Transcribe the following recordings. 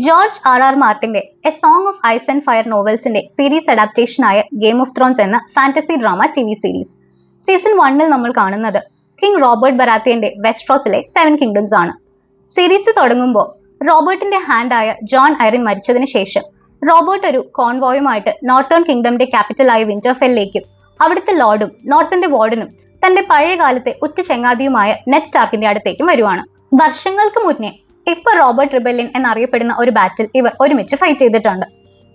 George R മാർട്ടിന്റെ a song of ice and fire നോവൽസിന്റെ series അഡാപ്റ്റേഷനായ ഗെയിം ഓഫ് ത്രോൺസ് എന്ന fantasy drama TV. Series. Season 1 നമ്മൾ കാണുന്നത് കിങ് റോബർട്ട് ബറാത്തിയന്റെ വെസ്ട്രോസിലെ 7 കിങ്ഡംസ് ആണ്. സീരീസ് തുടങ്ങുമ്പോൾ റോബർട്ടിന്റെ ഹാൻഡായ ജോൺ ഐറിൻ മരിച്ചതിന് ശേഷം റോബർട്ട് ഒരു കോൺവോയുമായിട്ട് നോർത്തേൺ കിങ്ഡമിന്റെ ക്യാപിറ്റലായ വിന്റർഫെല്ലിലേക്കും അവിടുത്തെ ലോർഡും നോർത്തിന്റെ വാർഡനും തന്റെ പഴയ കാലത്തെ ഉറ്റ ചങ്ങാതിയുമായ നെഡ് സ്റ്റാർക്കിന്റെ അടുത്തേക്കും വരുവാണ്. വർഷങ്ങൾക്ക് മുന്നേ ഇപ്പൊ റോബർട്ട് റിബല്യൻ എന്നറിയപ്പെടുന്ന ഒരു ബാറ്റിൽ ഇവർ ഒരുമിച്ച് ഫൈറ്റ് ചെയ്തിട്ടുണ്ട്.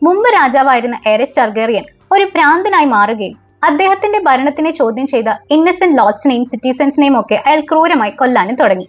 മുമ്പ് രാജാവായിരുന്ന എറിസ് ടർഗേറിയൻ ഒരു ഭ്രാന്തനായി മാറുകയും അദ്ദേഹത്തിന്റെ ഭരണത്തിനെ ചോദ്യം ചെയ്ത ഇന്നസെന്റ് ലോർഡ്സിനെയും സിറ്റിസൺസിനെയും ഒക്കെ അയാൾ ക്രൂരമായി കൊല്ലാനും തുടങ്ങി.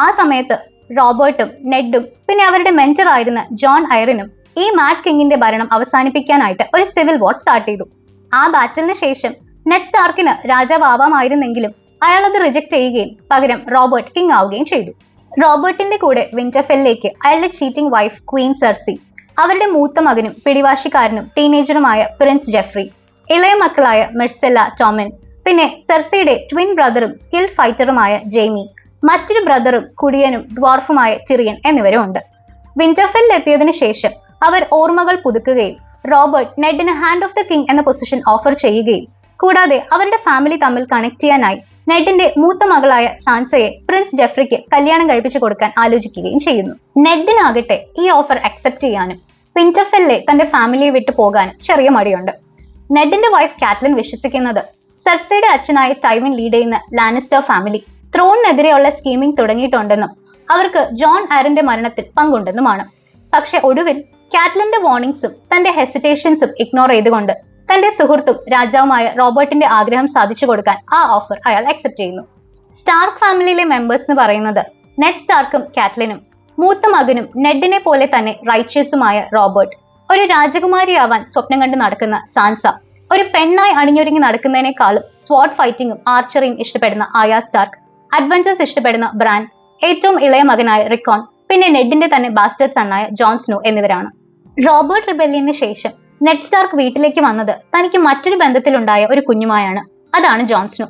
ആ സമയത്ത് റോബർട്ടും നെഡും പിന്നെ അവരുടെ മെന്റർ ആയിരുന്ന ജോൺ ഐറിനും ഈ മാഡ് കിങ്ങിന്റെ ഭരണം അവസാനിപ്പിക്കാനായിട്ട് ഒരു സിവിൽ വാർ സ്റ്റാർട്ട് ചെയ്തു. ആ ബാറ്റിലിന് ശേഷം നെഡ് സ്റ്റാർക്കിന് രാജാവാമായിരുന്നെങ്കിലും അയാൾ അത് റിജക്ട് ചെയ്യുകയും പകരം റോബർട്ട് കിങ് ആവുകയും ചെയ്തു. റോബർട്ടിന്റെ കൂടെ വിന്റർഫെല്ലിലേക്ക് അയാളുടെ ചീറ്റിംഗ് വൈഫ് ക്വീൻ സെർസി, അവരുടെ മൂത്ത മകനും പിടിവാശിക്കാരനും ടീനേജറുമായ പ്രിൻസ് ജെഫ്രി, ഇളയ മക്കളായ മെർസെല്ല, ടോമിൻ, പിന്നെ സെർസിയുടെ ട്വിൻ ബ്രദറും സ്കിൽഡ് ഫൈറ്ററുമായ ജെയ്മി, മറ്റൊരു ബ്രദറും കുടിയനും ഡ്വാർഫുമായ ടിറിയൻ എന്നിവരും ഉണ്ട്. വിന്റർഫെല്ലിൽ എത്തിയതിനു ശേഷം അവർ ഓർമ്മകൾ പുതുക്കുകയും റോബർട്ട് നെഡിന് ഹാൻഡ് ഓഫ് ദ കിങ് എന്ന പൊസിഷൻ ഓഫർ ചെയ്യുകയും കൂടാതെ അവരുടെ ഫാമിലി തമ്മിൽ കണക്ട് ചെയ്യാനായി നെഡിന്റെ മൂത്ത മകളായ സാൻസയെ പ്രിൻസ് ജെഫ്രിക്ക് കല്യാണം കഴിപ്പിച്ചു കൊടുക്കാൻ ആലോചിക്കുകയും ചെയ്യുന്നു. നെഡിനാകട്ടെ ഈ ഓഫർ അക്സെപ്റ്റ് ചെയ്യാനും വിന്റർഫെല്ലിലെ തന്റെ ഫാമിലിയെ വിട്ടു പോകാനും ചെറിയ മടിയുണ്ട്. നെഡിന്റെ വൈഫ് കാറ്റ്ലിൻ വിശ്വസിക്കുന്നത് സെർസയുടെ അച്ഛനായ ടൈവിൻ ലീഡ് ചെയ്യുന്ന ലാനിസ്റ്റർ ഫാമിലി ത്രോണിനെതിരെയുള്ള സ്കീമിംഗ് തുടങ്ങിയിട്ടുണ്ടെന്നും അവർക്ക് ജോൺ ഐറിന്റെ മരണത്തിൽ പങ്കുണ്ടെന്നുമാണ്. പക്ഷെ ഒടുവിൽ കാറ്റ്ലിന്റെ വാർണിംഗ്സും തന്റെ ഹെസിറ്റേഷൻസും ഇഗ്നോർ ചെയ്തുകൊണ്ട് തന്റെ സുഹൃത്തും രാജാവുമായ റോബർട്ടിന്റെ ആഗ്രഹം സാധിച്ചു കൊടുക്കാൻ ആ ഓഫർ അയാൾ അക്സെപ്റ്റ് ചെയ്യുന്നു. സ്റ്റാർക്ക് ഫാമിലിയിലെ മെമ്പേഴ്സ് എന്ന് പറയുന്നത് നെഡ് സ്റ്റാർക്കും കാറ്റ്ലിനും മൂത്ത മകനും നെഡിനെ പോലെ തന്നെ റൈച്ചിയസുമായ റോബർട്ട്, ഒരു രാജകുമാരിയാവാൻ സ്വപ്നം കണ്ട് നടക്കുന്ന സാൻസ, ഒരു പെണ്ണായി അണിഞ്ഞൊരുങ്ങി നടക്കുന്നതിനേക്കാളും സ്വാർഡ് ഫൈറ്റിംഗും ആർച്ചറിയും ഇഷ്ടപ്പെടുന്ന ആയ സ്റ്റാർക്ക്, അഡ്വഞ്ചേഴ്സ് ഇഷ്ടപ്പെടുന്ന ബ്രാൻ, ഏറ്റവും ഇളയ മകനായ റിക്കോൺ, പിന്നെ നെഡിന്റെ തന്നെ ബാസ്റ്റേർഡ് സണ്ണായ ജോൺ സ്നോ എന്നിവരാണ്. റോബർട്ട് റിബല്യന് ശേഷം നെഡ് സ്റ്റാർക്ക് വീട്ടിലേക്ക് വന്നത് തനിക്ക് മറ്റൊരു ബന്ധത്തിലുണ്ടായ ഒരു കുഞ്ഞുമായാണ്. അതാണ് ജോൺ സ്നോ.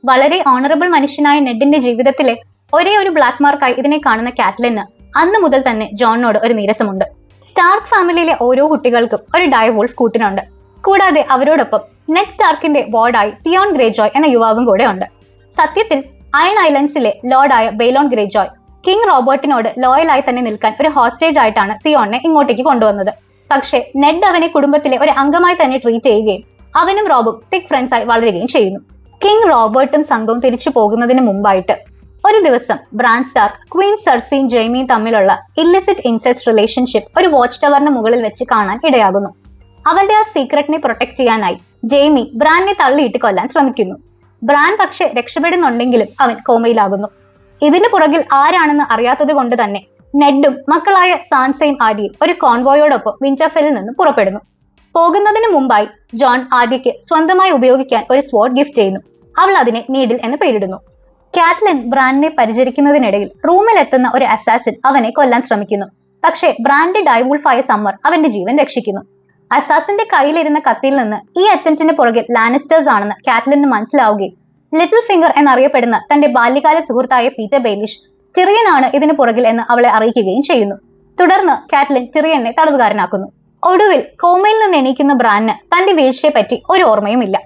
വളരെ ഓണറബിൾ മനുഷ്യനായ നെഡിന്റെ ജീവിതത്തിലെ ഒരേ ഒരു ബ്ലാക്ക് മാർക്കായി ഇതിനെ കാണുന്ന കാറ്റ്ലിന് അന്ന് മുതൽ തന്നെ ജോണിനോട് ഒരു നീരസമുണ്ട്. സ്റ്റാർക്ക് ഫാമിലിയിലെ ഓരോ കുട്ടികൾക്കും ഒരു ഡയ വോൾഫ് കൂട്ടിനുണ്ട്. കൂടാതെ അവരോടൊപ്പം നെഡ് സ്റ്റാർക്കിന്റെ വാർഡായി തിയോൺ ഗ്രേജോയ് എന്ന യുവാവും കൂടെ ഉണ്ട്. സത്യത്തിൽ അയൺ ഐലൻഡ്സിലെ ലോർഡായ ബെയ്ലോൺ ഗ്രേജോയ് കിങ് റോബർട്ടിനോട് ലോയലായി തന്നെ നിൽക്കാൻ ഒരു ഹോസ്റ്റേജ് ആയിട്ടാണ് തിയോണിനെ ഇങ്ങോട്ടേക്ക് കൊണ്ടുവന്നത്. പക്ഷെ നെഡ് അവനെ കുടുംബത്തിലെ ഒരു അംഗമായി തന്നെ ട്രീറ്റ് ചെയ്യുകയും അവനും റോബും തിക് ഫ്രണ്ട്സായി വളരുകയും ചെയ്യുന്നു. കിങ് റോബർട്ടും സംഘവും തിരിച്ചു പോകുന്നതിന് മുമ്പായിട്ട് ഒരു ദിവസം ബ്രാൻ സ്റ്റാർക്ക് ക്വീൻ സെർസിയും ജെയ്മിയും തമ്മിലുള്ള ഇല്ലിസിറ്റ് ഇൻസെസ്റ്റ് റിലേഷൻഷിപ്പ് ഒരു വാച്ച് ടവറിന് മുകളിൽ വെച്ച് കാണാൻ ഇടയാകുന്നു. അവരുടെ ആ സീക്രട്ടിനെ പ്രൊട്ടക്ട് ചെയ്യാനായി ജെയ്മി ബ്രാനെ തള്ളിയിട്ട് കൊല്ലാൻ ശ്രമിക്കുന്നു. ബ്രാൻ പക്ഷെ രക്ഷപ്പെടുന്നുണ്ടെങ്കിലും അവൻ കോമയിലാകുന്നു. ഇതിന് പുറകിൽ ആരാണെന്ന് അറിയാത്തത് കൊണ്ട് തന്നെ നെഡും മക്കളായ സാൻസയും ആദിയും ഒരു കോൺവോയോടൊപ്പം വിന്റർഫെല്ലിൽ നിന്ന് പുറപ്പെടുന്നു. പോകുന്നതിന് മുമ്പായി ജോൺ ആദിക്ക് സ്വന്തമായി ഉപയോഗിക്കാൻ ഒരു സ്വോർഡ് ഗിഫ്റ്റ് ചെയ്യുന്നു. അവൾ അതിനെ നീഡിൽ എന്ന് പേരിടുന്നു. കാറ്റ്ലിൻ ബ്രാൻഡിനെ പരിചരിക്കുന്നതിനിടയിൽ റൂമിൽ എത്തുന്ന ഒരു അസാസിൻ അവനെ കൊല്ലാൻ ശ്രമിക്കുന്നു. പക്ഷേ ബ്രാൻഡ് ഡൈവൂൾഫായ സമ്മർ അവന്റെ ജീവൻ രക്ഷിക്കുന്നു. അസാസിന്റെ കയ്യിലിരുന്ന കത്തിയിൽ നിന്ന് ഈ അറ്റംപ്റ്റിന് പുറകിൽ ലാനിസ്റ്റേഴ്സ് ആണെന്ന് കാറ്റ്ലിന് മനസ്സിലാവുകയും ലിറ്റിൽ ഫിംഗർ എന്നറിയപ്പെടുന്ന തന്റെ ബാല്യകാല സുഹൃത്തായ പീറ്റർ ബെയ്ലിഷ് ടിറിയൻ ആണ് ഇതിന് പുറകിൽ എന്ന് അവളെ അറിയിക്കുകയും ചെയ്യുന്നു. തുടർന്ന് കാറ്റ്ലിൻ ടിറിയനെ തടവുകാരനാക്കുന്നു. ഒടുവിൽ കോമയിൽ നിന്ന് എണീക്കുന്ന ബ്രാന് തന്റെ വീഴ്ചയെ പറ്റി ഒരു ഓർമ്മയുമില്ല.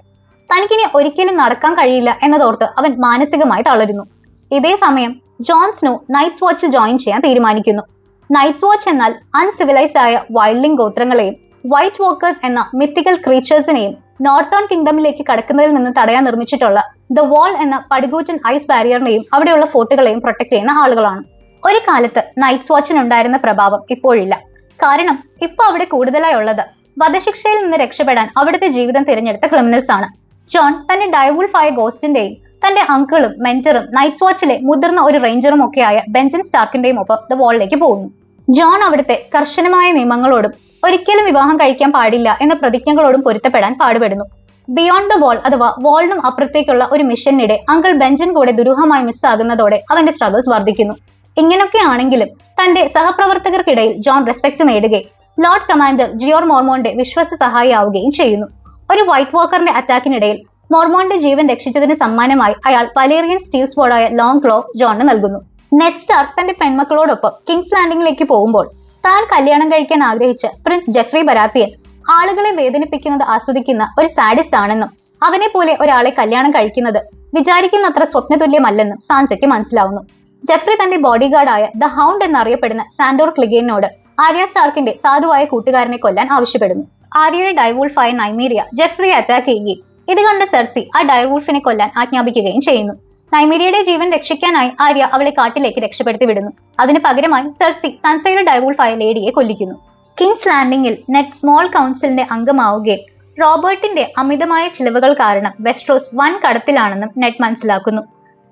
തനിക്കിനി ഒരിക്കലും നടക്കാൻ കഴിയില്ല എന്നതോർത്ത് അവൻ മാനസികമായി തളരുന്നു. ഇതേ സമയം ജോൺ സ്നോ നൈറ്റ്സ് വാച്ചിൽ ജോയിൻ ചെയ്യാൻ തീരുമാനിക്കുന്നു. നൈറ്റ്സ് വാച്ച് എന്നാൽ അൺസിവിലൈസ്ഡ് ആയ വൈൽഡിംഗ് ഗോത്രങ്ങളെയും വൈറ്റ് വാക്കേഴ്സ് എന്ന മിത്തിക്കൽ ക്രീച്ചേഴ്സിനെയും നോർത്തേൺ കിങ്ഡമിലേക്ക് കടക്കുന്നതിൽ നിന്ന് തടയാൻ നിർമ്മിച്ചിട്ടുള്ള ദ വാൾ എന്ന പടുകൂറ്റൻ ഐസ് ബാരിയറിനെയും അവിടെയുള്ള ഫോർട്ടുകളെയും പ്രൊട്ടക്ട് ചെയ്യുന്ന ആളുകളാണ്. ഒരു കാലത്ത് നൈറ്റ്സ് വാച്ചിനുണ്ടായിരുന്ന പ്രഭാവം ഇപ്പോഴില്ല. കാരണം ഇപ്പൊ അവിടെ കൂടുതലായി ഉള്ളത് വധശിക്ഷയിൽ നിന്ന് രക്ഷപ്പെടാൻ അവിടുത്തെ ജീവിതം തിരഞ്ഞെടുത്ത ക്രിമിനൽസ് ആണ്. ജോൺ തന്റെ ഡൈവൂൾഫായ ഗോസ്റ്റിന്റെയും തന്റെ അങ്കിളും മെന്ററും നൈറ്റ്സ് വാച്ചിലെ മുതിർന്ന ഒരു റേഞ്ചറും ഒക്കെയായ ബെഞ്ചൻ സ്റ്റാർക്കിന്റെയും ഒപ്പം ദ വാളിലേക്ക് പോകുന്നു. ജോൺ അവിടുത്തെ കർശനമായ നിയമങ്ങളോടും ഒരിക്കലും വിവാഹം കഴിക്കാൻ പാടില്ല എന്ന പ്രതിജ്ഞകളോടും പൊരുത്തപ്പെടാൻ പാടുപെടുന്നു. ബിയോണ്ട് ദ വാൾ അഥവാ വാളിനും അപ്പുറത്തേക്കുള്ള ഒരു മിഷനിടെ അങ്കിൾ ബെഞ്ചൻ കൂടെ ദുരൂഹമായി മിസ്സാകുന്നതോടെ അവന്റെ സ്ട്രഗിൾസ് വർദ്ധിക്കുന്നു. ഇങ്ങനെയൊക്കെ ആണെങ്കിലും തന്റെ സഹപ്രവർത്തകർക്കിടയിൽ ജോൺ റെസ്പെക്ട് നേടുകയും ലോർഡ് കമാൻഡർ ജിയോർ മോർമോന്റെ വിശ്വസ്ത സഹായിയാവുകയും ചെയ്യുന്നു. ഒരു വൈറ്റ് വാക്കറിന്റെ അറ്റാക്കിനിടയിൽ മോർമോന്റെ ജീവൻ രക്ഷിച്ചതിന് സമ്മാനമായി അയാൾ വലേറിയൻ സ്റ്റീൽ സ്പോർഡായ ലോങ് ക്ലോ ജോണിന് നൽകുന്നു. നെഡ് സ്റ്റാർക്ക് തന്റെ പെൺമക്കളോടൊപ്പം കിങ്സ് ലാൻഡിംഗിലേക്ക് പോകുമ്പോൾ താൻ കല്യാണം കഴിക്കാൻ ആഗ്രഹിച്ച പ്രിൻസ് ജെഫ്രി ബരാത്തിയൻ ആളുകളെ വേദനിപ്പിക്കുന്നത് ആസ്വദിക്കുന്ന ഒരു സാഡിസ്റ്റ് ആണെന്നും അവനെ പോലെ ഒരാളെ കല്യാണം കഴിക്കുന്നത് വിചാരിക്കുന്നത്ര സ്വപ്നതുല്യമല്ലെന്നും സാൻസയ്ക്ക് മനസ്സിലാവുന്നു. ജെഫ്രി തന്റെ ബോഡിഗാർഡായ ദ ഹൗണ്ട് എന്നറിയപ്പെടുന്ന സാൻഡോർ ക്ലിഗേനോട് ആര്യ സ്റ്റാർക്കിന്റെ സാധുവായ കൂട്ടുകാരനെ കൊല്ലാൻ ആവശ്യപ്പെടുന്നു. ആര്യയുടെ ഡയർവൂൾഫായ നൈമീരിയ ജെഫ്രിയെ അറ്റാക്ക് ചെയ്യുകയും ഇത് കണ്ട സെർസി ആ ഡയർവൂൾഫിനെ കൊല്ലാൻ ആജ്ഞാപിക്കുകയും ചെയ്യുന്നു. നൈമീരിയയുടെ ജീവൻ രക്ഷിക്കാനായി ആര്യ അവളെ കാട്ടിലേക്ക് രക്ഷപ്പെടുത്തി വിടുന്നു. അതിന് പകരമായി സെർസി സാൻസയുടെ ഡയർവൂൾഫായ ലേഡിയെ കൊല്ലിക്കുന്നു. കിങ്സ് ലാൻഡിംഗിൽ നെറ്റ് സ്മോൾ കൗൺസിലിന്റെ അംഗമാവുകയും റോബർട്ടിന്റെ അമിതമായ ചിലവുകൾ കാരണം വെസ്ട്രോസ് വൻ കടത്തിലാണെന്നും നെറ്റ് മനസ്സിലാക്കുന്നു.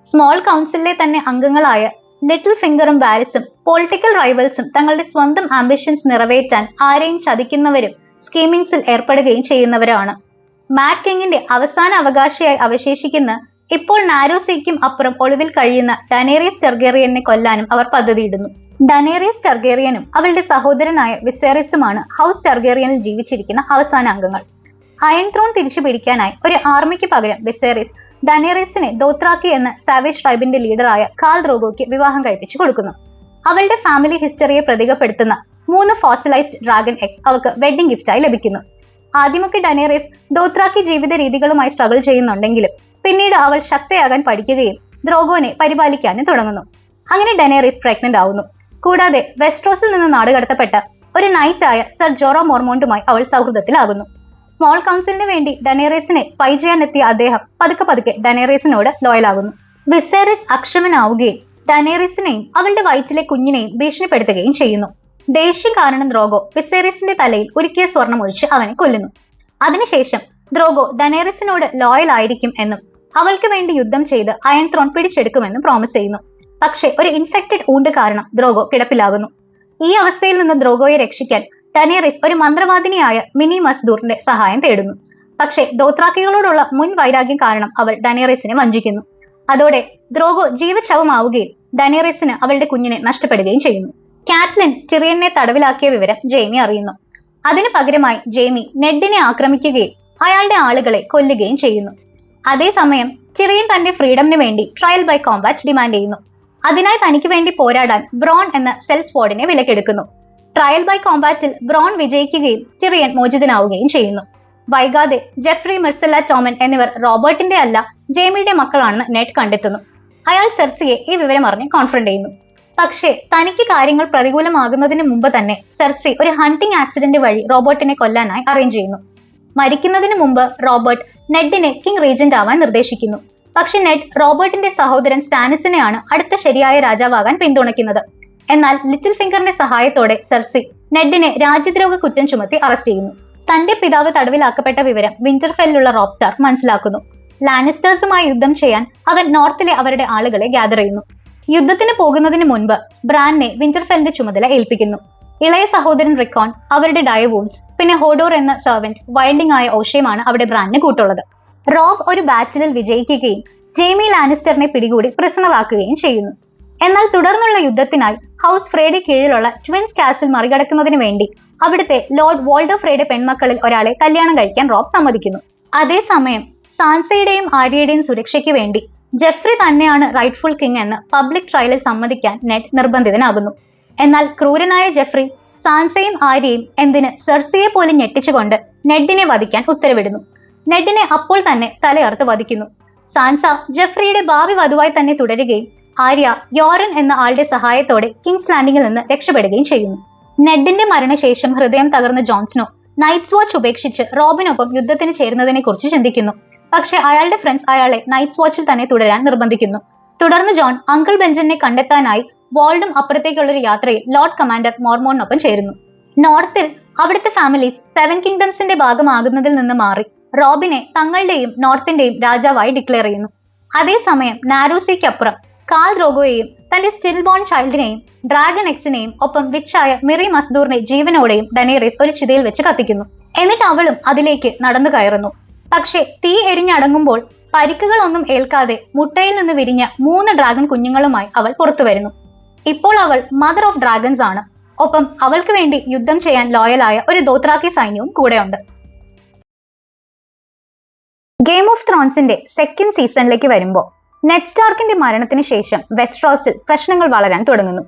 സ്മോൾ കൗൺസിലിലെ തന്നെ അംഗങ്ങളായ ലിറ്റിൽ ഫിംഗറും വാരിസും പൊളിറ്റിക്കൽ റൈവൽസും തങ്ങളുടെ സ്വന്തം ആംബിഷൻസ് നിറവേറ്റാൻ ആരെയും ചതിക്കുന്നവരും സ്കീമിങ്സിൽ ഏർപ്പെടുകയും ചെയ്യുന്നവരാണ്. മാഡ് കിങ്ങിന്റെ അവസാന അവകാശിയായി അവശേഷിക്കുന്ന ഇപ്പോൾ നാരോസീക്കും അപ്പുറം ഒളിവിൽ കഴിയുന്ന ഡനേറിയസ് ടർഗേറിയനെ കൊല്ലാനും അവർ പദ്ധതിയിടുന്നു. ഡനേറിയസ് ടർഗേറിയനും അവളുടെ സഹോദരനായ വിസേറിസുമാണ് ഹൗസ് ടർഗേറിയനിൽ ജീവിച്ചിരിക്കുന്ന അവസാന അംഗങ്ങൾ. അയൺ ത്രോൺ തിരിച്ചു പിടിക്കാനായി ഒരു ആർമിക്ക് പകരം വിസേറിസ് ഡനേറിയസിനെ ദോത്രാക്കി എന്ന സാവേജ് ട്രൈബിന്റെ ലീഡറായ കാൽ ദ്രോഗോയ്ക്ക് വിവാഹം കഴിപ്പിച്ചു കൊടുക്കുന്നു. അവളുടെ ഫാമിലി ഹിസ്റ്ററിയെ പ്രതീകപ്പെടുത്തുന്ന 3 ഫോസിലൈസ്ഡ് ഡ്രാഗൺ എക്സ് അവൾക്ക് വെഡ്ഡിംഗ് ഗിഫ്റ്റായി ലഭിക്കുന്നു. ആദ്യമൊക്കെ ഡനേറിയസ് ദോത്രാക്കി ജീവിത രീതികളുമായി സ്ട്രഗിൾ ചെയ്യുന്നുണ്ടെങ്കിലും പിന്നീട് അവൾ ശക്തയാകാൻ പഠിക്കുകയും ദ്രോഗോനെ പരിപാലിക്കാനും തുടങ്ങുന്നു. അങ്ങനെ ഡനേറിയസ് പ്രഗ്നന്റ് ആവുന്നു. കൂടാതെ വെസ്ട്രോസിൽ നിന്ന് നാടുകടത്തപ്പെട്ട ഒരു നൈറ്റായ സർ ജോറോ മോർമോണ്ടുമായി അവൾ സൗഹൃദത്തിലാകുന്നു. സ്മോൾ കൗൺസിലിന് വേണ്ടി ഡനേറിയസിനെ സ്പൈ ചെയ്യാനെത്തിയ അദ്ദേഹം പതുക്കെ ഡനേറിയസിനോട് ലോയലാകുന്നു. വിസേറിസ് അക്ഷമനാവുകയും ഡനേറിയസിനെയും അവളുടെ വയറ്റിലെ കുഞ്ഞിനെയും ഭീഷണിപ്പെടുത്തുകയും ചെയ്യുന്നു. ദേഷ്യം കാരണം ദ്രോഗോ വിസേറിസിന്റെ തലയിൽ ഉരുക്കിയ സ്വർണം ഒഴിച്ച് അവനെ കൊല്ലുന്നു. അതിനുശേഷം ദ്രോഗോ ഡനേറിയസിനോട് ലോയൽ ആയിരിക്കും എന്നും അവൾക്ക് വേണ്ടി യുദ്ധം ചെയ്ത് അയൺ ത്രോൺ പിടിച്ചെടുക്കുമെന്നും പ്രോമിസ് ചെയ്യുന്നു. പക്ഷേ ഒരു ഇൻഫെക്റ്റഡ് ഊണ്ട് കാരണം ദ്രോഗോ കിടപ്പിലാകുന്നു. ഈ അവസ്ഥയിൽ നിന്ന് ദ്രോഗോയെ രക്ഷിക്കാൻ ഡനേറിയസ് ഒരു മന്ത്രവാദിനിയായ മിനി മസ്ദൂറിന്റെ സഹായം തേടുന്നു. പക്ഷേ ദോത്രാക്കികളോടുള്ള മുൻ വൈരാഗ്യം കാരണം അവൾ ഡനേറിയസിനെ വഞ്ചിക്കുന്നു. അതോടെ ദ്രോഗോ ജീവച്ഛവമാവുകയും ഡനേറിയസിന് അവളുടെ കുഞ്ഞിനെ നഷ്ടപ്പെടുകയും ചെയ്യുന്നു. കാറ്റ്ലിൻ ടിറിയനെ തടവിലാക്കിയ വിവരം ജെയ്മി അറിയുന്നു. അതിനു പകരമായി ജെയ്മി നെഡിനെ ആക്രമിക്കുകയും അയാളുടെ ആളുകളെ കൊല്ലുകയും ചെയ്യുന്നു. അതേസമയം ടിറിയൻ തന്റെ ഫ്രീഡമിന് വേണ്ടി ട്രയൽ ബൈ കോമ്പാറ്റ് ഡിമാൻഡ് ചെയ്യുന്നു. അതിനായി തനിക്ക് വേണ്ടി പോരാടാൻ ബ്രോൺ എന്ന സെൽ സ്ക്വാഡിനെ വിലക്കെടുക്കുന്നു. ട്രയൽ ബൈ കോമ്പാറ്റിൽ ബ്രോൺ വിജയിക്കുകയും ടിറിയൻ മോചിതനാവുകയും ചെയ്യുന്നു. വൈകാതെ ജെഫ്രി, മിർസെല്ല ടോമൻ എന്നിവർ റോബർട്ടിന്റെ അല്ല ജെയ്മിയുടെ മക്കളാണെന്ന് നെഡ് കണ്ടെത്തുന്നു. അയാൾ സെർസിയെ ഈ വിവരം അറിഞ്ഞ് കോൺഫ്രണ്ട് ചെയ്യുന്നു. പക്ഷേ തനിക്ക് കാര്യങ്ങൾ പ്രതികൂലമാകുന്നതിന് മുമ്പ് തന്നെ സെർസി ഒരു ഹണ്ടിങ് ആക്സിഡന്റ് വഴി റോബർട്ടിനെ കൊല്ലാനായി അറേഞ്ച് ചെയ്യുന്നു. മരിക്കുന്നതിന് മുമ്പ് റോബർട്ട് നെഡിനെ കിങ് റീജന്റ് ആവാൻ നിർദ്ദേശിക്കുന്നു. പക്ഷെ നെഡ് റോബർട്ടിന്റെ സഹോദരൻ സ്റ്റാനിസിനെയാണ് അടുത്ത ശരിയായ രാജാവാകാൻ പിന്തുണയ്ക്കുന്നത്. എന്നാൽ ലിറ്റിൽ ഫിംഗറിന്റെ സഹായത്തോടെ സെർസി നെഡിനെ രാജ്യദ്രോഹ കുറ്റം ചുമത്തി അറസ്റ്റ് ചെയ്യുന്നു. തന്റെ പിതാവ് തടവിലാക്കപ്പെട്ട വിവരം വിന്റർഫെല്ലിലുള്ള റോബ് സ്റ്റാർക്ക് മനസ്സിലാക്കുന്നു. ലാനിസ്റ്റേഴ്സുമായി യുദ്ധം ചെയ്യാൻ അവൻ നോർത്തിലെ അവരുടെ ആളുകളെ ഗ്യാദർ ചെയ്യുന്നു. യുദ്ധത്തിന് പോകുന്നതിന് മുൻപ് ബ്രാൻനെ വിന്റർഫെല്ലിന്റെ ചുമതല ഏൽപ്പിക്കുന്നു. ഇളയ സഹോദരൻ റിക്കോൺ, അവരുടെ ഡയവൂൾസ്, പിന്നെ ഹോഡോർ എന്ന സെർവന്റ് വൈൽഡിംഗ് ആയ ഓഷയുമാണ് അവിടെ ബ്രാൻഡിന് കൂട്ടുള്ളത്. റോബ് ഒരു ബാറ്റിലിൽ വിജയിക്കുകയും ജെയ്മി ലാനിസ്റ്ററിനെ പിടികൂടി പ്രിസണർ ആക്കുകയും ചെയ്യുന്നു. എന്നാൽ തുടർന്നുള്ള യുദ്ധത്തിനായി ഹൗസ് ഫ്രേയുടെ കീഴിലുള്ള ട്വിൻസ് കാസിൽ മറികടക്കുന്നതിന് വേണ്ടി അവിടുത്തെ ലോർഡ് വോൾഡർ ഫ്രേയുടെ പെൺമക്കളിൽ ഒരാളെ കല്യാണം കഴിക്കാൻ റോബ് സമ്മതിക്കുന്നു. അതേസമയം സാൻസയുടെയും ആര്യയുടെയും സുരക്ഷയ്ക്ക് വേണ്ടി ജെഫ്രി തന്നെയാണ് റൈറ്റ്ഫുൾ കിങ് എന്ന് പബ്ലിക് ട്രയലിൽ സമ്മതിക്കാൻ നെഡ് നിർബന്ധിതനാകുന്നു. എന്നാൽ ക്രൂരനായ ജെഫ്രി സാൻസയും ആര്യയും എന്തിന് സെർസിയെ പോലും ഞെട്ടിച്ചുകൊണ്ട് നെഡിനെ വധിക്കാൻ ഉത്തരവിടുന്നു. നെഡിനെ അപ്പോൾ തന്നെ തലയർത്ത് വധിക്കുന്നു. സാൻസ ജെഫ്രിയുടെ ഭാവി വധുവായി തന്നെ തുടരുകയും ആര്യ യോറൻ എന്ന ആളുടെ സഹായത്തോടെ കിങ്സ് ലാൻഡിംഗിൽ നിന്ന് രക്ഷപ്പെടുകയും ചെയ്യുന്നു. നെഡിന്റെ മരണശേഷം ഹൃദയം തകർന്ന ജോൺസ്നോ നൈറ്റ്സ് വാച്ച് ഉപേക്ഷിച്ച് റോബിനൊപ്പം യുദ്ധത്തിന് ചേരുന്നതിനെ കുറിച്ച് ചിന്തിക്കുന്നു. പക്ഷെ അയാളുടെ ഫ്രണ്ട്സ് അയാളെ നൈറ്റ്സ് വാച്ചിൽ തന്നെ തുടരാൻ നിർബന്ധിക്കുന്നു. തുടർന്ന് ജോൺ അങ്കിൾ ബെഞ്ചിനെ കണ്ടെത്താനായി വോൾഡും അപ്പുറത്തേക്കുള്ളൊരു യാത്രയിൽ ലോർഡ് കമാൻഡർ മോർമോണിനൊപ്പം ചേരുന്നു. നോർത്തിൽ അവിടുത്തെ ഫാമിലീസ് 7 കിങ്ഡംസിന്റെ ഭാഗമാകുന്നതിൽ നിന്ന് മാറി റോബിനെ തങ്ങളുടെയും നോർത്തിന്റെയും രാജാവായി ഡിക്ലെയർ ചെയ്യുന്നു. അതേസമയം നാരോസിക്കപ്പുറം കാൽ ദ്രോഗോയെയും തന്റെ സ്റ്റിൽ ബോൺ ചൈൽഡിനെയും ഡ്രാഗൺ എക്സിനെയും ഒപ്പം വിച്ചായ മിറി മസ്ദൂറിനെ ജീവനോടെയും ഡനേറിയസ് ഒരു ചിതയിൽ വെച്ച് കത്തിക്കുന്നു. എന്നിട്ട് അവളും അതിലേക്ക് നടന്നു കയറുന്നു. പക്ഷെ തീ എരിഞ്ഞടങ്ങുമ്പോൾ പരിക്കുകളൊന്നും ഏൽക്കാതെ മുട്ടയിൽ നിന്ന് വിരിഞ്ഞ 3 ഡ്രാഗൺ കുഞ്ഞുങ്ങളുമായി അവൾ പുറത്തു വരുന്നു. ഇപ്പോൾ അവൾ മദർ ഓഫ് ഡ്രാഗൺസ് ആണ്. ഒപ്പം അവൾക്ക് വേണ്ടി യുദ്ധം ചെയ്യാൻ ലോയലായ ഒരു ദോത്രാക്കി സൈന്യവും കൂടെയുണ്ട്. ഗെയിം ഓഫ് ത്രോൺസിന്റെ 2nd സീസണിലേക്ക് വരുമ്പോൾ നെഡ് സ്റ്റാർക്കിന്റെ മരണത്തിന് ശേഷം വെസ്ട്രോസിൽ പ്രശ്നങ്ങൾ വളരാൻ തുടങ്ങുന്നു.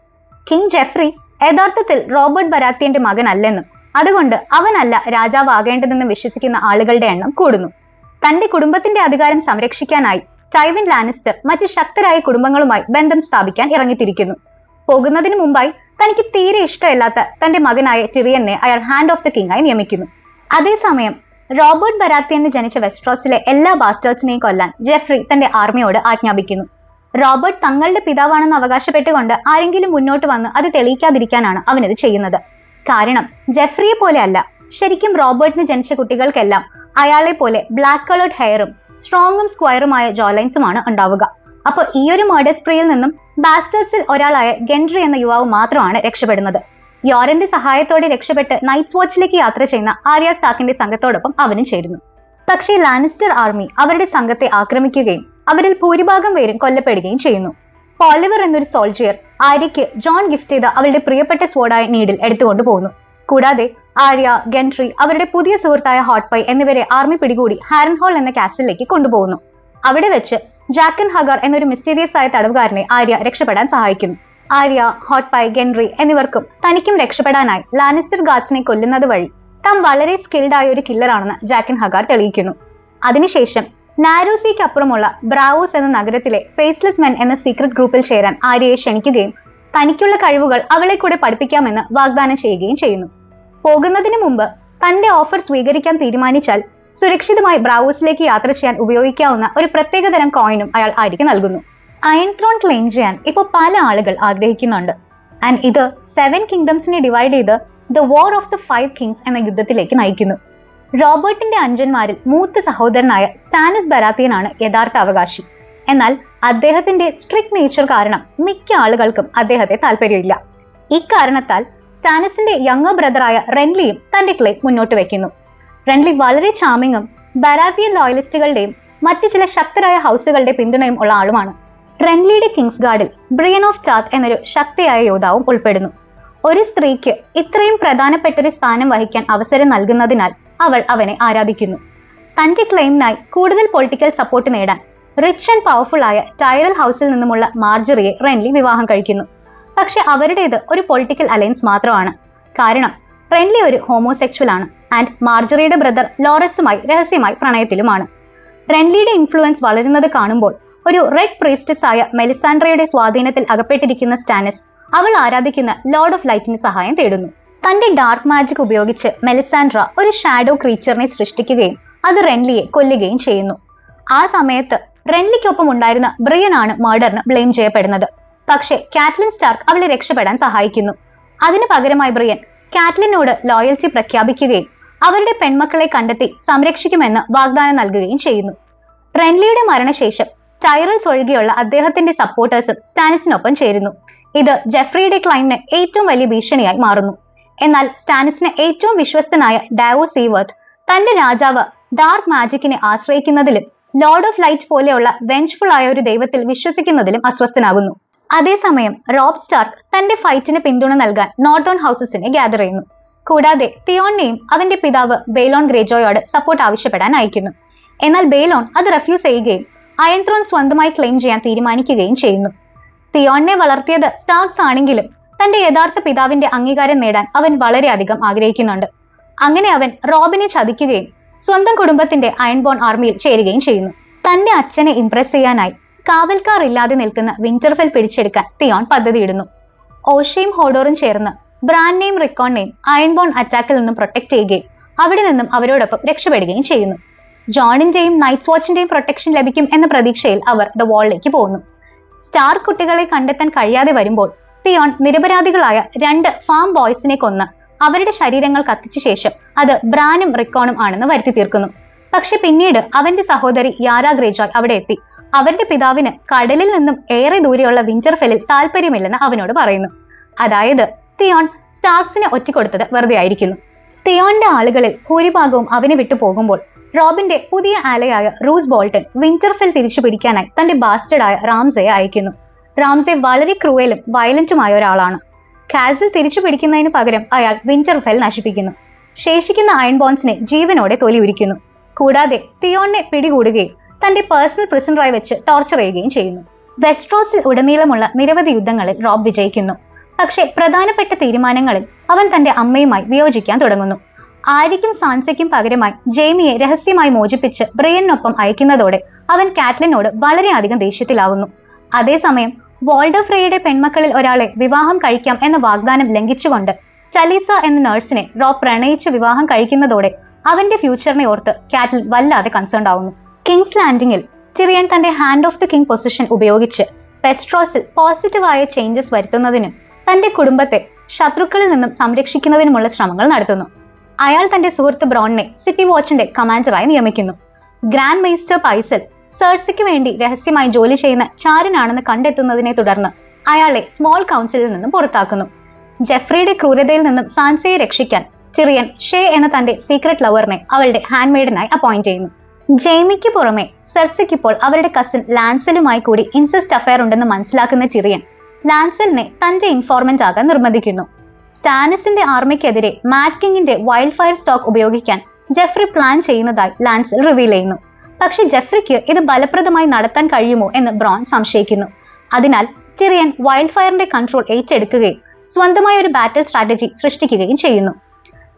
കിങ് ജെഫ്രി യഥാർത്ഥത്തിൽ റോബർട്ട് ബരാത്തിയന്റെ മകനല്ലെന്നും അതുകൊണ്ട് അവനല്ല രാജാവാകേണ്ടതെന്ന് വിശ്വസിക്കുന്ന ആളുകളുടെ എണ്ണം കൂടുന്നു. തന്റെ കുടുംബത്തിന്റെ അധികാരം സംരക്ഷിക്കാനായി ടൈവിൻ ലാനിസ്റ്റർ മറ്റ് ശക്തരായ കുടുംബങ്ങളുമായി ബന്ധം സ്ഥാപിക്കാൻ ഇറങ്ങിത്തിരിക്കുന്നു. പോകുന്നതിന് മുമ്പായി തനിക്ക് തീരെ ഇഷ്ടമില്ലാത്ത തന്റെ മകനായ ടിറിയനെ അയാൾ ഹാൻഡ് ഓഫ് ദ കിങ് ആയി നിയമിക്കുന്നു. അതേസമയം റോബർട്ട് ബരാത്തിയന് ജനിച്ച വെസ്ട്രോസിലെ എല്ലാ ബാസ്റ്റേഴ്സിനെയും കൊല്ലാൻ ജെഫ്രി തന്റെ ആർമിയോട് ആജ്ഞാപിക്കുന്നു. റോബർട്ട് തങ്ങളുടെ പിതാവാണെന്ന് അവകാശപ്പെട്ടുകൊണ്ട് ആരെങ്കിലും മുന്നോട്ട് വന്ന് അത് തെളിയിക്കാതിരിക്കാനാണ് അവനത് ചെയ്യുന്നത്. കാരണം ജെഫ്രിയെ പോലെ അല്ല, ശരിക്കും റോബർട്ടിന് ജനിച്ച കുട്ടികൾക്കെല്ലാം അയാളെ പോലെ ബ്ലാക്ക് കളേർഡ് ഹെയറും സ്ട്രോങ്ങും സ്ക്വയറുമായ ജോലൈൻസുമാണ് ഉണ്ടാവുക. അപ്പോൾ ഈ ഒരു മർഡർ സ്പ്രീയിൽ നിന്നും ബാസ്റ്റേഴ്സിൽ ഒരാളായ ഗെൻട്രി എന്ന യുവാവ് മാത്രമാണ് രക്ഷപ്പെടുന്നത്. യോറന്റെ സഹായത്തോടെ രക്ഷപ്പെട്ട് നൈറ്റ്സ് വാച്ചിലേക്ക് യാത്ര ചെയ്യുന്ന ആര്യ സ്റ്റാർക്കിന്റെ സംഘത്തോടൊപ്പം അവനും ചേരുന്നു. പക്ഷേ ലാനിസ്റ്റർ ആർമി അവരുടെ സംഘത്തെ ആക്രമിക്കുകയും അവരിൽ ഭൂരിഭാഗം പേരും കൊല്ലപ്പെടുകയും ചെയ്യുന്നു. പോളിവർ എന്നൊരു സോൾജിയർ ആര്യയ്ക്ക് ജോൺ ഗിഫ്റ്റ് ചെയ്ത അവളുടെ പ്രിയപ്പെട്ട സ്വോർഡായ നീഡിൽ എടുത്തുകൊണ്ടു പോകുന്നു. കൂടാതെ ആര്യ, ഗെൻട്രി, അവരുടെ പുതിയ സുഹൃത്തായ ഹോട്ട് പൈ എന്നിവരെ ആർമി പിടികൂടി ഹാരൻ ഹോൾ എന്ന കാസിലേക്ക് കൊണ്ടുപോകുന്നു. അവിടെ വെച്ച് ജാക്കൻ ഹഗാർ എന്നൊരു മിസ്റ്റീരിയസ് ആയ തടവുകാരനെ ആര്യ രക്ഷപ്പെടാൻ സഹായിക്കുന്നു. ആര്യ, ഹോട്ട് പൈ, ഗെൻട്രി എന്നിവർക്കും തനിക്കും രക്ഷപ്പെടാനായി ലാനിസ്റ്റർ ഗാർഡ്സിനെ കൊല്ലുന്നത് വഴി താൻ വളരെ സ്കിൽഡ് ആയ ഒരു കില്ലറാണെന്ന് ജാക്കൻ ഹഗാർ തെളിയിക്കുന്നു. അതിനുശേഷം നാരോസിക്ക് അപ്പുറമുള്ള ബ്രാവോസ് എന്ന നഗരത്തിലെ ഫേസ്ലെസ് മെൻ എന്ന സീക്രട്ട് ഗ്രൂപ്പിൽ ചേരാൻ ആര്യയെ ക്ഷണിക്കുകയും തനിക്കുള്ള കഴിവുകൾ അവളെ കൂടെ പഠിപ്പിക്കാമെന്ന് വാഗ്ദാനം ചെയ്യുകയും ചെയ്യുന്നു. പോകുന്നതിന് മുമ്പ് തന്റെ ഓഫർ സ്വീകരിക്കാൻ തീരുമാനിച്ചാൽ സുരക്ഷിതമായി ബ്രാവോസിലേക്ക് യാത്ര ചെയ്യാൻ ഉപയോഗിക്കാവുന്ന ഒരു പ്രത്യേകതരം കോയിനും അയാൾ ആര്യയ്ക്ക് നൽകുന്നു. അയൺ ത്രോൺ ക്ലെയിം ചെയ്യാൻ ഇപ്പോൾ പല ആളുകൾ ആഗ്രഹിക്കുന്നുണ്ട്. ആൻഡ് ഇത് 7 കിങ്ഡംസിനെ ഡിവൈഡ് ചെയ്ത് the war of the 5 Kings എന്ന യുദ്ധത്തിലേക്ക് നയിക്കുന്നു. റോബർട്ടിന്റെ അഞ്ചന്മാരിൽ മൂത്ത സഹോദരനായ സ്റ്റാനിസ് ബരാത്തിയനാണ് യഥാർത്ഥ അവകാശി. എന്നാൽ അദ്ദേഹത്തിന്റെ സ്ട്രിക്ട് നേച്ചർ കാരണം മിക്ക ആളുകൾക്കും അദ്ദേഹത്തെ താല്പര്യമില്ല. ഇക്കാരണത്താൽ സ്റ്റാനിസിന്റെ യങ്ങർ ബ്രദറായ റെൻലിയും തന്റെ ക്ലെയിം മുന്നോട്ട് വെക്കുന്നു. റെൻലി വളരെ ചാമിങ്ങും ബരാത്തിയൻ ലോയലിസ്റ്റുകളുടെയും മറ്റു ചില ശക്തരായ ഹൗസുകളുടെ പിന്തുണയും ഉള്ള ആളുമാണ്. റെൻലിയുടെ കിങ്സ് ഗാർഡിൽ ബ്രിയൻ ഓഫ് ടാത്ത് എന്നൊരു ശക്തിയായ യോദ്ധാവും ഉൾപ്പെടുന്നു. ഒരു സ്ത്രീക്ക് ഇത്രയും പ്രധാനപ്പെട്ടൊരു സ്ഥാനം വഹിക്കാൻ അവസരം നൽകുന്നതിനാൽ അവൾ അവനെ ആരാധിക്കുന്നു. തന്റെ ക്ലെയിമിനായി കൂടുതൽ പൊളിറ്റിക്കൽ സപ്പോർട്ട് നേടാൻ റിച്ച് ആൻഡ് പവർഫുൾ ആയ ടൈറൽ ഹൗസിൽ നിന്നുമുള്ള മാർജറിയെ റെൻലി വിവാഹം കഴിക്കുന്നു. പക്ഷെ അവരുടേത് ഒരു പൊളിറ്റിക്കൽ അലയൻസ് മാത്രമാണ്. കാരണം റെൻലി ഒരു ഹോമോസെക്ഷൽ ആണ് ആൻഡ് മാർജറിയുടെ ബ്രദർ ലോറസുമായി രഹസ്യമായി പ്രണയത്തിലുമാണ്. റെൻലിയുടെ ഇൻഫ്ലുവൻസ് വളരുന്നത് കാണുമ്പോൾ ഒരു റെഡ് പ്രീസ്റ്റസ് ആയ മെലിസാൻഡ്രയുടെ സ്വാധീനത്തിൽ അകപ്പെട്ടിരിക്കുന്ന സ്റ്റാനിസ് അവൾ ആരാധിക്കുന്ന ലോർഡ് ഓഫ് ലൈറ്റിന് സഹായം തേടുന്നു. തന്റെ ഡാർക്ക് മാജിക് ഉപയോഗിച്ച് മെലിസാൻഡ്ര ഒരു ഷാഡോ ക്രീച്ചറിനെ സൃഷ്ടിക്കുകയും അത് റെൻലിയെ കൊല്ലുകയും ചെയ്യുന്നു. ആ സമയത്ത് റെൻലിക്കൊപ്പം ഉണ്ടായിരുന്ന ബ്രിയൻ ആണ് മർഡറിന് ബ്ലെയിം ചെയ്യപ്പെടുന്നത്. പക്ഷേ കാറ്റ്ലിൻ സ്റ്റാർക്ക് അവളെ രക്ഷപ്പെടാൻ സഹായിക്കുന്നു. അതിനു പകരമായി ബ്രിയൻ കാറ്റ്ലിനോട് ലോയൽറ്റി പ്രഖ്യാപിക്കുകയും അവരുടെ പെൺമക്കളെ കണ്ടെത്തി സംരക്ഷിക്കുമെന്ന് വാഗ്ദാനം നൽകുകയും ചെയ്യുന്നു. റെൻലിയുടെ മരണശേഷം ടൈറൽസ് ഒഴികെയുള്ള അദ്ദേഹത്തിന്റെ സപ്പോർട്ടേഴ്സും സ്റ്റാനിസിനൊപ്പം ചേരുന്നു. ഇത് ജെഫ്രിയുടെ ക്ലൈമിന് ഏറ്റവും വലിയ ഭീഷണിയായി മാറുന്നു. എന്നാൽ സ്റ്റാനിസിന് ഏറ്റവും വിശ്വസ്തനായ ഡാവോ സീവർട്ട് തന്റെ രാജാവ് ഡാർക്ക് മാജിക്കിനെ ആശ്രയിക്കുന്നതിലും ലോർഡ് ഓഫ് ലൈറ്റ് പോലെയുള്ള വെഞ്ച്ഫുൾ ആയ ഒരു ദൈവത്തിൽ വിശ്വസിക്കുന്നതിലും അസ്വസ്ഥനാകുന്നു. അതേസമയം റോബ് സ്റ്റാർക്ക് തന്റെ ഫൈറ്റിന് പിന്തുണ നൽകാൻ നോർത്തേൺ ഹൗസസിനെ ഗ്യാദർ ചെയ്യുന്നു. കൂടാതെ തിയോണിനെയും അവന്റെ പിതാവ് ബെയ്ലോൺ ഗ്രേജോയോട് സപ്പോർട്ട് ആവശ്യപ്പെടാൻ അയക്കുന്നു. എന്നാൽ ബെയ്ലോൺ അത് റെഫ്യൂസ് ചെയ്യുകയും അയൺ ത്രോൺ സ്വന്തമായി ക്ലെയിം ചെയ്യാൻ തീരുമാനിക്കുകയും ചെയ്യുന്നു. തിയോണിനെ വളർത്തിയത് സ്റ്റാർക്സ് ആണെങ്കിലും തന്റെ യഥാർത്ഥ പിതാവിന്റെ അംഗീകാരം നേടാൻ അവൻ വളരെയധികം ആഗ്രഹിക്കുന്നുണ്ട്. അങ്ങനെ അവൻ റോബിനെ ചതിക്കുകയും സ്വന്തം കുടുംബത്തിന്റെ അയൺബോൺ ആർമിയിൽ ചേരുകയും ചെയ്യുന്നു. തന്റെ അച്ഛനെ ഇംപ്രസ് ചെയ്യാനായി കാവൽക്കാർ ഇല്ലാതെ നിൽക്കുന്ന വിന്റർഫെൽ പിടിച്ചെടുക്കാൻ തിയോൺ പദ്ധതിയിടുന്നു. ഓഷയും ഹോഡോറും ചേർന്ന് ബ്രാൻനെയും റിക്കോണിനെയും അയൺബോൺ അറ്റാക്കിൽ നിന്നും പ്രൊട്ടക്ട് ചെയ്യുകയും അവിടെ നിന്നും അവരോടൊപ്പം രക്ഷപ്പെടുകയും ചെയ്യുന്നു. ജോണിന്റെയും നൈറ്റ്സ് വാച്ചിന്റെയും പ്രൊട്ടക്ഷൻ ലഭിക്കും എന്ന പ്രതീക്ഷയിൽ അവർ ദ വാളിലേക്ക് പോകുന്നു. സ്റ്റാർ കുട്ടികളെ കണ്ടെത്താൻ കഴിയാതെ വരുമ്പോൾ തിയോൺ നിരപരാധികളായ 2 ഫാം ബോയ്സിനെ കൊന്ന് അവരുടെ ശരീരങ്ങൾ കത്തിച്ച ശേഷം അത് ബ്രാനും റിക്കോണും ആണെന്ന് വരുത്തി തീർക്കുന്നു. പക്ഷെ പിന്നീട് അവന്റെ സഹോദരി യാര ഗ്രേജോയ് അവിടെ എത്തി അവരുടെ പിതാവിന് കടലിൽ നിന്നും ഏറെ ദൂരെയുള്ള വിന്റർഫെല്ലിൽ താല്പര്യമില്ലെന്ന് അവനോട് പറയുന്നു. അതായത് തിയോൺ സ്റ്റാർക്സിനെ ഒറ്റിക്കൊടുത്തത് വെറുതെ ആയിരിക്കുന്നു. തിയോന്റെ ആളുകളിൽ ഭൂരിഭാഗവും അവനെ വിട്ടു പോകുമ്പോൾ റോബിന്റെ പുതിയ ആലയായ റൂസ് ബോൾട്ടൺ വിന്റർഫെൽ തിരിച്ചു പിടിക്കാനായി തന്റെ ബാസ്റ്റഡായ റാംസയെ അയക്കുന്നു. റാംസെ വളരെ ക്രൂവലും വയലന്റുമായ ഒരാളാണ്. കാസിൽ തിരിച്ചു പിടിക്കുന്നതിന് പകരം അയാൾ വിന്റർഫെൽ നശിപ്പിക്കുന്നു. ശേഷിക്കുന്ന അയൺ ബോൺസിനെ ജീവനോടെ തൊലി ഉരിക്കുന്നു. കൂടാതെ തിയോണിനെ പിടികൂടുകയും തന്റെ പേഴ്സണൽ പ്രിസണറായി വെച്ച് ടോർച്ചർ ചെയ്യുകയും ചെയ്യുന്നു. വെസ്ട്രോസിൽ ഉടനീളമുള്ള നിരവധി യുദ്ധങ്ങളിൽ റോബ് വിജയിക്കുന്നു. പക്ഷെ പ്രധാനപ്പെട്ട തീരുമാനങ്ങളിൽ അവൻ തന്റെ അമ്മയുമായി വിയോജിക്കാൻ തുടങ്ങുന്നു. ആര്യയ്ക്കും സാൻസയ്ക്കും പകരമായി ജെയ്മിയെ രഹസ്യമായി മോചിപ്പിച്ച് ബ്രയനൊപ്പം അയക്കുന്നതോടെ അവൻ കാറ്റ്ലിനോട് വളരെയധികം ദേഷ്യത്തിലാവുന്നു. അതേസമയം വോൾഡർ ഫ്രേയുടെ പെൺമക്കളിൽ ഒരാളെ വിവാഹം കഴിക്കാം എന്ന വാഗ്ദാനം ലംഘിച്ചുകൊണ്ട് ചലീസ എന്ന നഴ്സിനെ റോബ് പ്രണയിച്ച് വിവാഹം കഴിക്കുന്നതോടെ അവന്റെ ഫ്യൂച്ചറിനെ ഓർത്ത് കാറ്റ്ലിൻ വല്ലാതെ കൺസേൺഡ് ആവുന്നു. കിങ്സ് ലാൻഡിംഗിൽ ടിറിയൻ തന്റെ hand of the king position ഉപയോഗിച്ച് വെസ്ട്രോസിൽ പോസിറ്റീവായ ചേഞ്ചസ് വരുത്തുന്നതിനും തന്റെ കുടുംബത്തെ ശത്രുക്കളിൽ നിന്നും സംരക്ഷിക്കുന്നതിനുമുള്ള ശ്രമങ്ങൾ നടത്തുന്നു. അയാൾ തന്റെ സുഹൃത്ത് ബ്രോണിനെ സിറ്റി വാച്ചിന്റെ കമാൻഡറായി നിയമിക്കുന്നു. ഗ്രാൻഡ് മെയ്സ്റ്റർ പൈസൽ സെർസിക്ക് വേണ്ടി രഹസ്യമായി ജോലി ചെയ്യുന്ന ചാരനാണെന്ന് കണ്ടെത്തുന്നതിനെ തുടർന്ന് അയാളെ സ്മോൾ കൗൺസിലിൽ നിന്നും പുറത്താക്കുന്നു. ജെഫ്രിയുടെ ക്രൂരതയിൽ നിന്നും സാൻസയെ രക്ഷിക്കാൻ ടിറിയൻ ഷേ എന്ന തന്റെ സീക്രട്ട് ലവറിനെ അവളുടെ ഹാൻഡ്മെയ്ഡിനായി അപ്പോയിന്റ് ചെയ്യുന്നു. ജെയ്മിക്ക് പുറമെ സെർസിക്ക് ഇപ്പോൾ അവരുടെ കസിൻ ലാൻസലുമായി കൂടി ഇൻസെസ്റ്റ് അഫയർ ഉണ്ടെന്ന് മനസ്സിലാക്കുന്ന ടിറിയൻ ലാൻസലിനെ തന്റെ ഇൻഫോർമന്റ് ആകാൻ നിർബന്ധിക്കുന്നു. സ്റ്റാനിസിന്റെ ആർമിക്കെതിരെ മാഡ് കിങ്ങിന്റെ വൈൽഡ് ഫയർ സ്റ്റോക്ക് ഉപയോഗിക്കാൻ ജെഫ്രി പ്ലാൻ ചെയ്യുന്നതായി ലാൻസൽ റിവീൽ ചെയ്യുന്നു. പക്ഷെ ജെഫ്രിക്ക് ഇത് ഫലപ്രദമായി നടത്താൻ കഴിയുമോ എന്ന് ബ്രോൺ സംശയിക്കുന്നു. അതിനാൽ ടിറിയൻ വൈൽഡ് ഫയറിന്റെ കൺട്രോൾ ഏറ്റെടുക്കുകയും സ്വന്തമായ ഒരു ബാറ്റിൽ സ്ട്രാറ്റജി സൃഷ്ടിക്കുകയും ചെയ്യുന്നു.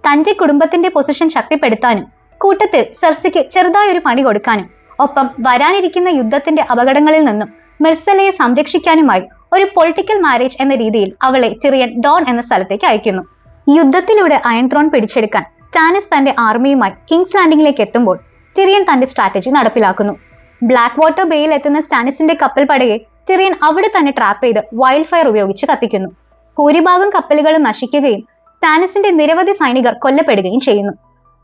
തന്റെ കുടുംബത്തിന്റെ പൊസിഷൻ ശക്തിപ്പെടുത്താനും കൂട്ടത്തിൽ സെർസിക്ക് ചെറുതായ ഒരു പണി കൊടുക്കാനും ഒപ്പം വരാനിരിക്കുന്ന യുദ്ധത്തിന്റെ അപകടങ്ങളിൽ നിന്നും മിർസലയെ സംരക്ഷിക്കാനുമായി ഒരു പൊളിറ്റിക്കൽ മാരേജ് എന്ന രീതിയിൽ അവളെ ടിറിയൻ ഡോൺ എന്ന സ്ഥലത്തേക്ക് അയക്കുന്നു. യുദ്ധത്തിലൂടെ അയൺ ത്രോൺ പിടിച്ചെടുക്കാൻ സ്റ്റാനിസ് തന്റെ ആർമിയുമായി കിങ്സ് ലാൻഡിംഗിലേക്ക് എത്തുമ്പോൾ ടിറിയൻ തന്റെ സ്ട്രാറ്റജി നടപ്പിലാക്കുന്നു. ബ്ലാക്ക് വാട്ടർ ബേയിൽ എത്തുന്ന സ്റ്റാനിസിന്റെ കപ്പൽ പടയെ ടിറിയൻ അവിടെ തന്നെ ട്രാപ്പ് ചെയ്ത് വൈൽഡ് ഫയർ ഉപയോഗിച്ച് കത്തിക്കുന്നു. ഭൂരിഭാഗം കപ്പലുകൾ നശിക്കുകയും സ്റ്റാനിസിന്റെ നിരവധി സൈനികർ കൊല്ലപ്പെടുകയും ചെയ്യുന്നു.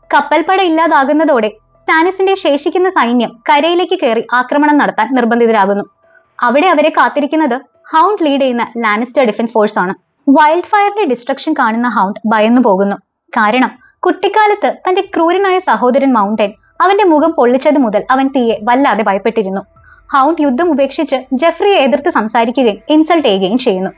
കപ്പൽപ്പട ഇല്ലാതാകുന്നതോടെ സ്റ്റാനിസിന്റെ ശേഷിക്കുന്ന സൈന്യം കരയിലേക്ക് കയറി ആക്രമണം നടത്താൻ നിർബന്ധിതരാകുന്നു. അവിടെ അവരെ കാത്തിരിക്കുന്നത് ഹൗണ്ട് ലീഡ് ചെയ്യുന്ന ലാനിസ്റ്റർ ഡിഫൻസ് ഫോഴ്സ് ആണ്. വൈൽഡ് ഫയറിന്റെ ഡിസ്ട്രക്ഷൻ കാണുന്ന ഹൗണ്ട് ഭയന്നു പോകുന്നു. കാരണം കുട്ടിക്കാലത്ത് തന്റെ ക്രൂരനായ സഹോദരൻ മൗണ്ടൻ അവന്റെ മുഖം പൊള്ളിച്ചത് മുതൽ അവൻ തീയെ വല്ലാതെ ഭയപ്പെട്ടിരുന്നു. ഹൗണ്ട് യുദ്ധം ഉപേക്ഷിച്ച് ജെഫ്രിയെ എതിർത്ത് സംസാരിക്കുകയും ഇൻസൾട്ട് ചെയ്യുകയും ചെയ്യുന്നു.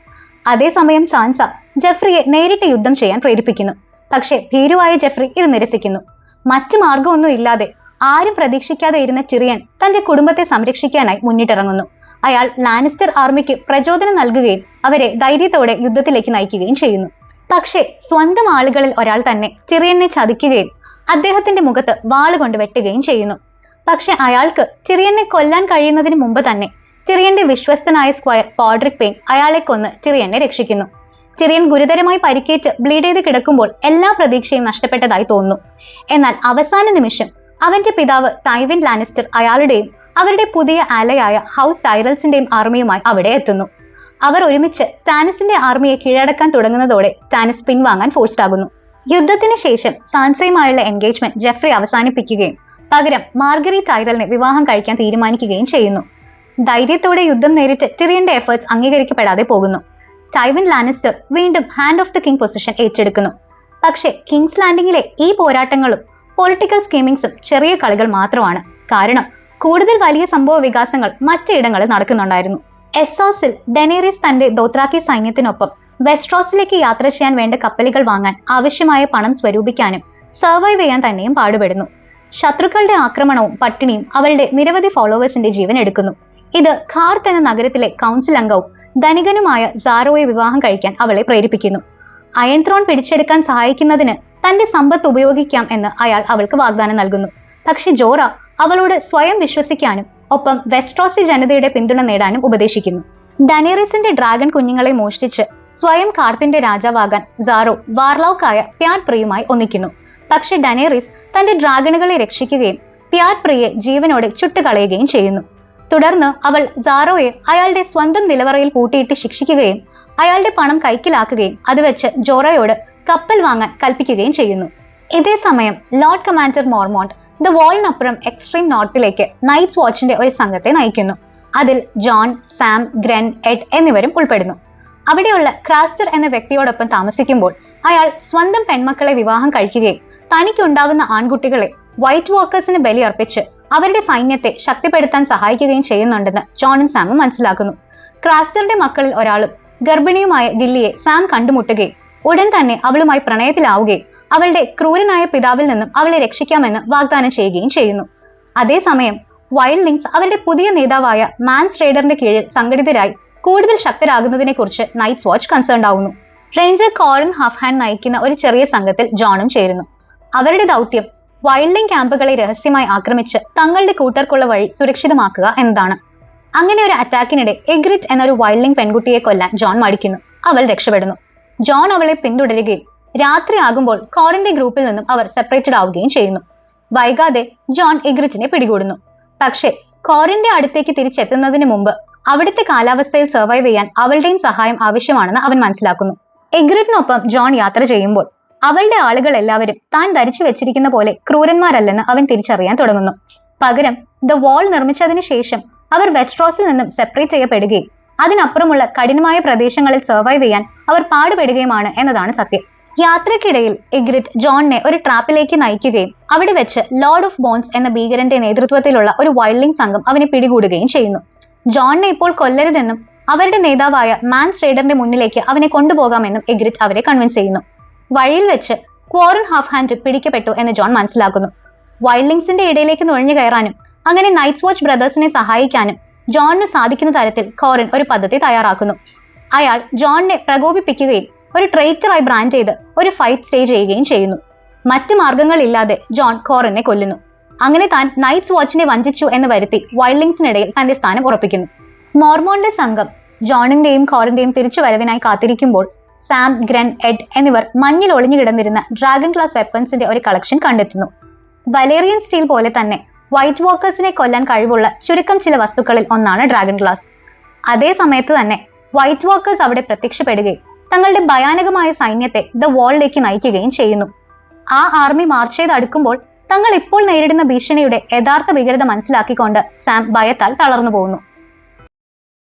അതേസമയം സാൻസ ജെഫ്രിയെ നേരിട്ട് യുദ്ധം ചെയ്യാൻ പ്രേരിപ്പിക്കുന്നു. പക്ഷെ ഭീരുവായ ജെഫ്രി ഇത് നിരസിക്കുന്നു. മറ്റു മാർഗമൊന്നും ഇല്ലാതെ ആരും പ്രതീക്ഷിക്കാതെ ഇരുന്ന ടിറിയൻ തന്റെ കുടുംബത്തെ സംരക്ഷിക്കാനായി മുന്നിട്ടിറങ്ങുന്നു. അയാൾ ലാനിസ്റ്റർ ആർമിക്ക് പ്രചോദനം നൽകുകയും അവരെ ധൈര്യത്തോടെ യുദ്ധത്തിലേക്ക് നയിക്കുകയും ചെയ്യുന്നു. പക്ഷേ സ്വന്തം ആളുകളിൽ ഒരാൾ തന്നെ ടിറിയനെ ചതിക്കുകയും അദ്ദേഹത്തിന്റെ മുഖത്ത് വാളുകൊണ്ട് വെട്ടുകയും ചെയ്യുന്നു. പക്ഷെ അയാൾക്ക് ടിറിയനെ കൊല്ലാൻ കഴിയുന്നതിന് മുമ്പ് തന്നെ ടിറിയന്റെ വിശ്വസ്തനായ സ്ക്വയർ പോഡ്രിക് പെയിൻ അയാളെ കൊന്ന് ടിറിയനെ രക്ഷിക്കുന്നു. ടിറിയൻ ഗുരുതരമായി പരിക്കേറ്റ് ബ്ലീഡ് ചെയ്ത് കിടക്കുമ്പോൾ എല്ലാ പ്രതീക്ഷയും നഷ്ടപ്പെട്ടതായി തോന്നുന്നു. എന്നാൽ അവസാന നിമിഷം അവന്റെ പിതാവ് ടൈവിൻ ലാനിസ്റ്റർ അയാളുടെയും അവരുടെ പുതിയ ആലയായ ഹൗസ് ടൈറൽസിന്റെയും ആർമിയുമായി അവിടെ എത്തുന്നു. അവർ ഒരുമിച്ച് സ്റ്റാനിസിന്റെ ആർമിയെ കീഴടക്കാൻ തുടങ്ങുന്നതോടെ സ്റ്റാനിസ് പിൻവാങ്ങാൻ ഫോഴ്സ്ഡ് ആകുന്നു. യുദ്ധത്തിന് ശേഷം സാൻസയുമായുള്ള എൻഗേജ്മെന്റ് ജെഫ്രി അവസാനിപ്പിക്കുകയും പകരം മാർഗറി ടൈറലിനെ വിവാഹം കഴിക്കാൻ തീരുമാനിക്കുകയും ചെയ്യുന്നു. ധൈര്യത്തോടെ യുദ്ധം നേരിട്ട് ടിറിയന്റെ എഫേർട്സ് അംഗീകരിക്കപ്പെടാതെ പോകുന്നു. ടൈവിൻ ലാനിസ്റ്റർ വീണ്ടും hand of the king position ഏറ്റെടുക്കുന്നു. പക്ഷേ കിങ്സ് ലാൻഡിംഗിലെ ഈ പോരാട്ടങ്ങളും പൊളിറ്റിക്കൽ സ്കീമിങ്സും ചെറിയ കളികൾ മാത്രമാണ്. കാരണം കൂടുതൽ വലിയ സംഭവ വികാസങ്ങൾ മറ്റിടങ്ങളിൽ നടക്കുന്നുണ്ടായിരുന്നു. എസ്സോസിൽ ഡെനേറിസ് തന്റെ ദോത്രാക്കി സൈന്യത്തിനൊപ്പം വെസ്ട്രോസിലേക്ക് യാത്ര ചെയ്യാൻ വേണ്ട കപ്പലുകൾ വാങ്ങാൻ ആവശ്യമായ പണം സ്വരൂപിക്കാനും സർവൈവ് ചെയ്യാൻ തന്നെയും പാടുപെടുന്നു. ശത്രുക്കളുടെ ആക്രമണവും പട്ടിണിയും അവളുടെ നിരവധി ഫോളോവേഴ്സിന്റെ ജീവൻ എടുക്കുന്നു. ഇത് ഖാർത്ത് എന്ന നഗരത്തിലെ കൗൺസിൽ അംഗവും ധനികനുമായ സാറോയെ വിവാഹം കഴിക്കാൻ അവളെ പ്രേരിപ്പിക്കുന്നു. അയൺ ത്രോൺ പിടിച്ചെടുക്കാൻ സഹായിക്കുന്നതിന് തന്റെ സമ്പത്ത് ഉപയോഗിക്കാം എന്ന് അയാൾ അവൾക്ക് വാഗ്ദാനം നൽകുന്നു. പക്ഷെ ജോറ അവളോട് സ്വയം വിശ്വസിക്കാനും ഒപ്പം വെസ്ട്രോസി ജനതയുടെ പിന്തുണ നേടാനും ഉപദേശിക്കുന്നു. ഡനേറിസിന്റെ ഡ്രാഗൺ കുഞ്ഞുങ്ങളെ മോഷ്ടിച്ച് സ്വയം കാർത്തിന്റെ രാജാവാകാൻ സാറോ വാർലൗക്കായ പ്യാറ്റ് പ്രിയുമായി ഒന്നിക്കുന്നു. പക്ഷെ ഡനേറിസ് തന്റെ ഡ്രാഗണുകളെ രക്ഷിക്കുകയും പ്യാറ്റ് പ്രിയെ ജീവനോടെ ചുട്ടുകളയുകയും ചെയ്യുന്നു. തുടർന്ന് അവൾ സാറോയെ അയാളുടെ സ്വന്തം നിലവറയിൽ പൂട്ടിയിട്ട് ശിക്ഷിക്കുകയും അയാളുടെ പണം കൈക്കലാക്കുകയും അത് വെച്ച് ജോറയോട് കപ്പൽ വാങ്ങാൻ കൽപ്പിക്കുകയും ചെയ്യുന്നു. ഇതേ സമയം ലോർഡ് കമാൻഡർ മോർമോണ്ട് ദ വാളിനപ്പുറം എക്സ്ട്രീം നോർത്തിലേക്ക് നൈറ്റ്സ് വാച്ചിന്റെ ഒരു സംഘത്തെ നയിക്കുന്നു. അതിൽ ജോൺ, സാം, ഗ്രെൻ, എഡ് എന്നിവരും ഉൾപ്പെടുന്നു. അവിടെയുള്ള ക്രാസ്റ്റർ എന്ന വ്യക്തിയോടൊപ്പം താമസിക്കുമ്പോൾ അയാൾ സ്വന്തം പെൺമക്കളെ വിവാഹം കഴിക്കുകയും തനിക്കുണ്ടാവുന്ന ആൺകുട്ടികളെ വൈറ്റ് വാക്കേഴ്സിന് ബലിയർപ്പിച്ച് അവരുടെ സൈന്യത്തെ ശക്തിപ്പെടുത്താൻ സഹായിക്കുകയും ചെയ്യുന്നുണ്ടെന്ന് ജോണും സാമും മനസ്സിലാക്കുന്നു. ക്രാസ്റ്ററുടെ മക്കളിൽ ഒരാളും ഗർഭിണിയുമായ ഗില്ലിയെ സാം കണ്ടുമുട്ടുകയും ഉടൻ തന്നെ അവളുമായി പ്രണയത്തിലാവുകയും അവളുടെ ക്രൂരനായ പിതാവിൽ നിന്നും അവളെ രക്ഷിക്കാമെന്ന് വാഗ്ദാനം ചെയ്യുകയും ചെയ്യുന്നു. അതേസമയം വൈൽഡ് ലിങ്സ് അവരുടെ പുതിയ നേതാവായ മാൻസ് റൈഡറിന്റെ കീഴിൽ സംഘടിതരായി കൂടുതൽ ശക്തരാകുന്നതിനെക്കുറിച്ച് നൈറ്റ്സ് വാച്ച് കൺസേൺഡ് ആവുന്നു. റേഞ്ചർ കോറിൻ ഹഫ്ഹാൻ നയിക്കുന്ന ഒരു ചെറിയ സംഘത്തിൽ ജോണും ചേരുന്നു. അവരുടെ ദൗത്യം വൈൽഡിംഗ് ക്യാമ്പുകളെ രഹസ്യമായി ആക്രമിച്ച് തങ്ങളുടെ കൂട്ടർക്കുള്ള വഴി സുരക്ഷിതമാക്കുക എന്നതാണ്. അങ്ങനെ ഒരു അറ്റാക്കിനിടെ എഗ്രിറ്റ് എന്നൊരു വൈൽഡിംഗ് പെൺകുട്ടിയെ കൊല്ലാൻ ജോൺ മടിക്കുന്നു. അവൾ രക്ഷപ്പെടുന്നു. ജോൺ അവളെ പിന്തുടരുകയും രാത്രിയാകുമ്പോൾ കോറിന്റെ ഗ്രൂപ്പിൽ നിന്നും അവർ സെപ്പറേറ്റഡ് ആവുകയും ചെയ്യുന്നു. വൈകാതെ ജോൺ എഗ്രിറ്റിനെ പിടികൂടുന്നു. പക്ഷേ കോറിന്റെ അടുത്തേക്ക് തിരിച്ചെത്തുന്നതിന് മുമ്പ് അവിടുത്തെ കാലാവസ്ഥയിൽ സർവൈവ് ചെയ്യാൻ അവളുടെയും സഹായം ആവശ്യമാണെന്ന് അവൻ മനസ്സിലാക്കുന്നു. എഗ്രിറ്റിനൊപ്പം ജോൺ യാത്ര ചെയ്യുമ്പോൾ അവളുടെ ആളുകൾ എല്ലാവരും താൻ ധരിച്ചു വെച്ചിരിക്കുന്ന പോലെ ക്രൂരന്മാരല്ലെന്ന് അവൻ തിരിച്ചറിയാൻ തുടങ്ങുന്നു. പകരം ദ വാൾ നിർമ്മിച്ചതിന് ശേഷം അവർ വെസ്ട്രോസിൽ നിന്നും സെപ്പറേറ്റ് ചെയ്യപ്പെടുകയും അതിനപ്പുറമുള്ള കഠിനമായ പ്രദേശങ്ങളിൽ സർവൈവ് ചെയ്യാൻ അവർ പാടുപെടുകയുമാണ് എന്നതാണ് സത്യം. യാത്രക്കിടയിൽ എഗ്രിറ്റ് ജോണിനെ ഒരു ട്രാപ്പിലേക്ക് നയിക്കുകയും അവിടെ വെച്ച് ലോർഡ് ഓഫ് ബോൺസ് എന്ന ഭീകരന്റെ നേതൃത്വത്തിലുള്ള ഒരു വൈൽഡിംഗ് സംഘം അവനെ പിടികൂടുകയും ചെയ്യുന്നു. ജോണിനെ ഇപ്പോൾ കൊല്ലരുതെന്നും അവരുടെ നേതാവായ മാൻസ് റൈഡറിന്റെ മുന്നിലേക്ക് അവനെ കൊണ്ടുപോകാമെന്നും എഗ്രിറ്റ് അവരെ കൺവിൻസ് ചെയ്യുന്നു. വഴിയിൽ വെച്ച് കോറിൻ ഹഫ്ഹാൻഡ് പിടിക്കപ്പെട്ടു എന്ന് ജോൺ മനസ്സിലാക്കുന്നു. വൈൽഡിംഗ്സിന്റെ ഇടയിലേക്ക് നുഴഞ്ഞു കയറാനും അങ്ങനെ നൈറ്റ്സ് വാച്ച് ബ്രദേഴ്സിനെ സഹായിക്കാനും ജോണിന് സാധിക്കുന്ന തരത്തിൽ കോറിൻ ഒരു പദ്ധതി തയ്യാറാക്കുന്നു. അയാൾ ജോണിനെ പ്രകോപിപ്പിക്കുകയും ഒരു ട്രൈറ്ററായി ബ്രാൻഡ് ചെയ്ത് ഒരു ഫൈറ്റ് സ്റ്റേ ചെയ്യുകയും ചെയ്യുന്നു. മറ്റു മാർഗങ്ങളില്ലാതെ ജോൺ കോറിനെ കൊല്ലുന്നു. അങ്ങനെ താൻ നൈറ്റ്സ് വാച്ചിനെ വഞ്ചിച്ചു എന്ന് വരുത്തി വൈൽഡിംഗ്സിനിടയിൽ തന്റെ സ്ഥാനം ഉറപ്പിക്കുന്നു. മോർമോന്റെ സംഘം ജോണിന്റെയും കോറിന്റെയും തിരിച്ചുവരവിനായി കാത്തിരിക്കുമ്പോൾ സാം, ഗ്രെൻ, എഡ് എന്നിവർ മഞ്ഞിൽ ഒളിഞ്ഞു കിടന്നിരുന്ന ഡ്രാഗൺ ക്ലാസ് വെപ്പൺസിന്റെ ഒരു കളക്ഷൻ കണ്ടെത്തുന്നു. വലേറിയൻ സ്റ്റീൽ പോലെ തന്നെ വൈറ്റ് വാക്കേഴ്സിനെ കൊല്ലാൻ കഴിവുള്ള ചുരുക്കം ചില വസ്തുക്കളിൽ ഒന്നാണ് ഡ്രാഗൺ ഗ്ലാസ്. അതേ സമയത്ത് തന്നെ വൈറ്റ് വാക്കേഴ്സ് അവിടെ പ്രത്യക്ഷപ്പെടുകയും തങ്ങളുടെ ഭയാനകമായ സൈന്യത്തെ ദ വാളിലേക്ക് നയിക്കുകയും ചെയ്യുന്നു. ആ ആർമി മാർച്ച് ചെയ്ത് അടുക്കുമ്പോൾ തങ്ങൾ ഇപ്പോൾ നേരിടുന്ന ഭീഷണിയുടെ യഥാർത്ഥ ഭീകരത മനസ്സിലാക്കിക്കൊണ്ട് സാം ഭയത്താൽ തളർന്നു പോകുന്നു.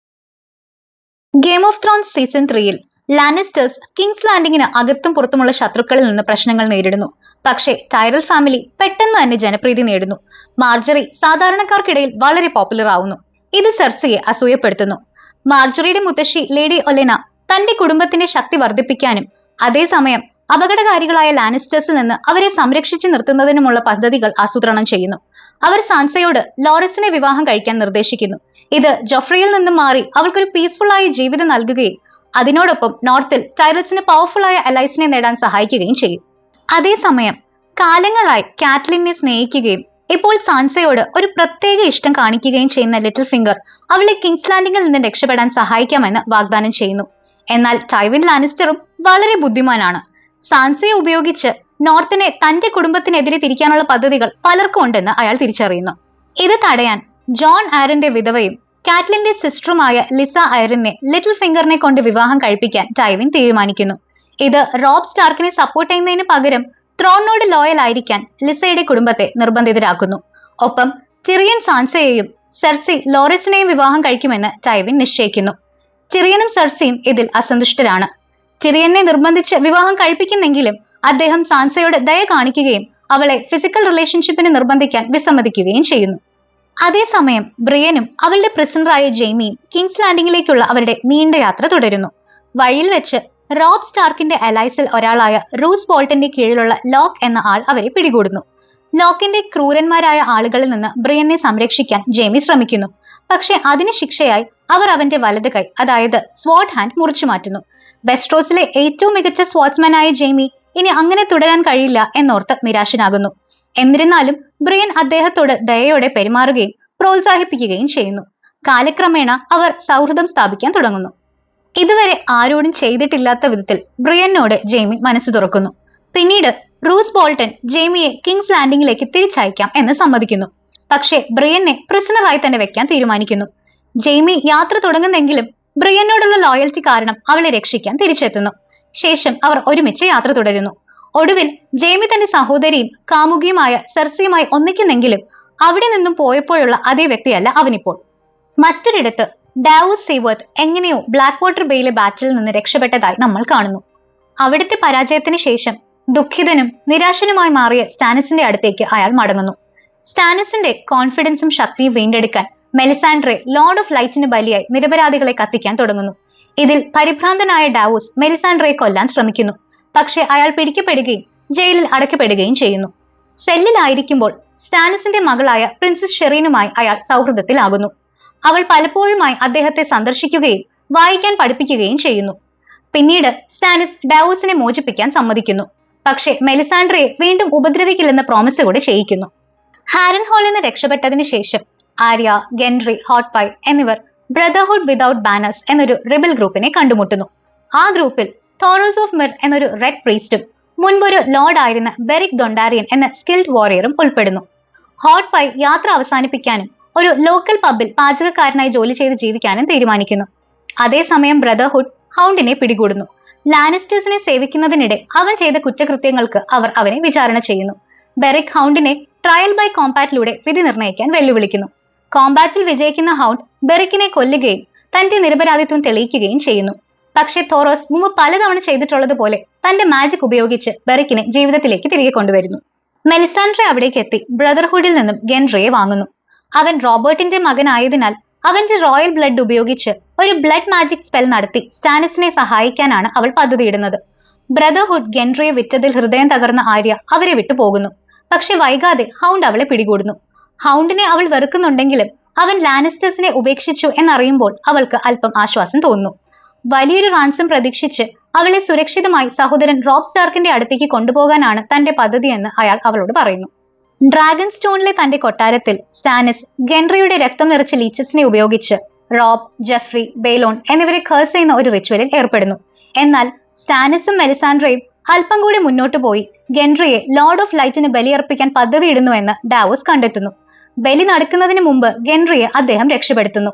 ഗെയിം ഓഫ് ത്രോൺസ് സീസൺ 3-ൽ ലാനിസ്റ്റേഴ്സ് കിങ്സ് ലാൻഡിങ്ങിന് അകത്തും പുറത്തുമുള്ള ശത്രുക്കളിൽ നിന്ന് പ്രശ്നങ്ങൾ നേരിടുന്നു. പക്ഷേ ടൈറൽ ഫാമിലി പെട്ടെന്ന് തന്നെ ജനപ്രീതി നേടുന്നു. മാർജറി സാധാരണക്കാർക്കിടയിൽ വളരെ പോപ്പുലർ ആവുന്നു. ഇത് സെർസിയെ അസൂയപ്പെടുത്തുന്നു. മാർജറിയുടെ മുത്തശ്ശി ലേഡി ഒലെന തന്റെ കുടുംബത്തിന്റെ ശക്തി വർദ്ധിപ്പിക്കാനും അതേസമയം അപകടകാരികളായ ലാനിസ്റ്റേഴ്സിൽ നിന്ന് അവരെ സംരക്ഷിച്ചു നിർത്തുന്നതിനുമുള്ള പദ്ധതികൾ ആസൂത്രണം ചെയ്യുന്നു. അവർ സാൻസയോട് ലോറസിനെ വിവാഹം കഴിക്കാൻ നിർദ്ദേശിക്കുന്നു. ഇത് ജോഫ്രിയിൽ നിന്നും മാറി അവൾക്കൊരു പീസ്ഫുൾ ആയ ജീവിതം നൽകുകയും അതിനോടൊപ്പം നോർത്തിൽ ടൈറൽസിന് പവർഫുൾ ആയ അലൈസിനെ നേടാൻ സഹായിക്കുകയും ചെയ്യും. അതേസമയം കാലങ്ങളായി കാറ്റ്ലിനെ സ്നേഹിക്കുകയും ഇപ്പോൾ സാൻസയോട് ഒരു പ്രത്യേക ഇഷ്ടം കാണിക്കുകയും ചെയ്യുന്ന ലിറ്റിൽ ഫിംഗർ അവളെ കിങ്സ് ലാൻഡിങ്ങിൽ നിന്ന് രക്ഷപ്പെടാൻ സഹായിക്കാമെന്ന് വാഗ്ദാനം ചെയ്യുന്നു. എന്നാൽ ടൈവിൻ ലാനിസ്റ്ററും വളരെ ബുദ്ധിമാനാണ്. സാൻസയെ ഉപയോഗിച്ച് നോർത്തിനെ തന്റെ കുടുംബത്തിനെതിരെ തിരിക്കാനുള്ള പദ്ധതികൾ പലർക്കും ഉണ്ടെന്ന് അയാൾ തിരിച്ചറിയുന്നു. ഇത് തടയാൻ ജോൺ ആയറിന്റെ വിധവയും കാറ്റ്ലിന്റെ സിസ്റ്ററുമായ ലിസ അയറിനെ ലിറ്റിൽ ഫിംഗറിനെ കൊണ്ട് വിവാഹം കഴിപ്പിക്കാൻ ടൈവിൻ തീരുമാനിക്കുന്നു. ഇത് റോബ് സ്റ്റാർക്കിനെ സപ്പോർട്ട് ചെയ്യുന്നതിന് പകരം ത്രോണിനോട് ലോയൽ ആയിരിക്കാൻ ലിസയുടെ കുടുംബത്തെ നിർബന്ധിതരാക്കുന്നു. ഒപ്പം ടിറിയൻ സാൻസയെയും സെർസി ലോറസിനെയും വിവാഹം കഴിക്കുമെന്ന് ടൈവിൻ നിശ്ചയിക്കുന്നു. ടിറിയനും സെർസിയും ഇതിൽ അസന്തുഷ്ടരാണ്. ടിറിയനെ നിർബന്ധിച്ച് വിവാഹം കഴിപ്പിക്കുന്നെങ്കിലും അദ്ദേഹം സാൻസയോട് ദയ കാണിക്കുകയും അവളെ ഫിസിക്കൽ റിലേഷൻഷിപ്പിന് നിർബന്ധിക്കാൻ വിസമ്മതിക്കുകയും ചെയ്യുന്നു. അതേസമയം ബ്രിയനും അവളുടെ പ്രിസണറായ ജെയ്മിയും കിങ്സ് ലാൻഡിങ്ങിലേക്കുള്ള അവരുടെ നീണ്ട യാത്ര തുടരുന്നു. വഴിയിൽ വെച്ച് റോബ് സ്റ്റാർക്കിന്റെ അലൈസിൽ ഒരാളായ റൂസ് ബോൾട്ടന്റെ കീഴിലുള്ള ലോക്ക് എന്ന ആൾ അവരെ പിടികൂടുന്നു. ലോക്കിന്റെ ക്രൂരന്മാരായ ആളുകളിൽ നിന്ന് ബ്രിയനെ സംരക്ഷിക്കാൻ ജെയ്മി ശ്രമിക്കുന്നു. പക്ഷെ അതിന് ശിക്ഷയായി അവർ അവന്റെ വലത് കൈ, അതായത് സ്വാട്ട് ഹാൻഡ്, മുറിച്ചു മാറ്റുന്നു. വെസ്ട്രോസിലെ ഏറ്റവും മികച്ച സ്വാട്സ്മാനായ ജെയ്മി ഇനി അങ്ങനെ തുടരാൻ കഴിയില്ല എന്നോർത്ത് നിരാശനാകുന്നു. എന്നിരുന്നാലും ബ്രിയൻ അദ്ദേഹത്തോട് ദയയോടെ പെരുമാറുകയും പ്രോത്സാഹിപ്പിക്കുകയും ചെയ്യുന്നു. കാലക്രമേണ അവർ സൗഹൃദം സ്ഥാപിക്കാൻ തുടങ്ങുന്നു. ഇതുവരെ ആരോടും ചെയ്തിട്ടില്ലാത്ത വിധത്തിൽ ബ്രിയനോട് ജെയ്മി മനസ്സ് തുറക്കുന്നു. പിന്നീട് റൂസ് ബോൾട്ടൺ ജെയ്മിയെ കിങ്സ് ലാൻഡിങ്ങിലേക്ക് തിരിച്ചയക്കാം എന്ന് സമ്മതിക്കുന്നു. പക്ഷേ ബ്രിയനെ പ്രിസണറായി തന്നെ വെക്കാൻ തീരുമാനിക്കുന്നു. ജെയ്മി യാത്ര തുടങ്ങുന്നെങ്കിലും ബ്രിയനോടുള്ള ലോയൽറ്റി കാരണം അവളെ രക്ഷിക്കാൻ തിരിച്ചെത്തുന്നു. ശേഷം അവർ ഒരുമിച്ച് യാത്ര തുടരുന്നു. ഒടുവിൽ ജെയ്മി തന്റെ സഹോദരിയും കാമുകിയുമായ സെർസിയുമായി ഒന്നിക്കുന്നെങ്കിലും അവിടെ നിന്നും പോയപ്പോഴുള്ള അതേ വ്യക്തിയല്ല അവനിപ്പോൾ. മറ്റൊരിടത്ത് ഡാവൂസ് സീവർത്ത് എങ്ങനെയോ ബ്ലാക്ക് വാട്ടർ ബേയിലെ ബാറ്റിൽ നിന്ന് രക്ഷപ്പെട്ടതായി നമ്മൾ കാണുന്നു. അവിടുത്തെ പരാജയത്തിന് ശേഷം ദുഃഖിതനും നിരാശനുമായി മാറിയ സ്റ്റാനിസിന്റെ അടുത്തേക്ക് അയാൾ മടങ്ങുന്നു. സ്റ്റാനിസിന്റെ കോൺഫിഡൻസും ശക്തിയും വീണ്ടെടുക്കാൻ മെലിസാൻഡ്രെ ലോർഡ് ഓഫ് ലൈറ്റിന് ബലിയായി നിരപരാധികളെ കത്തിക്കാൻ തുടങ്ങുന്നു. ഇതിൽ പരിഭ്രാന്തനായ ഡാവൂസ് മെലിസാൻഡ്രയെ കൊല്ലാൻ ശ്രമിക്കുന്നു. പക്ഷെ അയാൾ പിടിക്കപ്പെടുകയും ജയിലിൽ അടയ്ക്കപ്പെടുകയും ചെയ്യുന്നു. സെല്ലിലായിരിക്കുമ്പോൾ സ്റ്റാനിസിന്റെ മകളായ പ്രിൻസസ് ഷെറീനുമായി അയാൾ സൗഹൃദത്തിലാകുന്നു. അവൾ പലപ്പോഴുമായി അദ്ദേഹത്തെ സന്ദർശിക്കുകയും വായിക്കാൻ പഠിപ്പിക്കുകയും ചെയ്യുന്നു. പിന്നീട് സ്റ്റാനിസ് ഡാവോസിനെ മോചിപ്പിക്കാൻ സമ്മതിക്കുന്നു. പക്ഷേ മെലിസാൻഡ്രയെ വീണ്ടും ഉപദ്രവിക്കില്ലെന്ന് പ്രോമിസ് കൂടി ചെയ്യിക്കുന്നു. ഹാരൻഹോളിൽ നിന്ന് രക്ഷപ്പെട്ടതിന് ശേഷം ആര്യ, ഗെൻറി, ഹോട്ട്പൈ എന്നിവർ ബ്രദർഹുഡ് വിതൗട്ട് ബാനേഴ്സ് എന്നൊരു റിബൽ ഗ്രൂപ്പിനെ കണ്ടുമുട്ടുന്നു. ആ ഗ്രൂപ്പിൽ തോറോസ് ഓഫ് മിർ എന്നൊരു റെഡ് പ്രീസ്റ്റും മുൻപൊരു ലോർഡ് ആയിരുന്ന ബെറിക് ഡൊണ്ടാരിയൻ എന്ന സ്കിൽഡ് വാരിയറും ഉൾപ്പെടുന്നു. ഹോട്ട്പൈ യാത്ര അവസാനിപ്പിക്കാനും ഒരു ലോക്കൽ പബ്ബിൽ പാചകക്കാരനായി ജോലി ചെയ്ത് ജീവിക്കാനും തീരുമാനിക്കുന്നു. അതേസമയം ബ്രദർഹുഡ് ഹൗണ്ടിനെ പിടികൂടുന്നു. ലാനിസ്റ്റേഴ്സിനെ സേവിക്കുന്നതിനിടെ അവൻ ചെയ്ത കുറ്റകൃത്യങ്ങൾക്ക് അവർ അവനെ വിചാരണ ചെയ്യുന്നു. ബെറിക് ഹൗണ്ടിനെ ട്രയൽ ബൈ കോമ്പാറ്റിലൂടെ വിധി നിർണ്ണയിക്കാൻ വെല്ലുവിളിക്കുന്നു. കോമ്പാറ്റിൽ വിജയിക്കുന്ന ഹൗണ്ട് ബെറിക്കിനെ കൊല്ലുകയും തന്റെ നിരപരാധിത്വം തെളിയിക്കുകയും ചെയ്യുന്നു. പക്ഷേ തോറോസ് മുമ്പ് പലതവണ ചെയ്തിട്ടുള്ളതുപോലെ തന്റെ മാജിക് ഉപയോഗിച്ച് ബെറിക്കിനെ ജീവിതത്തിലേക്ക് തിരികെ കൊണ്ടുവരുന്നു. മെലിസാൻഡ്രെ അവിടേക്ക് എത്തി ബ്രദർഹുഡിൽ നിന്നും ഗെൻറിയെ വാങ്ങുന്നു. അവൻ റോബർട്ടിന്റെ മകനായതിനാൽ അവന്റെ റോയൽ ബ്ലഡ് ഉപയോഗിച്ച് ഒരു ബ്ലഡ് മാജിക് സ്പെൽ നടത്തി സ്റ്റാനിസിനെ സഹായിക്കാനാണ് അവൾ പദ്ധതിയിടുന്നത്. ബ്രദർഹുഡ് ഗെൻറിയെ വിറ്റതിൽ ഹൃദയം തകർന്ന ആര്യ അവരെ വിട്ടു പോകുന്നു. പക്ഷെ വൈകാതെ ഹൗണ്ട് അവളെ പിടികൂടുന്നു. ഹൗണ്ടിനെ അവൾ വെറുക്കുന്നുണ്ടെങ്കിലും അവൻ ലാനിസ്റ്റേഴ്സിനെ ഉപേക്ഷിച്ചു എന്നറിയുമ്പോൾ അവൾക്ക് അല്പം ആശ്വാസം തോന്നുന്നു. വലിയൊരു റാൻസം പ്രതീക്ഷിച്ച് അവളെ സുരക്ഷിതമായി സഹോദരൻ റോബ് സ്റ്റാർക്കിന്റെ അടുത്തേക്ക് കൊണ്ടുപോകാനാണ് തന്റെ പദ്ധതിയെന്ന് അയാൾ അവളോട് പറയുന്നു. ഡ്രാഗൺ സ്റ്റോണിലെ തന്റെ കൊട്ടാരത്തിൽ സ്റ്റാനിസ് ഗെൻറിയുടെ രക്തം നിറച്ച ലീച്ചസിനെ ഉപയോഗിച്ച് റോബ്, ജെഫ്രി, ബെയ്ലോൺ എന്നിവരെ കേഴ്സ് ചെയ്യുന്ന ഒരു റിച്വലിൽ ഏർപ്പെടുന്നു. എന്നാൽ സ്റ്റാനിസും മെലിസാൻഡ്രയും അല്പം കൂടി മുന്നോട്ട് പോയി ഗെൻറിയെ ലോർഡ് ഓഫ് ലൈറ്റിന് ബലിയർപ്പിക്കാൻ പദ്ധതിയിടുന്നുവെന്ന് ഡാവോസ് കണ്ടെത്തുന്നു. ബലി നടക്കുന്നതിന് മുമ്പ് ഗെൻറിയെ അദ്ദേഹം രക്ഷപ്പെടുത്തുന്നു.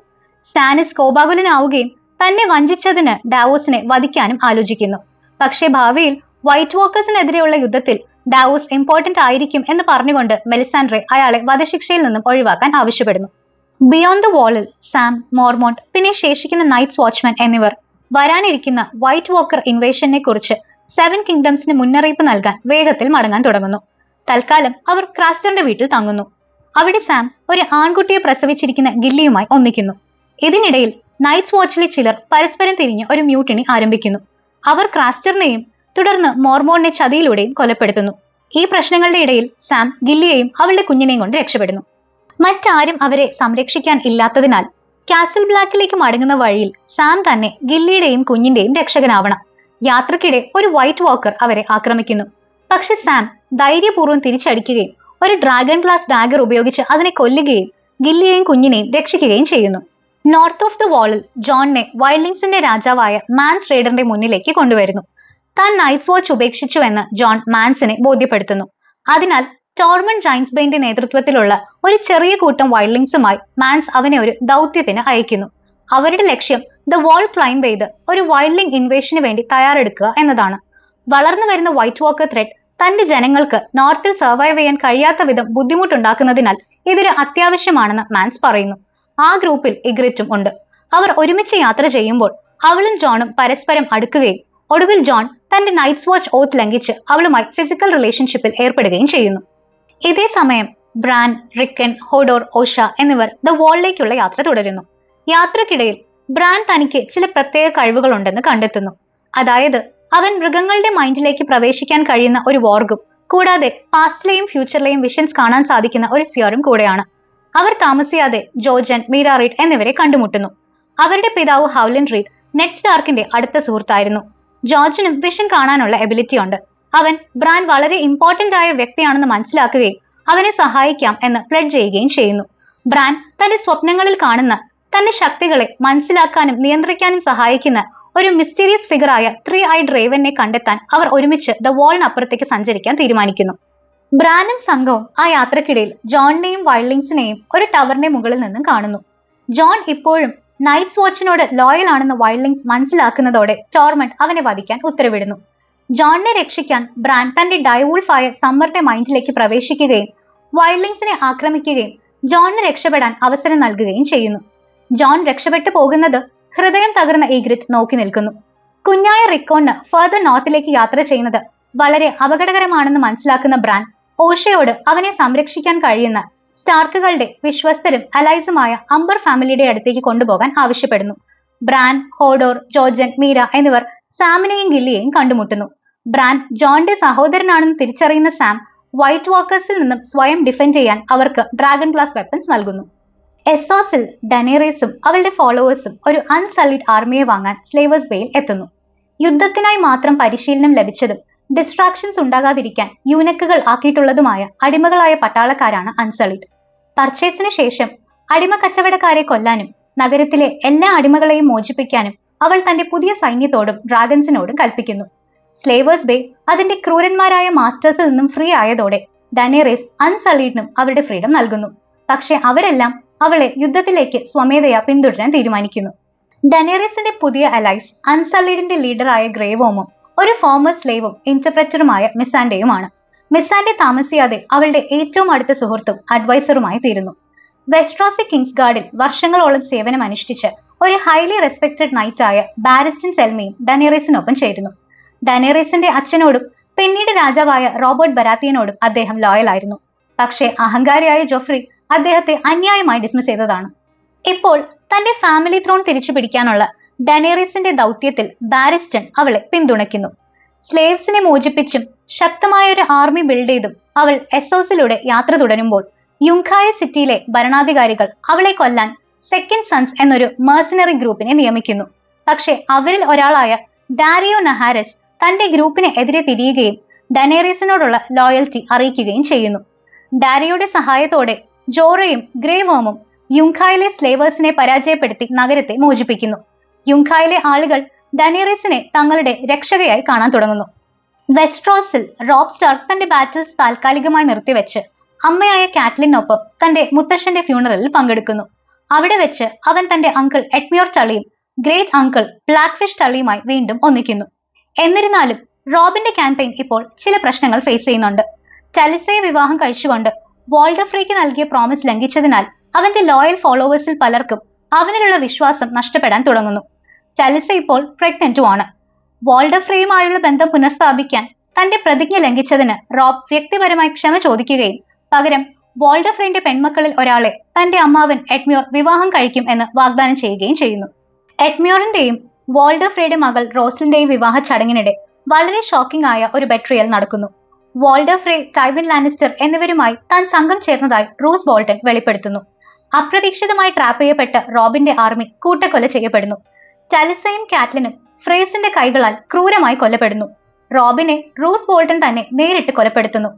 സ്റ്റാനിസ് കോപാകുലനാവുകയും തന്നെ വഞ്ചിച്ചതിന് ഡാവോസിനെ വധിക്കാനും ആലോചിക്കുന്നു. പക്ഷേ ഭാവിയിൽ വൈറ്റ് വാക്കേഴ്സിനെതിരെയുള്ള യുദ്ധത്തിൽ ഡാവോസ് ഇമ്പോർട്ടന്റ് ആയിരിക്കും എന്ന് പറഞ്ഞുകൊണ്ട് മെലിസാൻഡ്രെ അയാളെ വധശിക്ഷയിൽ നിന്നും ഒഴിവാക്കാൻ ആവശ്യപ്പെടുന്നു. ബിയോണ്ട് ദ വാളിൽ സാം, മോർമോണ്ട്, പിന്നെ ശേഷിക്കുന്ന നൈറ്റ്സ് വാച്ച്മാൻ എന്നിവർ വരാനിരിക്കുന്ന വൈറ്റ് വാക്കർ ഇൻവേഷനെ കുറിച്ച് 7 കിങ്ഡംസിന് മുന്നറിയിപ്പ് നൽകാൻ വേഗത്തിൽ മടങ്ങാൻ തുടങ്ങുന്നു. തൽക്കാലം അവർ ക്രാസ്റ്ററിന്റെ വീട്ടിൽ തങ്ങുന്നു. അവിടെ സാം ഒരു ആൺകുട്ടിയെ പ്രസവിച്ചിരിക്കുന്ന ഗില്ലിയുമായി ഒന്നിക്കുന്നു. ഇതിനിടയിൽ നൈറ്റ്സ് വാച്ചിലെ ചിലർ പരസ്പരം തിരിഞ്ഞ് ഒരു മ്യൂട്ടിനി ആരംഭിക്കുന്നു. അവർ ക്രാസ്റ്ററിനെയും തുടർന്ന് മോർമോണിനെ ചതിയിലൂടെയും കൊലപ്പെടുത്തുന്നു. ഈ പ്രശ്നങ്ങളുടെ ഇടയിൽ സാം ഗില്ലിയെയും അവളുടെ കുഞ്ഞിനെയും കൊണ്ട് രക്ഷപ്പെടുന്നു. മറ്റാരും അവരെ സംരക്ഷിക്കാൻ ഇല്ലാത്തതിനാൽ കാസിൽ ബ്ലാക്കിലേക്ക് മടങ്ങുന്ന വഴിയിൽ സാം തന്നെ ഗില്ലിയുടെയും കുഞ്ഞിന്റെയും രക്ഷകനാവണം. യാത്രക്കിടെ ഒരു വൈറ്റ് വാക്കർ അവരെ ആക്രമിക്കുന്നു. പക്ഷെ സാം ധൈര്യപൂർവ്വം തിരിച്ചടിക്കുകയും ഒരു ഡ്രാഗൺ ഗ്ലാസ് ഡാഗർ ഉപയോഗിച്ച് അതിനെ കൊല്ലുകയും ഗില്ലിയെയും കുഞ്ഞിനെയും രക്ഷിക്കുകയും ചെയ്യുന്നു. നോർത്ത് ഓഫ് ദ വാളിൽ ജോണിനെ വൈൽഡിങ്സിന്റെ രാജാവായ മാൻസ് റെയ്ഡറിന്റെ മുന്നിലേക്ക് കൊണ്ടുവരുന്നു. താൻ നൈറ്റ്സ് വാച്ച് ഉപേക്ഷിച്ചു എന്ന് ജോൺ മാൻസിനെ ബോധ്യപ്പെടുത്തുന്നു. അതിനാൽ ടോർമണ്ട് ജൈൻസ്ബെയിന്റെ നേതൃത്വത്തിലുള്ള ഒരു ചെറിയ കൂട്ടം വൈൽഡിങ്സുമായി മാൻസ് അവനെ ഒരു ദൗത്യത്തിന് അയക്കുന്നു. അവരുടെ ലക്ഷ്യം ദ വാൾ ക്ലൈംബ് ചെയ്ത് ഒരു വൈൽഡിംഗ് ഇൻവേഷന് വേണ്ടി തയ്യാറെടുക്കുക എന്നതാണ്. വളർന്നു വരുന്ന വൈറ്റ് വാക്കർ ത്രെഡ് തന്റെ ജനങ്ങൾക്ക് നോർത്തിൽ സർവൈവ് ചെയ്യാൻ കഴിയാത്ത വിധം ബുദ്ധിമുട്ടുണ്ടാക്കുന്നതിനാൽ ഇതൊരു അത്യാവശ്യമാണെന്ന് മാൻസ് പറയുന്നു. ആ ഗ്രൂപ്പിൽ ഇഗ്രിറ്റും ഉണ്ട്. അവർ ഒരുമിച്ച് യാത്ര ചെയ്യുമ്പോൾ അവളും ജോണും പരസ്പരം അടുക്കുകയും ഒടുവിൽ ജോൺ തന്റെ നൈറ്റ്സ് വാച്ച് ഓത്ത് ലംഘിച്ച് അവളുമായി ഫിസിക്കൽ റിലേഷൻഷിപ്പിൽ ഏർപ്പെടുകയും ചെയ്യുന്നു. ഇതേ സമയം ബ്രാൻ, റിക്കൻ, ഹോഡോർ, ഓഷ എന്നിവർ ദ വാളിലേക്കുള്ള യാത്ര തുടരുന്നു. യാത്രക്കിടയിൽ ബ്രാൻ തനിക്ക് ചില പ്രത്യേക കഴിവുകളുണ്ടെന്ന് കണ്ടെത്തുന്നു. അതായത് അവൻ മൃഗങ്ങളുടെ മൈൻഡിലേക്ക് പ്രവേശിക്കാൻ കഴിയുന്ന ഒരു വോർഗും കൂടാതെ പാസ്റ്റിലെയും ഫ്യൂച്ചറിലെയും വിഷൻസ് കാണാൻ സാധിക്കുന്ന ഒരു സിയറും കൂടെയാണ്. അവർ താമസിയാതെ ജോർജൻ, മീര റീഡ് എന്നിവരെ കണ്ടുമുട്ടുന്നു. അവരുടെ പിതാവ് ഹൗലൻ റീഡ് നെഡ് സ്റ്റാർക്കിന്റെ അടുത്ത സുഹൃത്തായിരുന്നു. ജോർജിനും വിഷൻ കാണാനുള്ള എബിലിറ്റി ഉണ്ട്. അവൻ ബ്രാൻ വളരെ ഇമ്പോർട്ടന്റ് ആയ വ്യക്തിയാണെന്ന് മനസ്സിലാക്കുകയും അവനെ സഹായിക്കാം എന്ന് പ്ലെഡ്ജ് ചെയ്യുകയും ചെയ്യുന്നു. ബ്രാൻ തന്റെ സ്വപ്നങ്ങളിൽ കാണുന്ന തന്റെ ശക്തികളെ മനസ്സിലാക്കാനും നിയന്ത്രിക്കാനും സഹായിക്കുന്ന ഒരു മിസ്റ്റീരിയസ് ഫിഗറായ 3-eyed റേവനെ കണ്ടെത്താൻ അവർ ഒരുമിച്ച് ദ വാളിനപ്പുറത്തേക്ക് സഞ്ചരിക്കാൻ തീരുമാനിക്കുന്നു. ബ്രാനും സംഘവും ആ യാത്രക്കിടയിൽ ജോണിനെയും വൈൽഡിങ്സിനെയും ഒരു ടവറിന്റെ മുകളിൽ നിന്നും കാണുന്നു. ജോൺ ഇപ്പോഴും നൈറ്റ്സ് വാച്ചിനോട് ലോയൽ ആണെന്ന് വൈൽഡിങ്സ് മനസ്സിലാക്കുന്നതോടെ ടോർമണ്ട് അവനെ വധിക്കാൻ ഉത്തരവിടുന്നു. ജോണിനെ രക്ഷിക്കാൻ ബ്രാൻ തന്റെ ഡൈവൂൾഫായ സമ്മറിന്റെ മൈൻഡിലേക്ക് പ്രവേശിക്കുകയും വൈൽഡിങ്സിനെ ആക്രമിക്കുകയും ജോണിന് രക്ഷപ്പെടാൻ അവസരം നൽകുകയും ചെയ്യുന്നു. ജോൺ രക്ഷപ്പെട്ടു പോകുന്നത് ഹൃദയം തകർന്ന ഈഗ്രിറ്റ് നോക്കി നിൽക്കുന്നു. കുഞ്ഞായ റിക്കോണിന് ഫർദർ നോർത്തിലേക്ക് യാത്ര ചെയ്യുന്നത് വളരെ അപകടകരമാണെന്ന് മനസ്സിലാക്കുന്ന ബ്രാൻ ഓഷയോട് അവനെ സംരക്ഷിക്കാൻ കഴിയുന്ന സ്റ്റാർക്കുകളുടെ വിശ്വസ്തരും അലൈസുമായ അംബർ ഫാമിലിയുടെ അടുത്തേക്ക് കൊണ്ടുപോകാൻ ആവശ്യപ്പെടുന്നു. ബ്രാൻ, ഹോഡോർ, ജോർജൻ, മീര എന്നിവർ സാമിനെയും ഗില്ലിയെയും കണ്ടുമുട്ടുന്നു. ബ്രാൻ ജോണിന്റെ സഹോദരനാണെന്ന് തിരിച്ചറിയുന്ന സാം വൈറ്റ് വാക്കേഴ്സിൽ നിന്നും സ്വയം ഡിഫെൻഡ് ചെയ്യാൻ അവർക്ക് ഡ്രാഗൺ ഗ്ലാസ് വെപ്പൺസ് നൽകുന്നു. എസ്സോസിൽ ഡനേറീസും അവളുടെ ഫോളോവേഴ്സും ഒരു അൺസൾലിഡ് ആർമിയെ വാങ്ങാൻ സ്ലേവേഴ്സ് ബേയിൽ എത്തുന്നു. യുദ്ധത്തിനായി മാത്രം പരിശീലനം ലഭിച്ചതും ഡിസ്ട്രാക്ഷൻസ് ഉണ്ടാകാതിരിക്കാൻ യൂനക്കുകൾ ആക്കിയിട്ടുള്ളതുമായ അടിമകളായ പട്ടാളക്കാരാണ് അൺസൾലിഡ്. പർച്ചേസിന് ശേഷം അടിമ കച്ചവടക്കാരെ കൊല്ലാനും നഗരത്തിലെ എല്ലാ അടിമകളെയും മോചിപ്പിക്കാനും അവൾ തന്റെ പുതിയ സൈന്യത്തോടും ഡ്രാഗൺസിനോടും കൽപ്പിക്കുന്നു. സ്ലേവേഴ്സ് ബേ അതിന്റെ ക്രൂരന്മാരായ മാസ്റ്റേഴ്സിൽ നിന്നും ഫ്രീ ആയതോടെ ഡനേറീസ് അൺസൾലിഡിനും അവരുടെ ഫ്രീഡം നൽകുന്നു. പക്ഷെ അവരെല്ലാം അവളെ യുദ്ധത്തിലേക്ക് സ്വമേധയാ പിന്തുടരാൻ തീരുമാനിക്കുന്നു. ഡനേറീസിന്റെ പുതിയ അലൈസ് അൺസൾലിഡിന്റെ ലീഡറായ ഗ്രേവോമും ഒരു ഫോമർ സ്ലേവും ഇന്റർപ്രറ്ററുമായ മിസാൻഡയുമാണ്. മിസാൻഡെ താമസിയാതെ അവളുടെ ഏറ്റവും അടുത്ത സുഹൃത്തും അഡ്വൈസറുമായി തീരുന്നു. വെസ്ട്രോസി കിങ്സ് ഗാർഡിൽ വർഷങ്ങളോളം സേവനം അനുഷ്ഠിച്ച് ഒരു ഹൈലി റെസ്പെക്റ്റഡ് നൈറ്റായ ബാരിസ്റ്റൻ സെൽമയും ഡനേറീസിനൊപ്പം ചേരുന്നു. ഡനേറീസിന്റെ അച്ഛനോടും പിന്നീട് രാജാവായ റോബർട്ട് ബരാത്തിയനോടും അദ്ദേഹം ലോയലായിരുന്നു. പക്ഷേ അഹങ്കാരിയായ ജോഫ്രി അദ്ദേഹത്തെ അന്യായമായി ഡിസ്മിസ് ചെയ്തതാണ്. ഇപ്പോൾ തന്റെ ഫാമിലി ത്രോൺ തിരിച്ചു പിടിക്കാനുള്ള ഡനേറീസിന്റെ ദൗത്യത്തിൽ ബാരിസ്റ്റൺ അവളെ പിന്തുണയ്ക്കുന്നു. സ്ലേവ്സിനെ മോചിപ്പിച്ചും ശക്തമായ ഒരു ആർമി ബിൽഡ് ചെയ്തും അവൾ എസ്സോസിലൂടെ യാത്ര തുടരുമ്പോൾ യുങ്കായ സിറ്റിയിലെ ഭരണാധികാരികൾ അവളെ കൊല്ലാൻ സെക്കൻഡ് സൺസ് എന്നൊരു മെർസനറി ഗ്രൂപ്പിനെ നിയമിക്കുന്നു. പക്ഷെ അവരിൽ ഒരാളായ ഡാരിയോ നഹാരസ് തന്റെ ഗ്രൂപ്പിന് എതിരെ തിരിയുകയും ഡനേറീസിനോടുള്ള ലോയൽറ്റി അറിയിക്കുകയും ചെയ്യുന്നു. ഡാരിയോയുടെ സഹായത്തോടെ ജോറയും ഗ്രേവേമും യുങ്കായിലെ സ്ലേവേഴ്സിനെ പരാജയപ്പെടുത്തി നഗരത്തെ മോചിപ്പിക്കുന്നു. യുങ്കായിലെ ആളുകൾ ഡനേറീസിനെ തങ്ങളുടെ രക്ഷകയായി കാണാൻ തുടങ്ങുന്നു. വെസ്ട്രോസിൽ റോബ് സ്റ്റാർക്ക് തന്റെ ബാറ്റിൽസ് താൽക്കാലികമായി നിർത്തിവെച്ച് അമ്മയായ കാറ്റ്ലിനൊപ്പം തന്റെ മുത്തശ്ശന്റെ ഫ്യൂണറലിൽ പങ്കെടുക്കുന്നു. അവിടെ വെച്ച് അവൻ തന്റെ അങ്കിൾ എഡ്മിയോർ ടള്ളിയും ഗ്രേറ്റ് അങ്കിൾ ബ്ലാക്ക് ഫിഷ് ടള്ളിയുമായി വീണ്ടും ഒന്നിക്കുന്നു. എന്നിരുന്നാലും റോബിന്റെ ക്യാമ്പയിൻ ഇപ്പോൾ ചില പ്രശ്നങ്ങൾ ഫേസ് ചെയ്യുന്നുണ്ട്. ടലിസയെ വിവാഹം കഴിച്ചുകൊണ്ട് വോൾഡർഫ്രേക്ക് നൽകിയ പ്രോമിസ് ലംഘിച്ചതിനാൽ അവന്റെ ലോയൽ ഫോളോവേഴ്സിൽ പലർക്കും അവനിലുള്ള വിശ്വാസം നഷ്ടപ്പെടാൻ തുടങ്ങുന്നു. ടലിസ ഇപ്പോൾ പ്രഗ്നന്റുമാണ്. വോൾഡർഫ്രേയുമായുള്ള ബന്ധം പുനഃസ്ഥാപിക്കാൻ തന്റെ പ്രതിജ്ഞ ലംഘിച്ചതിന് റോബ് വ്യക്തിപരമായി ക്ഷമ ചോദിക്കുകയും പകരം വോൾഡർഫ്രേന്റെ പെൺമക്കളിൽ ഒരാളെ തന്റെ അമ്മാവൻ എഡ്മിയോർ വിവാഹം കഴിക്കും എന്ന് വാഗ്ദാനം ചെയ്യുകയും ചെയ്യുന്നു. എഡ്മിയോറിന്റെയും വോൾഡർഫ്രേയുടെ മകൾ റോസ്ലിന്റെയും വിവാഹ ചടങ്ങിനിടെ വളരെ ഷോക്കിംഗ് ആയ ഒരു ബെട്രിയൽ നടക്കുന്നു. വോൾഡർഫ്രേ, ടൈവിൻ ലാനിസ്റ്റർ എന്നിവരുമായി താൻ സംഘം ചേർന്നതായി റൂസ് ബോൾട്ടൺ വെളിപ്പെടുത്തുന്നു. അപ്രതീക്ഷിതമായി ട്രാപ്പ് ചെയ്യപ്പെട്ട റോബിന്റെ ആർമി കൂട്ടക്കൊല ചെയ്യപ്പെടുന്നു. ടലിസയും കാറ്റ്ലിനും ഫ്രേസിന്റെ കൈകളാൽ ക്രൂരമായി കൊല്ലപ്പെടുന്നു. റോബിനെ റൂസ് ബോൾട്ടൺ തന്നെ നേരിട്ട് കൊലപ്പെടുത്തുന്നു.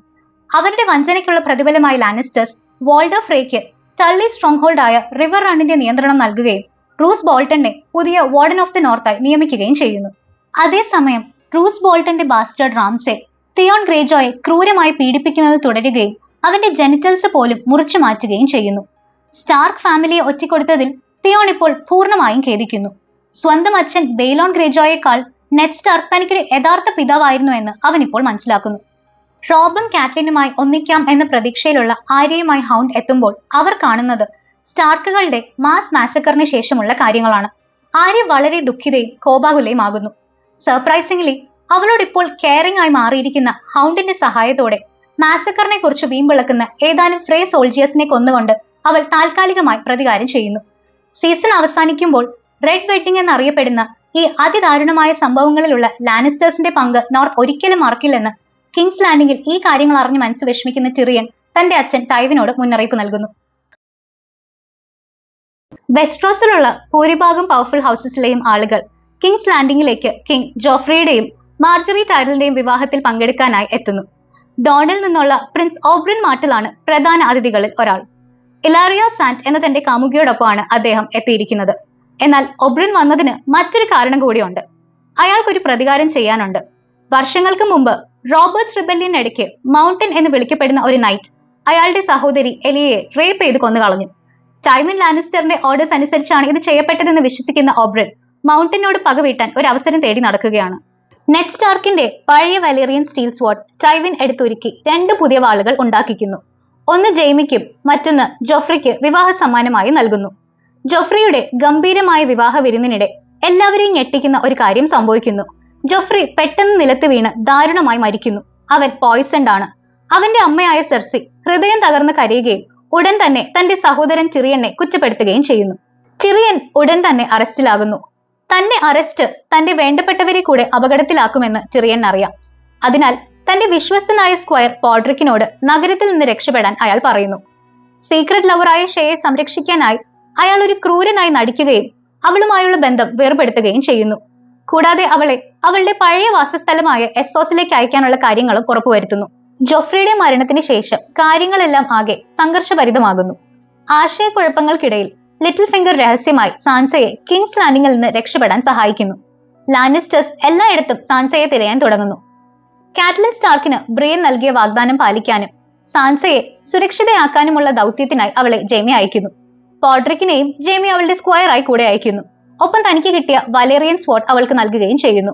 അവരുടെ വഞ്ചനയ്ക്കുള്ള പ്രതിഫലമായി ലാനിസ്റ്റേഴ്സ് വോൾഡർഫ്രേക്ക് ടള്ളി സ്ട്രോങ് ഹോൾഡായ റിവർ റണ്ണിന്റെ നിയന്ത്രണം നൽകുകയും റൂസ് ബോൾട്ടനെ പുതിയ വാർഡൻ ഓഫ് ദി നോർത്തായി നിയമിക്കുകയും ചെയ്യുന്നു. അതേസമയം റൂസ് ബോൾട്ടന്റെ ബാസ്റ്റേർഡ് റാംസെ തിയോൺ ഗ്രേജോയെ ക്രൂരമായി പീഡിപ്പിക്കുന്നത് തുടരുകയും അവന്റെ ജെനിറ്റൽസ് പോലും മുറിച്ചു മാറ്റുകയും ചെയ്യുന്നു. സ്റ്റാർക്ക് ഫാമിലിയെ ഒറ്റിക്കൊടുത്തതിൽ തിയോൺ ഇപ്പോൾ പൂർണ്ണമായും ഖേദിക്കുന്നു. സ്വന്തം അച്ഛൻ ബെയ്ലോൺ ഗ്രേജോയേക്കാൾ നെഡ് സ്റ്റാർക്ക് തനിക്കൊരു യഥാർത്ഥ പിതാവായിരുന്നു എന്ന് അവനിപ്പോൾ മനസ്സിലാക്കുന്നു. റോബും കാറ്റ്ലിനുമായി ഒന്നിക്കാം എന്ന പ്രതീക്ഷയിലുള്ള ആര്യയുമായി ഹൗണ്ട് എത്തുമ്പോൾ അവർ കാണുന്നത് സ്റ്റാർക്കുകളുടെ മാസ് മാസക്കറിന് ശേഷമുള്ള കാര്യങ്ങളാണ്. ആര്യ വളരെ ദുഃഖിതയും കോപാകുലയുമാകുന്നു. സർപ്രൈസിംഗ്ലി അവളോട് ഇപ്പോൾ കെയറിംഗ് ആയി മാറിയിരിക്കുന്ന ഹൗണ്ടിന്റെ സഹായത്തോടെ മാസക്കറിനെ കുറിച്ച് വീമ്പിളക്കുന്ന ഏതാനും ഫ്രേ സോൾജിയേഴ്സിനെ കൊന്നുകൊണ്ട് അവൾ താൽക്കാലികമായി പ്രതികാരം ചെയ്യുന്നു. സീസൺ അവസാനിക്കുമ്പോൾ റെഡ് വെഡ്ഡിംഗ് എന്നറിയപ്പെടുന്ന ഈ അതിദാരുണമായ സംഭവങ്ങളിലുള്ള ലാനിസ്റ്റേഴ്സിന്റെ പങ്ക് നോർത്ത് ഒരിക്കലും മറക്കില്ലെന്ന് കിങ്സ് ലാൻഡിംഗിൽ ഈ കാര്യങ്ങൾ അറിഞ്ഞ് മനസ്സ് വിഷമിക്കുന്ന ടിറിയൻ തന്റെ അച്ഛൻ ടൈവിനോട് മുന്നറിയിപ്പ് നൽകുന്നു. വെസ്ട്രോസിലുള്ള ഭൂരിഭാഗം പവർഫുൾ ഹൗസസിലെയും ആളുകൾ കിങ്സ് ലാൻഡിംഗിലേക്ക് കിങ് ജോഫ്രിയുടെയും മാർജറി ടൈറലിന്റെയും വിവാഹത്തിൽ പങ്കെടുക്കാനായി എത്തുന്നു. ഡോണിൽ നിന്നുള്ള പ്രിൻസ് ഓബ്രിൻ മാർട്ടിലാണ് പ്രധാന അതിഥികളിൽ ഒരാൾ. ഇലാറിയ സാന്റ് എന്ന തന്റെ കാമുകിയോടൊപ്പമാണ് അദ്ദേഹം എത്തിയിരിക്കുന്നത്. എന്നാൽ ഒബ്രിൻ വന്നതിന് മറ്റൊരു കാരണം കൂടിയുണ്ട്. അയാൾക്കൊരു പ്രതികാരം ചെയ്യാനുണ്ട്. വർഷങ്ങൾക്ക് മുമ്പ് റോബർട്ട്സ് റിബല്യനിടയ്ക്ക് മൗണ്ടൻ എന്ന് വിളിക്കപ്പെടുന്ന ഒരു നൈറ്റ് അയാളുടെ സഹോദരി എലിയയെ റേപ്പ് ചെയ്ത് കൊന്നുകളഞ്ഞു. ടൈവിൻ ലാനിസ്റ്ററിന്റെ ഓർഡേഴ്സ് അനുസരിച്ചാണ് ഇത് ചെയ്യപ്പെട്ടതെന്ന് വിശ്വസിക്കുന്ന ഓബ്രിൻ മൗണ്ടനോട് പകവീട്ടാൻ ഒരു അവസരം തേടി നടക്കുകയാണ്. നെഡ് സ്റ്റാർക്കിന്റെ പഴയ വലേറിയൻ സ്റ്റീൽ സ്വാർഡ് ടൈവിൻ എടുത്തൊരുക്കി 2 പുതിയ വാളുകൾ ഉണ്ടാക്കിക്കുന്നു. ഒന്ന് ജെയ്മിക്കും മറ്റൊന്ന് ജോഫ്രിക്ക് വിവാഹ സമ്മാനമായി നൽകുന്നു. ജോഫ്രിയുടെ ഗംഭീരമായ വിവാഹ വിരുന്നിനിടെ എല്ലാവരെയും ഞെട്ടിക്കുന്ന ഒരു കാര്യം സംഭവിക്കുന്നു. ജോഫ്രി പെട്ടെന്ന് നിലത്ത് വീണ് ദാരുണമായി മരിക്കുന്നു. അവൻ പോയിസൺഡ് ആണ്. അവന്റെ അമ്മയായ സെർസി ഹൃദയം തകർന്ന് കരയുകയും ഉടൻ തന്നെ തന്റെ സഹോദരൻ ടിറിയനെ കുറ്റപ്പെടുത്തുകയും ചെയ്യുന്നു. ടിറിയൻ ഉടൻ തന്നെ അറസ്റ്റിലാകുന്നു. തന്റെ അറസ്റ്റ് തന്റെ വേണ്ടപ്പെട്ടവരെ കൂടെ അപകടത്തിലാക്കുമെന്ന് ടിറിയൻ അറിയാം. അതിനാൽ തന്റെ വിശ്വസ്തനായ സ്ക്വയർ പോഡ്രിക്കിനോട് നഗരത്തിൽ നിന്ന് രക്ഷപ്പെടാൻ അയാൾ പറയുന്നു. സീക്രട്ട് ലവറായ ഷെയെ സംരക്ഷിക്കാനായി അയാൾ ഒരു ക്രൂരനായി നടിക്കുകയും അവളുമായുള്ള ബന്ധം വേർപെടുത്തുകയും ചെയ്യുന്നു. കൂടാതെ അവളെ അവളുടെ പഴയ വാസസ്ഥലമായ എസ്സോസിലേക്ക് അയക്കാനുള്ള കാര്യങ്ങളും ഉറപ്പുവരുത്തുന്നു. ജോഫ്രിയുടെ മരണത്തിന് ശേഷം കാര്യങ്ങളെല്ലാം ആകെ സംഘർഷഭരിതമാകുന്നു. ആശയക്കുഴപ്പങ്ങൾക്കിടയിൽ ലിറ്റിൽ ഫിംഗർ രഹസ്യമായി സാൻസയെ കിങ്സ് ലാൻഡിങ്ങിൽ നിന്ന് രക്ഷപ്പെടാൻ സഹായിക്കുന്നു. ലാനിസ്റ്റേഴ്സ് എല്ലായിടത്തും സാൻസയെ തിരയാൻ തുടങ്ങുന്നു. കാറ്റ്ലിൻ സ്റ്റാർക്കിന് ബ്രിയൻ നൽകിയ വാഗ്ദാനം പാലിക്കാനും സാൻസയെ സുരക്ഷിതയാക്കാനുമുള്ള ദൗത്യത്തിനായി അവളെ ജെയ്മി അയക്കുന്നു. പോഡ്രിക്കിനെയും ജെയ്മി അവളുടെ സ്ക്വയറായി കൂടെ അയക്കുന്നു. ഒപ്പം തനിക്ക് കിട്ടിയ വലേറിയൻ സ്പോട്ട് അവൾക്ക് നൽകുകയും ചെയ്യുന്നു.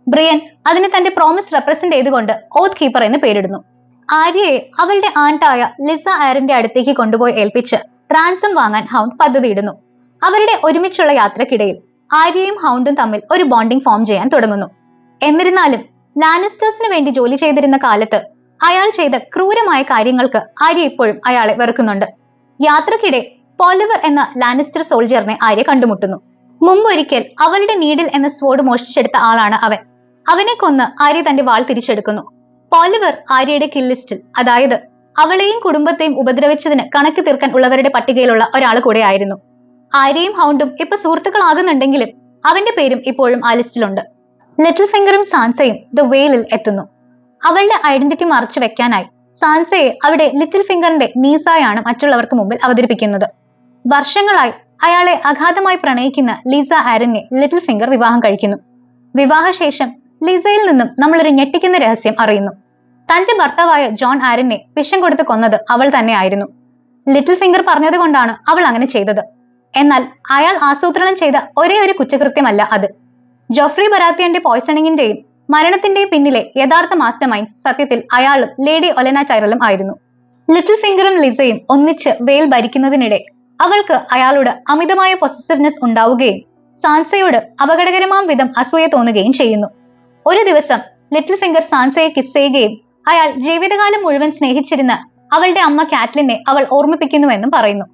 ബ്രിയൻ അതിന് തന്റെ പ്രോമിസ് റെപ്രസെന്റ് ചെയ്തുകൊണ്ട് ഓത്ത് കീപ്പർ എന്ന് പേരിടുന്നു. ആര്യയെ അവളുടെ ആന്റായ ലിസ ആരന്റെ അടുത്തേക്ക് കൊണ്ടുപോയി ഏൽപ്പിച്ച് റാൻസം വാങ്ങാൻ ഹൗണ്ട് പദ്ധതിയിടുന്നു. അവരുടെ ഒരുമിച്ചുള്ള യാത്രക്കിടയിൽ ആര്യയും ഹൗണ്ടും തമ്മിൽ ഒരു ബോണ്ടിംഗ് ഫോം ചെയ്യാൻ തുടങ്ങുന്നു. എന്നിരുന്നാലും ലാനിസ്റ്റേഴ്സിന് വേണ്ടി ജോലി ചെയ്തിരുന്ന കാലത്ത് അയാൾ ചെയ്ത ക്രൂരമായ കാര്യങ്ങൾക്ക് ആര്യ ഇപ്പോഴും അയാളെ വെറുക്കുന്നുണ്ട്. യാത്രക്കിടെ പോലിവർ എന്ന ലാനിസ്റ്റർ സോൾജറിനെ ആര്യ കണ്ടുമുട്ടുന്നു. മുമ്പൊരിക്കൽ അവളുടെ നീഡിൽ എന്ന സ്വോർഡ് മോഷ്ടിച്ചെടുത്ത ആളാണ് അവൻ. അവനെ കൊന്ന് ആര്യ തന്റെ വാൾ തിരിച്ചെടുക്കുന്നു. പോലിവർ ആര്യയുടെ കിൽ ലിസ്റ്റിൽ, അതായത് അവളെയും കുടുംബത്തെയും ഉപദ്രവിച്ചതിന് കണക്ക് തീർക്കാൻ ഉള്ളവരുടെ പട്ടികയിലുള്ള ഒരാൾ കൂടെയായിരുന്നു. ആര്യയും ഹൗണ്ടും ഇപ്പൊ സുഹൃത്തുക്കളാകുന്നുണ്ടെങ്കിലും അവന്റെ പേരും ഇപ്പോഴും ആ ലിസ്റ്റിലുണ്ട്. ലിറ്റിൽ ഫിംഗറും സാൻസയും ദ വെയിലിൽ എത്തുന്നു. അവളുടെ ഐഡന്റിറ്റി മറച്ചു വെക്കാനായി സാൻസയെ അവിടെ ലിറ്റിൽ ഫിംഗറിന്റെ നീസായാണ് മറ്റുള്ളവർക്ക് മുമ്പിൽ അവതരിപ്പിക്കുന്നത്. വർഷങ്ങളായി അയാളെ അഗാധമായി പ്രണയിക്കുന്ന ലിസ ആരനെ ലിറ്റിൽ ഫിംഗർ വിവാഹം കഴിക്കുന്നു. വിവാഹശേഷം ലിസയിൽ നിന്നും നമ്മളൊരു ഞെട്ടിക്കുന്ന രഹസ്യം അറിയുന്നു. തന്റെ ഭർത്താവായ ജോൺ ആരനെ വിഷം കൊടുത്ത് കൊന്നത് അവൾ തന്നെയായിരുന്നു. ലിറ്റിൽ ഫിംഗർ പറഞ്ഞത് കൊണ്ടാണ് അവൾ അങ്ങനെ ചെയ്തത്. എന്നാൽ അയാൾ ആസൂത്രണം ചെയ്ത ഒരേ ഒരു കുറ്റകൃത്യമല്ല അത്. ജോഫ്രി ബരാത്തിയന്റെ പോയ്സണിങ്ങിന്റെയും മരണത്തിന്റെയും പിന്നിലെ യഥാർത്ഥ മാസ്റ്റർ മൈൻഡ്സ് സത്യത്തിൽ അയാളും ലേഡി ഒലെന ടൈറലും ആയിരുന്നു. ലിറ്റിൽ ഫിംഗറും ലിസയും ഒന്നിച്ച് വെയിൽ ഭരിക്കുന്നതിനിടെ അവൾക്ക് അയാളോട് അമിതമായ പൊസസീവ്നെസ് ഉണ്ടാവുകയും സാൻസയോട് അപകടകരമാം വിധം അസൂയ തോന്നുകയും ചെയ്യുന്നു. ഒരു ദിവസം ലിറ്റിൽ ഫിംഗർ സാൻസയെ കിസ് ചെയ്യുകയും അയാൾ ജീവിതകാലം മുഴുവൻ സ്നേഹിച്ചിരുന്ന അവളുടെ അമ്മ കാറ്റ്ലിനെ അവൾ ഓർമ്മിപ്പിക്കുന്നുവെന്നും പറയുന്നു.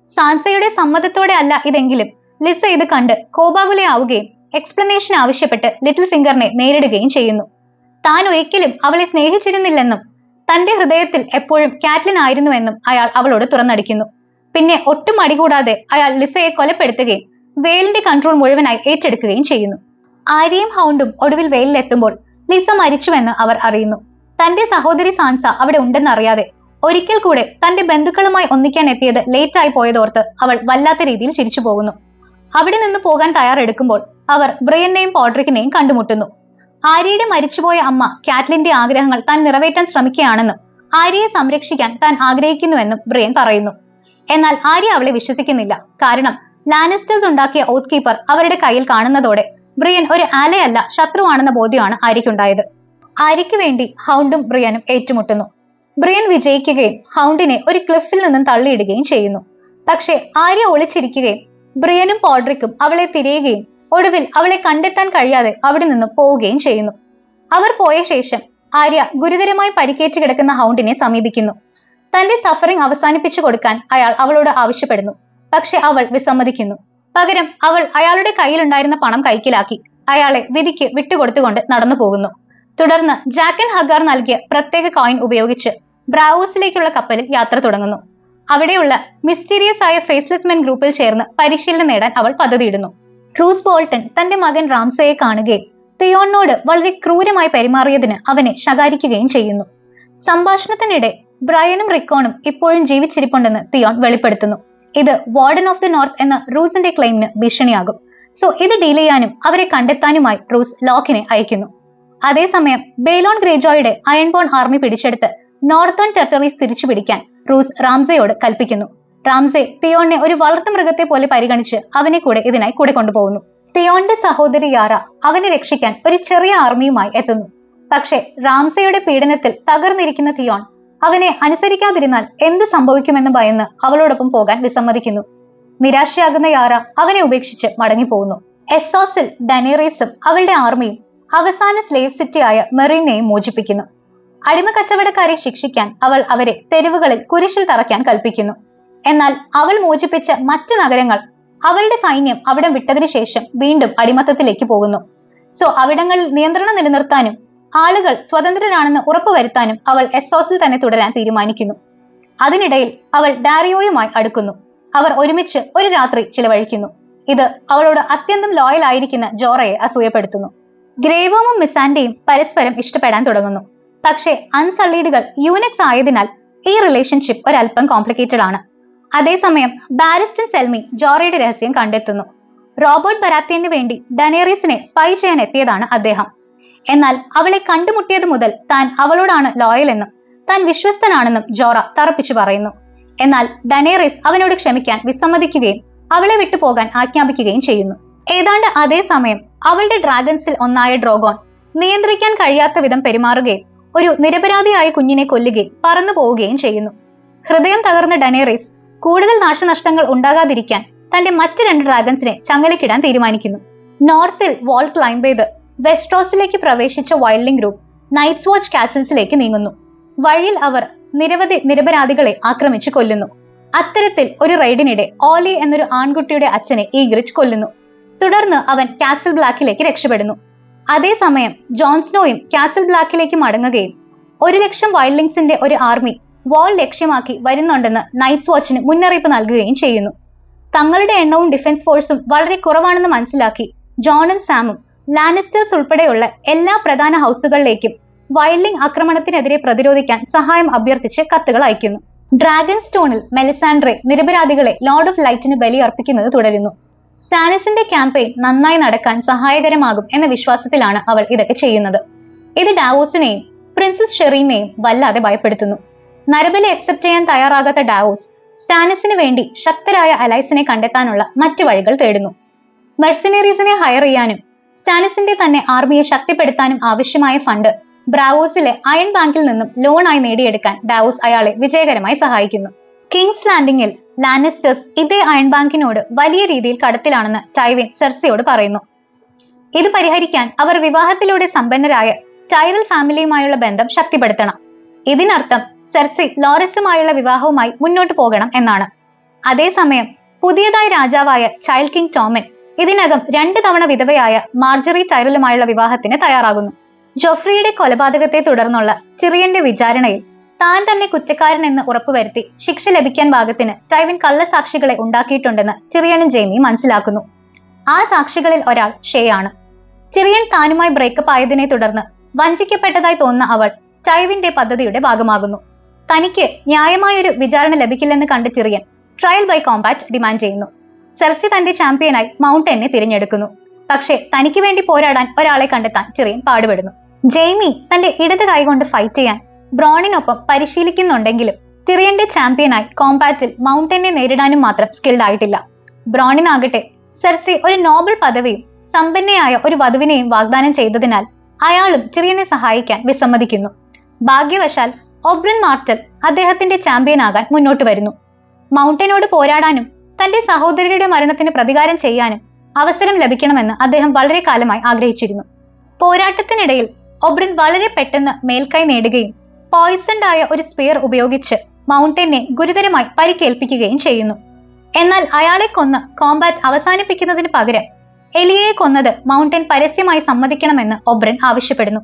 സാൻസയുടെ സമ്മതത്തോടെ അല്ല ഇതെങ്കിലും ലിസ ഇത് കണ്ട് കോപാകുലയാവുകയും എക്സ്പ്ലനേഷൻ ആവശ്യപ്പെട്ട് ലിറ്റിൽ ഫിംഗറിനെ നേരിടുകയും ചെയ്യുന്നു. താൻ ഒരിക്കലും അവളെ സ്നേഹിച്ചിരുന്നില്ലെന്നും തന്റെ ഹൃദയത്തിൽ എപ്പോഴും കാറ്റ്ലിൻ ആയിരുന്നുവെന്നും അയാൾ അവളോട് തുറന്നടിക്കുന്നു. പിന്നെ ഒട്ടും അടികൂടാതെ അയാൾ ലിസയെ കൊലപ്പെടുത്തുകയും വെയിലിന്റെ കൺട്രോൾ മുഴുവനായി ഏറ്റെടുക്കുകയും ചെയ്യുന്നു. ആര്യയും ഹൗണ്ടും ഒടുവിൽ വെയിലിലെത്തുമ്പോൾ ലിസ മരിച്ചുവെന്ന് അവർ അറിയുന്നു. തന്റെ സഹോദരി സാൻസ അവിടെ ഉണ്ടെന്നറിയാതെ ഒരിക്കൽ കൂടെ തന്റെ ബന്ധുക്കളുമായി ഒന്നിക്കാൻ എത്തിയത് ലേറ്റായി പോയതോർത്ത് അവൾ വല്ലാത്ത രീതിയിൽ ചിരിച്ചു പോകുന്നു. അവിടെ നിന്ന് പോകാൻ തയ്യാറെടുക്കുമ്പോൾ അവർ ബ്രിയനെയും പോഡ്രിക്കിനെയും കണ്ടുമുട്ടുന്നു. ആര്യയുടെ മരിച്ചുപോയ അമ്മ കാറ്റ്ലിന്റെ ആഗ്രഹങ്ങൾ താൻ നിറവേറ്റാൻ ശ്രമിക്കുകയാണെന്നും ആര്യയെ സംരക്ഷിക്കാൻ താൻ ആഗ്രഹിക്കുന്നുവെന്നും ബ്രിയൻ പറയുന്നു. എന്നാൽ ആര്യ അവളെ വിശ്വസിക്കുന്നില്ല. കാരണം ലാനിസ്റ്റേഴ്സ് ഉണ്ടാക്കിയ ഓത്ത് കീപ്പർ അവരുടെ കയ്യിൽ കാണുന്നതോടെ ബ്രിയൻ ഒരു ആലയല്ല ശത്രുവാണെന്ന ബോധ്യമാണ് ആര്യയ്ക്കുണ്ടായത്. ആര്യയ്ക്ക് വേണ്ടി ഹൗണ്ടും ബ്രിയനും ഏറ്റുമുട്ടുന്നു. ബ്രിയൻ വിജയിക്കുകയും ഹൗണ്ടിനെ ഒരു ക്ലിഫിൽ നിന്നും തള്ളിയിടുകയും ചെയ്യുന്നു. പക്ഷേ ആര്യ ഒളിച്ചിരിക്കുകയും ബ്രിയനും പോഡ്രിക്കും അവളെ തിരയുകയും ഒടുവിൽ അവളെ കണ്ടെത്താൻ കഴിയാതെ അവിടെ നിന്നും പോവുകയും ചെയ്യുന്നു. അവർ പോയ ശേഷം ആര്യ ഗുരുതരമായി പരിക്കേറ്റ് കിടക്കുന്ന ഹൗണ്ടിനെ സമീപിക്കുന്നു. തന്റെ സഫറിംഗ് അവസാനിപ്പിച്ചു കൊടുക്കാൻ അയാൾ അവളോട് ആവശ്യപ്പെടുന്നു. പക്ഷെ അവൾ വിസമ്മതിക്കുന്നു. പകരം അവൾ അയാളുടെ കയ്യിലുണ്ടായിരുന്ന പണം കൈക്കലാക്കി അയാളെ വിധിക്ക് വിട്ടുകൊടുത്തുകൊണ്ട് നടന്നു പോകുന്നു. തുടർന്ന് ജാക്കൻ ഹഗാർ നൽകിയ പ്രത്യേക കോയിൻ ഉപയോഗിച്ച് ബ്രാവോസിലേക്കുള്ള കപ്പലിൽ യാത്ര തുടങ്ങുന്നു. അവിടെയുള്ള മിസ്റ്റീരിയസ് ആയ ഫേസ്ലെസ് മെൻ ഗ്രൂപ്പിൽ ചേർന്ന് പരിശീലനം നേടാൻ അവൾ പദ്ധതിയിടുന്നു. റൂസ് ബോൾട്ടൺ തന്റെ മകൻ റാംസയെ കാണുകയും തിയോണിനോട് വളരെ ക്രൂരമായി പെരുമാറിയതിന് അവനെ ശകാരിക്കുകയും ചെയ്യുന്നു. സംഭാഷണത്തിനിടെ ബ്രയനും റിക്കോണും ഇപ്പോഴും ജീവിച്ചിരിപ്പുണ്ടെന്ന് തിയോൺ വെളിപ്പെടുത്തുന്നു. ഇത് വാർഡൻ ഓഫ് ദി നോർത്ത് എന്ന റൂസിന്റെ ക്ലെയിമിന് ഭീഷണിയാകും. സോ ഇത് ഡീൽ ചെയ്യാനും അവരെ കണ്ടെത്താനുമായി റൂസ് ലോക്കിനെ അയക്കുന്നു. അതേസമയം ബെയ്ലോൺ ഗ്രേജോയുടെ അയൺബോൺ ആർമി പിടിച്ചെടുത്ത് നോർത്തേൺ ടെറിട്ടറീസ് തിരിച്ചു പിടിക്കാൻ റൂസ് റാംസയോട് കൽപ്പിക്കുന്നു. റാംസെ തിയോണിനെ ഒരു വളർത്തുമൃഗത്തെ പോലെ പരിഗണിച്ച് അവനെ കൂടെ ഇതിനായി കൂടെ കൊണ്ടുപോകുന്നു. തിയോണിന്റെ സഹോദരി യാറ അവനെ രക്ഷിക്കാൻ ഒരു ചെറിയ ആർമിയുമായി എത്തുന്നു. പക്ഷെ റാംസയുടെ പീഡനത്തിൽ തകർന്നിരിക്കുന്ന തിയോൺ അവനെ അനുസരിക്കാതിരുന്നാൽ എന്ത് സംഭവിക്കുമെന്ന് ഭയന്ന് അവളോടൊപ്പം പോകാൻ വിസമ്മതിക്കുന്നു. നിരാശയാകുന്ന യാറ അവനെ ഉപേക്ഷിച്ച് മടങ്ങിപ്പോകുന്നു. എസ്സോസിൽ ഡനേറീസും അവളുടെ ആർമിയും അവസാന സ്ലേവ് സിറ്റിയായ മെറീനെയും മോചിപ്പിക്കുന്നു. അടിമ കച്ചവടക്കാരെ ശിക്ഷിക്കാൻ അവൾ അവരെ തെരുവുകളിൽ കുരിശിൽ തറയ്ക്കാൻ കൽപ്പിക്കുന്നു. എന്നാൽ അവൾ മോചിപ്പിച്ച മറ്റ് നഗരങ്ങൾ അവളുടെ സൈന്യം അവിടം വിട്ടതിനു ശേഷം വീണ്ടും അടിമത്തത്തിലേക്ക് പോകുന്നു. സോ അവിടങ്ങളിൽ നിയന്ത്രണം നിലനിർത്താനും ആളുകൾ സ്വതന്ത്രരാണെന്ന് ഉറപ്പുവരുത്താനും അവൾ എസ്സോസിൽ തന്നെ തുടരാൻ തീരുമാനിക്കുന്നു. അതിനിടയിൽ അവൾ ഡാരിയോയുമായി അടുക്കുന്നു. അവർ ഒരുമിച്ച് ഒരു രാത്രി ചിലവഴിക്കുന്നു. ഇത് അവളോട് അത്യന്തം ലോയൽ ആയിരിക്കുന്ന ജോറയെ അസൂയപ്പെടുത്തുന്നു. ഗ്രേവോമും മിസാൻഡയും പരസ്പരം ഇഷ്ടപ്പെടാൻ തുടങ്ങുന്നു. പക്ഷേ അൺസള്ളീഡുകൾ യൂനിക്സ് ആയതിനാൽ ഈ റിലേഷൻഷിപ്പ് ഒരല്പം കോംപ്ലിക്കേറ്റഡ് ആണ്. അതേസമയം ബാരിസ്റ്റൻ സെൽമി ജോറയുടെ രഹസ്യം കണ്ടെത്തുന്നു. റോബർട്ട് ബരാത്തിയന് വേണ്ടി ഡനേറീസിനെ സ്പൈ ചെയ്യാൻ എത്തിയതാണ് അദ്ദേഹം. എന്നാൽ അവളെ കണ്ടുമുട്ടിയത് മുതൽ താൻ അവളോടാണ് ലോയൽ എന്നും താൻ വിശ്വസ്തനാണെന്നും ജോറ തറപ്പിച്ചു പറയുന്നു. എന്നാൽ ഡനേറീസ് അവനോട് ക്ഷമിക്കാൻ വിസമ്മതിക്കുകയും അവളെ വിട്ടുപോകാൻ ആജ്ഞാപിക്കുകയും ചെയ്യുന്നു. ഏതാണ്ട് അതേസമയം അവളുടെ ഡ്രാഗൺസിൽ ഒന്നായ ഡ്രോഗോൺ നിയന്ത്രിക്കാൻ കഴിയാത്ത വിധം പെരുമാറുകയും ഒരു നിരപരാധിയായ കുഞ്ഞിനെ കൊല്ലുകയും പറന്നു പോവുകയും ചെയ്യുന്നു. ഹൃദയം തകർന്ന ഡനേറീസ് കൂടുതൽ നാശനഷ്ടങ്ങൾ ഉണ്ടാകാതിരിക്കാൻ തന്റെ മറ്റ് 2 ഡ്രാഗൺസിനെ ചങ്ങലക്കിടാൻ തീരുമാനിക്കുന്നു. നോർത്തിൽ വാൾ ക്ലൈംബ് ചെയ്ത് വെസ്ട്രോസിലേക്ക് പ്രവേശിച്ച വൈൽഡിംഗ് ഗ്രൂപ്പ് നൈറ്റ്സ് വാച്ച് കാസിൽസിലേക്ക് നീങ്ങുന്നു. വഴിയിൽ അവർ നിരവധി നിരപരാധികളെ ആക്രമിച്ച് കൊല്ലുന്നു. അത്തരത്തിൽ ഒരു റെയ്ഡിനിടെ ഓലി എന്നൊരു ആൺകുട്ടിയുടെ അച്ഛനെ ഈഗ്രിച്ച് കൊല്ലുന്നു. തുടർന്ന് അവൻ കാസിൽ ബ്ലാക്കിലേക്ക് രക്ഷപ്പെടുന്നു. അതേസമയം ജോൺസ്നോയും കാസിൽ ബ്ലാക്കിലേക്ക് മടങ്ങുകയും 1,00,000 വൈൽഡിംഗ്സിന്റെ ഒരു ആർമി വാൾ ലക്ഷ്യമാക്കി വരുന്നുണ്ടെന്ന് നൈറ്റ്സ് വാച്ചിന് മുന്നറിയിപ്പ് നൽകുകയും ചെയ്യുന്നു. തങ്ങളുടെ എണ്ണവും ഡിഫൻസ് ഫോഴ്സും വളരെ കുറവാണെന്ന് മനസ്സിലാക്കി ജോണും സാമും ലാനിസ്റ്റേഴ്സ് ഉൾപ്പെടെയുള്ള എല്ലാ പ്രധാന ഹൗസുകളിലേക്കും വൈൽഡിംഗ് ആക്രമണത്തിനെതിരെ പ്രതിരോധിക്കാൻ സഹായം അഭ്യർത്ഥിച്ച് കത്തുകൾ അയക്കുന്നു. ഡ്രാഗൺ സ്റ്റോണിൽ മെലിസാൻഡ്രെ നിരപരാധികളെ ലോർഡ് ഓഫ് ലൈറ്റിന് ബലിയർപ്പിക്കുന്നത് തുടരുന്നു. സ്റ്റാനിസിന്റെ ക്യാമ്പയിൻ നന്നായി നടക്കാൻ സഹായകരമാകും എന്ന വിശ്വാസത്തിലാണ് അവൾ ഇതൊക്കെ ചെയ്യുന്നത്. ഇത് ഡാവോസിനെയും പ്രിൻസസ് ഷെറീനെയും വല്ലാതെ ഭയപ്പെടുത്തുന്നു. നരബലി അക്സെപ്റ്റ് ചെയ്യാൻ തയ്യാറാകാത്ത ഡാവോസ് സ്റ്റാനിസിന് വേണ്ടി ശക്തരായ അലൈസിനെ കണ്ടെത്താനുള്ള മറ്റു വഴികൾ തേടുന്നു. മെർസിനറീസിനെ ഹയർ ചെയ്യാനും സ്റ്റാനിസിന്റെ തന്നെ ആർമിയെ ശക്തിപ്പെടുത്താനും ആവശ്യമായ ഫണ്ട് ബ്രാവോസിലെ അയൺ ബാങ്കിൽ നിന്നും ലോണായി നേടിയെടുക്കാൻ ഡാവോസ് അയാളെ വിജയകരമായി സഹായിക്കുന്നു. കിങ്സ് ലാൻഡിംഗിൽ ലാനിസ്റ്റേഴ്സ് ഇതേ അയൺ ബാങ്കിനോട് വലിയ രീതിയിൽ കടത്തിലാണെന്ന് ടൈവിൻ സെർസിയോട് പറയുന്നു. ഇത് പരിഹരിക്കാൻ അവർ വിവാഹത്തിലൂടെ സമ്പന്നരായ ടൈറൽ ഫാമിലിയുമായുള്ള ബന്ധം ശക്തിപ്പെടുത്തണം. ഇതിനർത്ഥം സെർസി ലോറസുമായുള്ള വിവാഹവുമായി മുന്നോട്ട് പോകണം എന്നാണ്. അതേസമയം പുതിയതായി രാജാവായ ചൈൽഡ് കിങ് ടോമിൻ ഇതിനകം 2 തവണ വിധവയായ മാർജറി ടൈറലുമായുള്ള വിവാഹത്തിന് തയ്യാറാകുന്നു. ജോഫ്രിയുടെ കൊലപാതകത്തെ തുടർന്നുള്ള ചിറിയന്റെ വിചാരണയിൽ താൻ തന്നെ കുറ്റക്കാരനെന്ന് ഉറപ്പുവരുത്തി ശിക്ഷ ലഭിക്കാൻ പാകത്തിന് ടൈവിൻ കള്ളസാക്ഷികളെ ഉണ്ടാക്കിയിട്ടുണ്ടെന്ന് ചിറിയനും ജെയ്മിയും മനസ്സിലാക്കുന്നു. ആ സാക്ഷികളിൽ ഒരാൾ ഷേ ആണ്. ചിറിയൻ താനുമായി ബ്രേക്കപ്പ് ആയതിനെ തുടർന്ന് വഞ്ചിക്കപ്പെട്ടതായി തോന്നുന്ന അവൾ ടൈവിന്റെ പദ്ധതിയുടെ ഭാഗമാകുന്നു. തനിക്ക് ന്യായമായൊരു വിചാരണ ലഭിക്കില്ലെന്ന് കണ്ട് Chiriyan trial by Kombat demand ചെയ്യുന്നു. സെർസി തന്റെ ചാമ്പ്യനായി മൗണ്ടനെ തിരഞ്ഞെടുക്കുന്നു. പക്ഷേ തനിക്ക് വേണ്ടി പോരാടാൻ ഒരാളെ കണ്ടെത്താൻ ചിറിയൻ പാടുപെടുന്നു. ജെയ്മി തന്റെ ഇടത് കൈകൊണ്ട് ഫൈറ്റ് ചെയ്യാൻ ബ്രോണിനൊപ്പം പരിശീലിക്കുന്നുണ്ടെങ്കിലും ടിറിയന്റെ ചാമ്പ്യനായി കോമ്പാറ്റിൽ മൗണ്ടനെ നേരിടാനും മാത്രം സ്കിൽഡ് ആയിട്ടില്ല. ബ്രോണിനാകട്ടെ സെർസി ഒരു നോബൽ പദവിയും സമ്പന്നയായ ഒരു വധുവിനെയും വാഗ്ദാനം ചെയ്തതിനാൽ അയാളും ടിറിയനെ സഹായിക്കാൻ വിസമ്മതിക്കുന്നു. ഭാഗ്യവശാൽ ഒബ്രൻ മാർട്ടൽ അദ്ദേഹത്തിന്റെ ചാമ്പ്യനാകാൻ മുന്നോട്ട് വരുന്നു. മൗണ്ടനോട് പോരാടാനും തന്റെ സഹോദരിയുടെ മരണത്തിന് പ്രതികാരം ചെയ്യാനും അവസരം ലഭിക്കണമെന്ന് അദ്ദേഹം വളരെ കാലമായി ആഗ്രഹിച്ചിരുന്നു. പോരാട്ടത്തിനിടയിൽ ഒബ്രൻ വളരെ പെട്ടെന്ന് മേൽക്കൈ നേടുകയും പോയിസൺഡ് ആയ ഒരു സ്പിയർ ഉപയോഗിച്ച് മൗണ്ടനെ ഗുരുതരമായി പരിക്കേൽപ്പിക്കുകയും ചെയ്യുന്നു. എന്നാൽ അയാളെ കൊന്ന് കോമ്പാറ്റ് അവസാനിപ്പിക്കുന്നതിന് പകരം എലിയെ കൊന്നത് മൗണ്ടൻ പരസ്യമായി സമ്മതിക്കണമെന്ന് ഒബ്രൻ ആവശ്യപ്പെടുന്നു.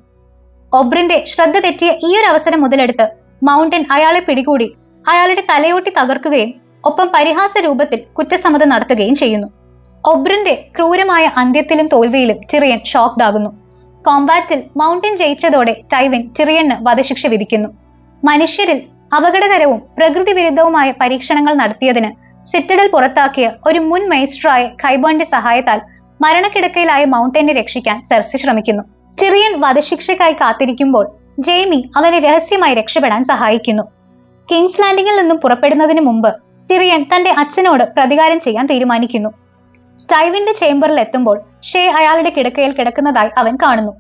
ഒബ്രന്റെ ശ്രദ്ധ തെറ്റിയ ഈ ഒരു അവസരം മുതലെടുത്ത് മൗണ്ടൻ അയാളെ പിടികൂടി അയാളുടെ തലയോട്ടി തകർക്കുകയും ഒപ്പം പരിഹാസ രൂപത്തിൽ കുറ്റസമ്മതം നടത്തുകയും ചെയ്യുന്നു. ഒബ്രന്റെ ക്രൂരമായ അന്ത്യത്തിലും തോൽവിയിലും ടിറിയൻ ഷോക്ക്ഡ് ആകുന്നു. കോമ്പാറ്റിൽ മൗണ്ടൻ ജയിച്ചതോടെ ടൈവിൻ ടിറിയന് വധശിക്ഷ വിധിക്കുന്നു. മനുഷ്യരിൽ അപകടകരവും പ്രകൃതി വിരുദ്ധവുമായ പരീക്ഷണങ്ങൾ നടത്തിയതിന് സിറ്റഡൽ പുറത്താക്കിയ ഒരു മുൻ മേസ്ട്രായ ഖൈബോന്റെ സഹായത്താൽ മരണക്കിടക്കയിലായ മൗണ്ടനെ രക്ഷിക്കാൻ സെർസി ശ്രമിക്കുന്നു. ടിറിയൻ വധശിക്ഷയ്ക്കായി കാത്തിരിക്കുമ്പോൾ ജെയ്മി അവനെ രഹസ്യമായി രക്ഷപ്പെടാൻ സഹായിക്കുന്നു. കിങ്സ് ലാൻഡിംഗിൽ നിന്നും പുറപ്പെടുന്നതിന് മുമ്പ് ടിറിയൻ തന്റെ അച്ഛനോട് പ്രതികാരം ചെയ്യാൻ തീരുമാനിക്കുന്നു. ടൈവിന്റെ ചേംബറിൽ എത്തുമ്പോൾ ഷേ അയാളുടെ കിടക്കയിൽ കിടക്കുന്നതായി അവൻ കാണുന്നു.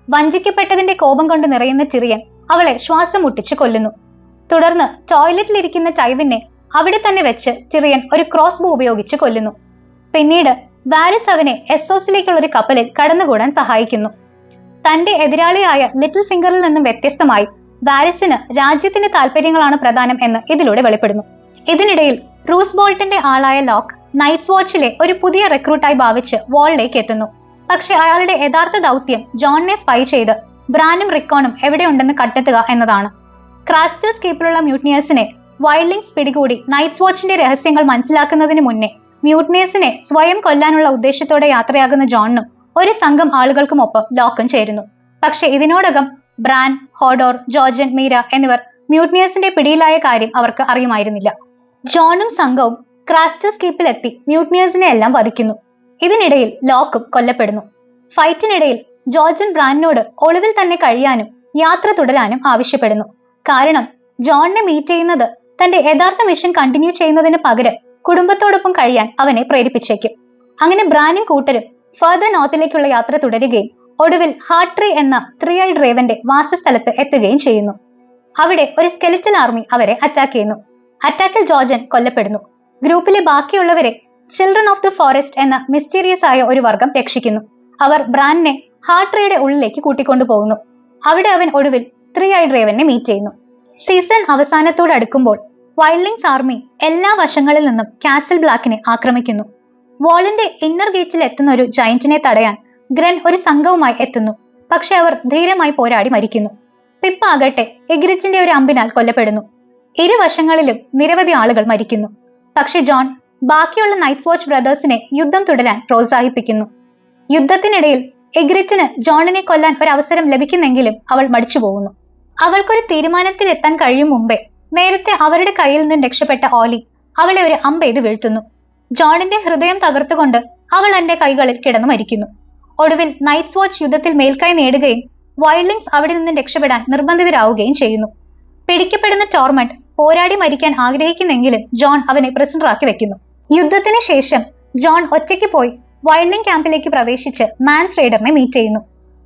വഞ്ചിക്കപ്പെട്ടതിന്റെ കോപം കൊണ്ട് നിറയുന്ന ടിറിയൻ അവളെ ശ്വാസം മുട്ടിച്ച് കൊല്ലുന്നു. തുടർന്ന് ടോയ്ലറ്റിലിരിക്കുന്ന ടൈവിനെ അവിടെ തന്നെ വെച്ച് ടിറിയൻ ഒരു ക്രോസ് ബോ ഉപയോഗിച്ച് കൊല്ലുന്നു. പിന്നീട് വാരിസ് അവനെ എസ്സോസിലേക്കുള്ള ഒരു കപ്പലിൽ കടന്നുകൂടാൻ സഹായിക്കുന്നു. തന്റെ എതിരാളിയായ ലിറ്റിൽ ഫിംഗറിൽ നിന്നും വ്യത്യസ്തമായി വാരിസിന് രാജ്യത്തിന്റെ താല്പര്യങ്ങളാണ് പ്രധാനം എന്ന് ഇതിലൂടെ വെളിപ്പെടുന്നു. ഇതിനിടയിൽ റൂസ് ബോൾട്ടിന്റെ ആളായ ലോക്ക് നൈറ്റ്സ് വാച്ചിലെ ഒരു പുതിയ റിക്രൂട്ടായി ഭാവിച്ച് വാളിലേക്ക് എത്തുന്നു. പക്ഷെ അയാളുടെ യഥാർത്ഥ ദൗത്യം ജോണിനെ സ്പൈ ചെയ്ത് ബ്രാനും റിക്കോണും എവിടെയുണ്ടെന്ന് കണ്ടെത്തുക എന്നതാണ്. ക്രാസ്റ്റേഴ്സ് കീപ്പിലുള്ള മ്യൂട്ടിനിയേഴ്സിനെ വൈൽഡിങ്സ് പിടികൂടി നൈറ്റ്സ് വാച്ചിന്റെ രഹസ്യങ്ങൾ മനസ്സിലാക്കുന്നതിന് മുന്നേ മ്യൂട്ടനേഴ്സിനെ സ്വയം കൊല്ലാനുള്ള ഉദ്ദേശത്തോടെ യാത്രയാകുന്ന ജോണിനും ഒരു സംഘം ആളുകൾക്കുമൊപ്പം ലോക്കും ചേരുന്നു. പക്ഷെ ഇതിനോടകം ബ്രാൻ, ഹോഡോർ, ജോർജൻ, മീര എന്നിവർ മ്യൂട്ടനേഴ്സിന്റെ പിടിയിലായ കാര്യം അവർക്ക് അറിയുമായിരുന്നില്ല. ജോണും സംഘവും ക്രാസ്റ്റേഴ്സ് കീപ്പിലെത്തി മ്യൂട്ടനേഴ്സിനെ എല്ലാം വധിക്കുന്നു. ഇതിനിടയിൽ ലോക്കും കൊല്ലപ്പെടുന്നു. ഫൈറ്റിനിടയിൽ ജോർജൻ ബ്രാനിനോട് ഒളിവിൽ തന്നെ കഴിയാനും യാത്ര തുടരാനും ആവശ്യപ്പെടുന്നു. കാരണം ജോണിനെ മീറ്റ് ചെയ്യുന്നത് തന്റെ യഥാർത്ഥ മിഷൻ കണ്ടിന്യൂ ചെയ്യുന്നതിന് പകരം കുടുംബത്തോടൊപ്പം കഴിയാൻ അവനെ പ്രേരിപ്പിച്ചേക്കും. അങ്ങനെ ബ്രാനും കൂട്ടരും ഫർദർ നോർത്തിലേക്കുള്ള യാത്ര തുടരുകയും ഒടുവിൽ ഹാർട്ട് ട്രീ എന്ന 3-eyed റേവന്റെ വാസസ്ഥലത്ത് എത്തുകയും ചെയ്യുന്നു. അവിടെ ഒരു സ്കെലിറ്റൽ ആർമി അവരെ അറ്റാക്ക് ചെയ്യുന്നു. അറ്റാക്കിൽ ജോർജൻ കൊല്ലപ്പെടുന്നു. ഗ്രൂപ്പിലെ ബാക്കിയുള്ളവരെ ചിൽഡ്രൻ ഓഫ് ദ ഫോറസ്റ്റ് എന്ന മിസ്റ്റീരിയസ് ആയ ഒരു വർഗം രക്ഷിക്കുന്നു. അവർ ബ്രാനിനെ ഹാർട്ട് ട്രീയുടെ ഉള്ളിലേക്ക് കൂട്ടിക്കൊണ്ടുപോകുന്നു. അവിടെ അവൻ ഒടുവിൽ 3-eyed റേവനെ മീറ്റ് ചെയ്യുന്നു. സീസൺ അവസാനത്തോടടുക്കുമ്പോൾ വൈൽഡിങ്സ് ആർമി എല്ലാ വശങ്ങളിൽ നിന്നും കാസിൽ ബ്ലാക്കിനെ ആക്രമിക്കുന്നു. വാളിന്റെ ഇന്നർ ഗേറ്റിൽ എത്തുന്ന ഒരു ജയന്റിനെ തടയാൻ ഗ്രൻ ഒരു സംഘവുമായി എത്തുന്നു. പക്ഷെ അവർ ധീരമായി പോരാടി മരിക്കുന്നു. പിപ്പ് ആകട്ടെ എഗ്രിറ്റിന്റെ ഒരു അമ്പിനാൽ കൊല്ലപ്പെടുന്നു. ഇരുവശങ്ങളിലും നിരവധി ആളുകൾ മരിക്കുന്നു. പക്ഷെ ജോൺ ബാക്കിയുള്ള നൈറ്റ്സ് വാച്ച് ബ്രദേഴ്സിനെ യുദ്ധം തുടരാൻ പ്രോത്സാഹിപ്പിക്കുന്നു. യുദ്ധത്തിനിടയിൽ എഗ്രിറ്റിന് ജോണിനെ കൊല്ലാൻ ഒരു അവസരം ലഭിക്കുന്നെങ്കിലും അവൾ മടിച്ചു പോകുന്നു. അവൾക്കൊരു തീരുമാനത്തിൽ എത്താൻ കഴിയും മുമ്പേ നേരത്തെ അവരുടെ കയ്യിൽ നിന്ന് രക്ഷപ്പെട്ട ഓലി അവളെ ഒരു അമ്പെയ്ത് വീഴ്ത്തുന്നു. ജോണിന്റെ ഹൃദയം തകർത്തുകൊണ്ട് അവൾ എന്റെ കൈകളിൽ കിടന്നു മരിക്കുന്നു. ഒടുവിൽ നൈറ്റ്സ് വാച്ച് യുദ്ധത്തിൽ മേൽക്കൈ നേടുകയും വൈൽഡിങ്സ് അവിടെ നിന്ന് രക്ഷപ്പെടാൻ നിർബന്ധിതരാവുകയും ചെയ്യുന്നു. പിടിക്കപ്പെടുന്ന ടോർമണ്ട് പോരാടി മരിക്കാൻ ആഗ്രഹിക്കുന്നെങ്കിലും ജോൺ അവനെ പ്രിസണറാക്കി വെക്കുന്നു. യുദ്ധത്തിന് ശേഷം ജോൺ ഒറ്റയ്ക്ക് പോയി വൈൽഡിംഗ് ക്യാമ്പിലേക്ക് പ്രവേശിച്ച് മാൻസ് റൈഡറിനെ മീറ്റ് ചെയ്യുന്നു.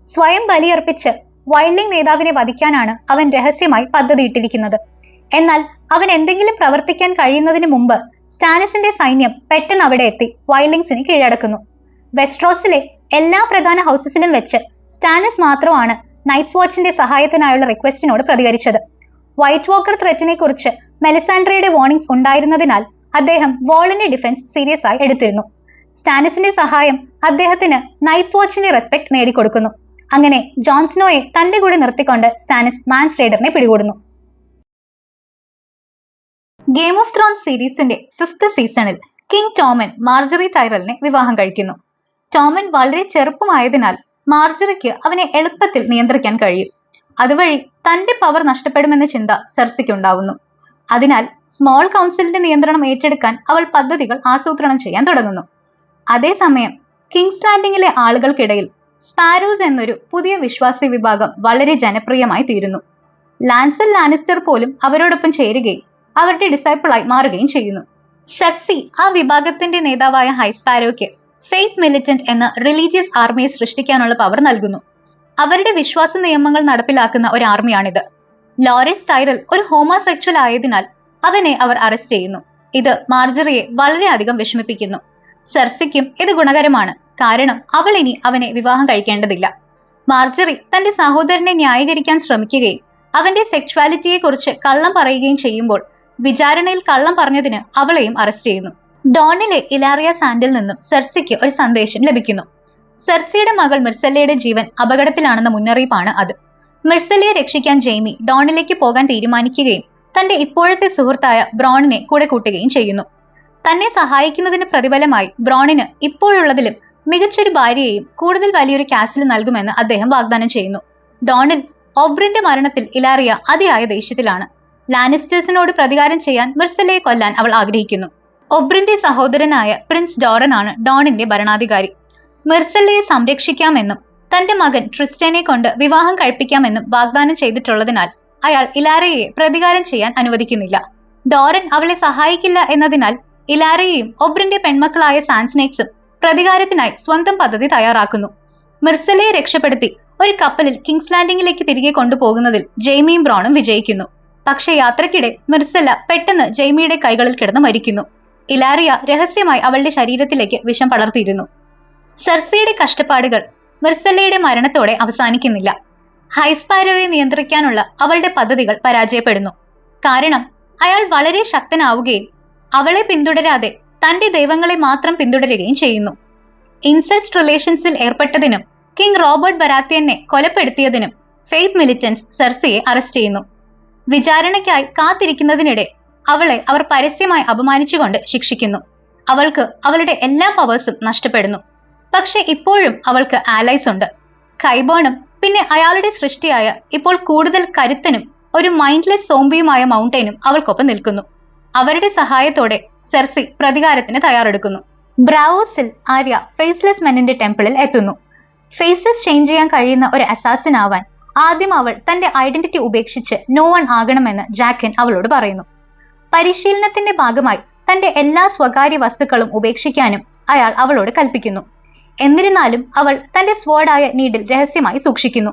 സ്വയം ബലിയർപ്പിച്ച് വൈൽഡിംഗ് നേതാവിനെ വധിക്കാനാണ് അവൻ രഹസ്യമായി പദ്ധതിയിട്ടിരിക്കുന്നത്. എന്നാൽ അവൻ എന്തെങ്കിലും പ്രവർത്തിക്കാൻ കഴിയുന്നതിന് മുമ്പ് സ്റ്റാനിസിന്റെ സൈന്യം പെട്ടെന്ന് അവിടെ എത്തി വൈൽഡിങ്സിനെ കീഴടക്കുന്നു. വെസ്ട്രോസിലെ എല്ലാ പ്രധാന ഹൗസസിലും വെച്ച് സ്റ്റാനിസ് മാത്രമാണ് നൈറ്റ്സ് വാച്ചിന്റെ സഹായത്തിനായുള്ള റിക്വസ്റ്റിനോട് പ്രതികരിച്ചത്. വൈറ്റ് വാക്കർ ത്രെറ്റിനെ കുറിച്ച് മെലിസാൻഡ്രയുടെ വാർണിംഗ്സ് ഉണ്ടായിരുന്നതിനാൽ അദ്ദേഹം വാളിന്റെ ഡിഫൻസ് സീരിയസ് ആയി എടുത്തിരുന്നു. സ്റ്റാനിസിന്റെ സഹായം അദ്ദേഹത്തിന് നൈറ്റ്സ് വാച്ചിന്റെ റെസ്പെക്ട് നേടിക്കൊടുക്കുന്നു. അങ്ങനെ ജോൺസ്നോയെ തന്റെ കൂടെ നിർത്തിക്കൊണ്ട് സ്റ്റാനിസ് മാൻസ് റൈഡറിനെ പിടികൂടുന്നു. ഗെയിം ഓഫ് ത്രോൺസ് സീരീസിന്റെ 5th സീസണിൽ കിങ് ടോമൻ മാർജറി ടൈറലിനെ വിവാഹം കഴിക്കുന്നു. ടോമൻ വളരെ ചെറുപ്പമായതിനാൽ മാർജറിക്ക് അവനെ എളുപ്പത്തിൽ നിയന്ത്രിക്കാൻ കഴിയും. അതുവഴി തന്റെ പവർ നഷ്ടപ്പെടുമെന്ന ചിന്ത സെർസിക്കുണ്ടാവുന്നു. അതിനാൽ സ്മോൾ കൗൺസിലിന്റെ നിയന്ത്രണം ഏറ്റെടുക്കാൻ അവൾ പദ്ധതികൾ ആസൂത്രണം ചെയ്യാൻ തുടങ്ങുന്നു. അതേസമയം കിങ്സ് ലാൻഡിങ്ങിലെ ആളുകൾക്കിടയിൽ സ്പാരോസ് എന്നൊരു പുതിയ വിശ്വാസി വിഭാഗം വളരെ ജനപ്രിയമായി തീരുന്നു. ലാൻസൽ ലാനിസ്റ്റർ പോലും അവരോടൊപ്പം ചേരുകയും അവരുടെ ഡിസൈപ്പിളായി മാറുകയും ചെയ്യുന്നു. സെർസി ആ വിഭാഗത്തിന്റെ നേതാവായ ഹൈസ്പാരോയ്ക്ക് ഫെയ്ത്ത് മിലിറ്റന്റ് എന്ന റിലീജിയസ് ആർമിയെ സൃഷ്ടിക്കാനുള്ള പവർ നൽകുന്നു. അവരുടെ വിശ്വാസ നിയമങ്ങൾ നടപ്പിലാക്കുന്ന ഒരു ആർമിയാണിത്. ലോറിസ് ടൈറൽ ഒരു ഹോമോസെക്ച്വൽ ആയതിനാൽ അവനെ അവർ അറസ്റ്റ് ചെയ്യുന്നു. ഇത് മാർജറിയെ വളരെയധികം വിഷമിപ്പിക്കുന്നു. സെർസിക്കും ഇത് ഗുണകരമാണ്, കാരണം അവൾ ഇനി അവനെ വിവാഹം കഴിക്കേണ്ടതില്ല. മാർജറി തന്റെ സഹോദരനെ ന്യായീകരിക്കാൻ ശ്രമിക്കുകയും അവന്റെ സെക്ച്വാലിറ്റിയെ കുറിച്ച് കള്ളം പറയുകയും ചെയ്യുമ്പോൾ വിചാരണയിൽ കള്ളം പറഞ്ഞതിന് അവളെയും അറസ്റ്റ് ചെയ്യുന്നു. ഡോണിലെ ഇലാറിയ സാൻഡിൽ നിന്നും സെർസിക്ക് ഒരു സന്ദേശം ലഭിക്കുന്നു. സെർസിയുടെ മകൾ മിർസെല്ലയുടെ ജീവൻ അപകടത്തിലാണെന്ന മുന്നറിയിപ്പാണ് അത്. മിർസെല്ലയെ രക്ഷിക്കാൻ ജെയ്മി ഡോണിലേക്ക് പോകാൻ തീരുമാനിക്കുകയും തന്റെ ഇപ്പോഴത്തെ സുഹൃത്തായ ബ്രോണിനെ കൂടെ കൂട്ടുകയും ചെയ്യുന്നു. തന്നെ സഹായിക്കുന്നതിന് പ്രതിഫലമായി ബ്രോണിന് ഇപ്പോഴുള്ളതിലും മികച്ചൊരു ഭാര്യയെയും കൂടുതൽ വലിയൊരു കാസിലും നൽകുമെന്ന് അദ്ദേഹം വാഗ്ദാനം ചെയ്യുന്നു. ഡോണിൽ ഓബ്രിന്റെ മരണത്തിൽ ഇലാറിയ അതിയായ ദേഷ്യത്തിലാണ്. ലാനിസ്റ്റേഴ്സിനോട് പ്രതികാരം ചെയ്യാൻ മിർസെല്ലയെ കൊല്ലാൻ അവൾ ആഗ്രഹിക്കുന്നു. ഒബ്രിന്റെ സഹോദരനായ പ്രിൻസ് ഡോറൻ ആണ് ഡോണിന്റെ ഭരണാധികാരി. മിർസെല്ലയെ സംരക്ഷിക്കാമെന്നും തന്റെ മകൻ ട്രിസ്റ്റനെ കൊണ്ട് വിവാഹം കഴിപ്പിക്കാമെന്നും വാഗ്ദാനം ചെയ്തിട്ടുള്ളതിനാൽ അയാൾ ഇലാറിയയെ പ്രതികാരം ചെയ്യാൻ അനുവദിക്കുന്നില്ല. ഡോറൻ അവളെ സഹായിക്കില്ല എന്നതിനാൽ ഇലാറിയയും ഒബ്രിന്റെ പെൺമക്കളായ സാൻസ്നേക്സും പ്രതികാരത്തിനായി സ്വന്തം പദ്ധതി തയ്യാറാക്കുന്നു. മിർസെല്ലയെ രക്ഷപ്പെടുത്തി ഒരു കപ്പലിൽ കിങ്സ് ലാൻഡിങ്ങിലേക്ക് തിരികെ കൊണ്ടുപോകുന്നതിൽ ജെയ്മിയും ബ്രോണും വിജയിക്കുന്നു. പക്ഷെ യാത്രക്കിടെ മിർസെല്ല പെട്ടെന്ന് ജെയ്മിയുടെ കൈകളിൽ കിടന്ന് മരിക്കുന്നു. ഇലാറിയ രഹസ്യമായി അവളുടെ ശരീരത്തിലേക്ക് വിഷം പടർത്തിയിരുന്നു. സെർസിയുടെ കഷ്ടപ്പാടുകൾ മിർസെല്ലയുടെ മരണത്തോടെ അവസാനിക്കുന്നില്ല. ഹൈസ്പാരോയെ നിയന്ത്രിക്കാനുള്ള അവളുടെ പദ്ധതികൾ പരാജയപ്പെടുന്നു. കാരണം അയാൾ വളരെ ശക്തനാവുകയും അവളെ പിന്തുടരാതെ തന്റെ ദൈവങ്ങളെ മാത്രം പിന്തുടരുകയും ചെയ്യുന്നു. ഇൻസെസ്റ്റ് റിലേഷൻസിൽ ഏർപ്പെട്ടതിനും കിങ് റോബർട്ട് ബരാത്തിയനെ കൊലപ്പെടുത്തിയതിനും ഫെയ്ത്ത് മിലിറ്റൻസ് സെർസിയെ അറസ്റ്റ് ചെയ്യുന്നു. വിചാരണയ്ക്കായി കാത്തിരിക്കുന്നതിനിടെ അവളെ അവർ പരസ്യമായി അപമാനിച്ചുകൊണ്ട് ശിക്ഷിക്കുന്നു. അവൾക്ക് അവളുടെ എല്ലാ പവേഴ്സും നഷ്ടപ്പെടുന്നു. പക്ഷെ ഇപ്പോഴും അവൾക്ക് ആലൈസ് ഉണ്ട്. കൈബേണും പിന്നെ അയാളുടെ സൃഷ്ടിയായ ഇപ്പോൾ കൂടുതൽ കരുത്തനും ഒരു മൈൻഡ്ലെസ് സോംബിയുമായ മൗണ്ടൈനും അവൾക്കൊപ്പം നിൽക്കുന്നു. അവരുടെ സഹായത്തോടെ സെർസി പ്രതികാരത്തിന് തയ്യാറെടുക്കുന്നു. ബ്രാവോസിൽ ആര്യ ഫേസ്ലെസ് മെന്നിന്റെ ടെമ്പിളിൽ എത്തുന്നു. ഫേസസ് ചേഞ്ച് ചെയ്യാൻ കഴിയുന്ന ഒരു അസാസിൻ ആവാൻ ആദ്യം അവൾ തന്റെ ഐഡന്റിറ്റി ഉപേക്ഷിച്ച് നോ വൺ ആകണമെന്ന് ജാക്കിൻ അവളോട് പറയുന്നു. പരിശീലനത്തിന്റെ ഭാഗമായി തന്റെ എല്ലാ സ്വകാര്യ വസ്തുക്കളും ഉപേക്ഷിക്കാനും അയാൾ അവളോട് കൽപ്പിക്കുന്നു. എന്നിരുന്നാലും അവൾ തന്റെ സ്വേർഡായ നീഡിൽ രഹസ്യമായി സൂക്ഷിക്കുന്നു.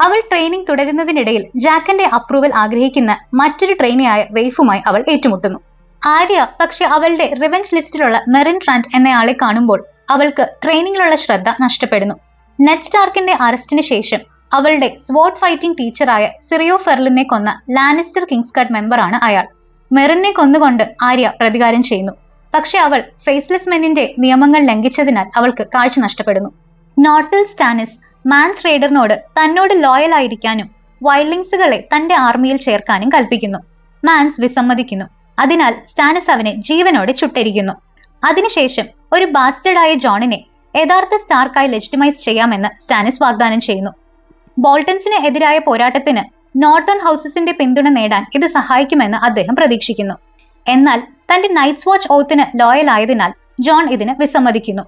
അവൾ ട്രെയിനിങ് തുടരുന്നതിനിടയിൽ ജാക്കിന്റെ അപ്രൂവൽ ആഗ്രഹിക്കുന്ന മറ്റൊരു ട്രെയിനിയായ വെയ്ഫുമായി അവൾ ഏറ്റുമുട്ടുന്നു. ആര്യ പക്ഷെ അവളുടെ റിവെഞ്ച് ലിസ്റ്റിലുള്ള മെറിൻ ട്രാന്റ് എന്നയാളെ കാണുമ്പോൾ അവൾക്ക് ട്രെയിനിങ്ങിലുള്ള ശ്രദ്ധ നഷ്ടപ്പെടുന്നു. നെഡ് സ്റ്റാർക്കിന്റെ അറസ്റ്റിന് ശേഷം അവളുടെ സ്വോർഡ് ഫൈറ്റിംഗ് ടീച്ചറായ സിറിയോ ഫെർലിനെ കൊന്ന ലാനിസ്റ്റർ കിങ്സ് കട്ട് മെമ്പറാണ് അയാൾ. മെറിനെ കൊന്നുകൊണ്ട് ആര്യ പ്രതികാരം ചെയ്യുന്നു. പക്ഷെ അവൾ ഫേസ്ലെസ് മെന്നിന്റെ നിയമങ്ങൾ ലംഘിച്ചതിനാൽ അവൾക്ക് കാഴ്ച നഷ്ടപ്പെടുന്നു. നോർത്തിൽ സ്റ്റാനിസ് മാൻസ് റെയ്ഡറിനോട് തന്നോട് ലോയൽ ആയിരിക്കാനും വൈൽഡിങ്സുകളെ തന്റെ ആർമിയിൽ ചേർക്കാനും കൽപ്പിക്കുന്നു. മാൻസ് വിസമ്മതിക്കുന്നു. അതിനാൽ സ്റ്റാനിസ് അവനെ ജീവനോടെ ചുട്ടരിക്കുന്നു. അതിനുശേഷം ഒരു ബാസ്റ്റേഡായ ജോണിനെ യഥാർത്ഥ സ്റ്റാർക്കായി ലെജിറ്റിമൈസ് ചെയ്യാമെന്ന് സ്റ്റാനിസ് വാഗ്ദാനം ചെയ്യുന്നു. ബോൾട്ടൻസിന് എതിരായ പോരാട്ടത്തിന് നോർത്തേൺ ഹൗസസിന്റെ പിന്തുണ നേടാൻ ഇത് സഹായിക്കുമെന്ന് അദ്ദേഹം പ്രതീക്ഷിക്കുന്നു. എന്നാൽ തന്റെ നൈറ്റ്സ് വാച്ച് ഓത്തിന് ലോയൽ ആയതിനാൽ ജോൺ ഇതിന് വിസമ്മതിക്കുന്നു.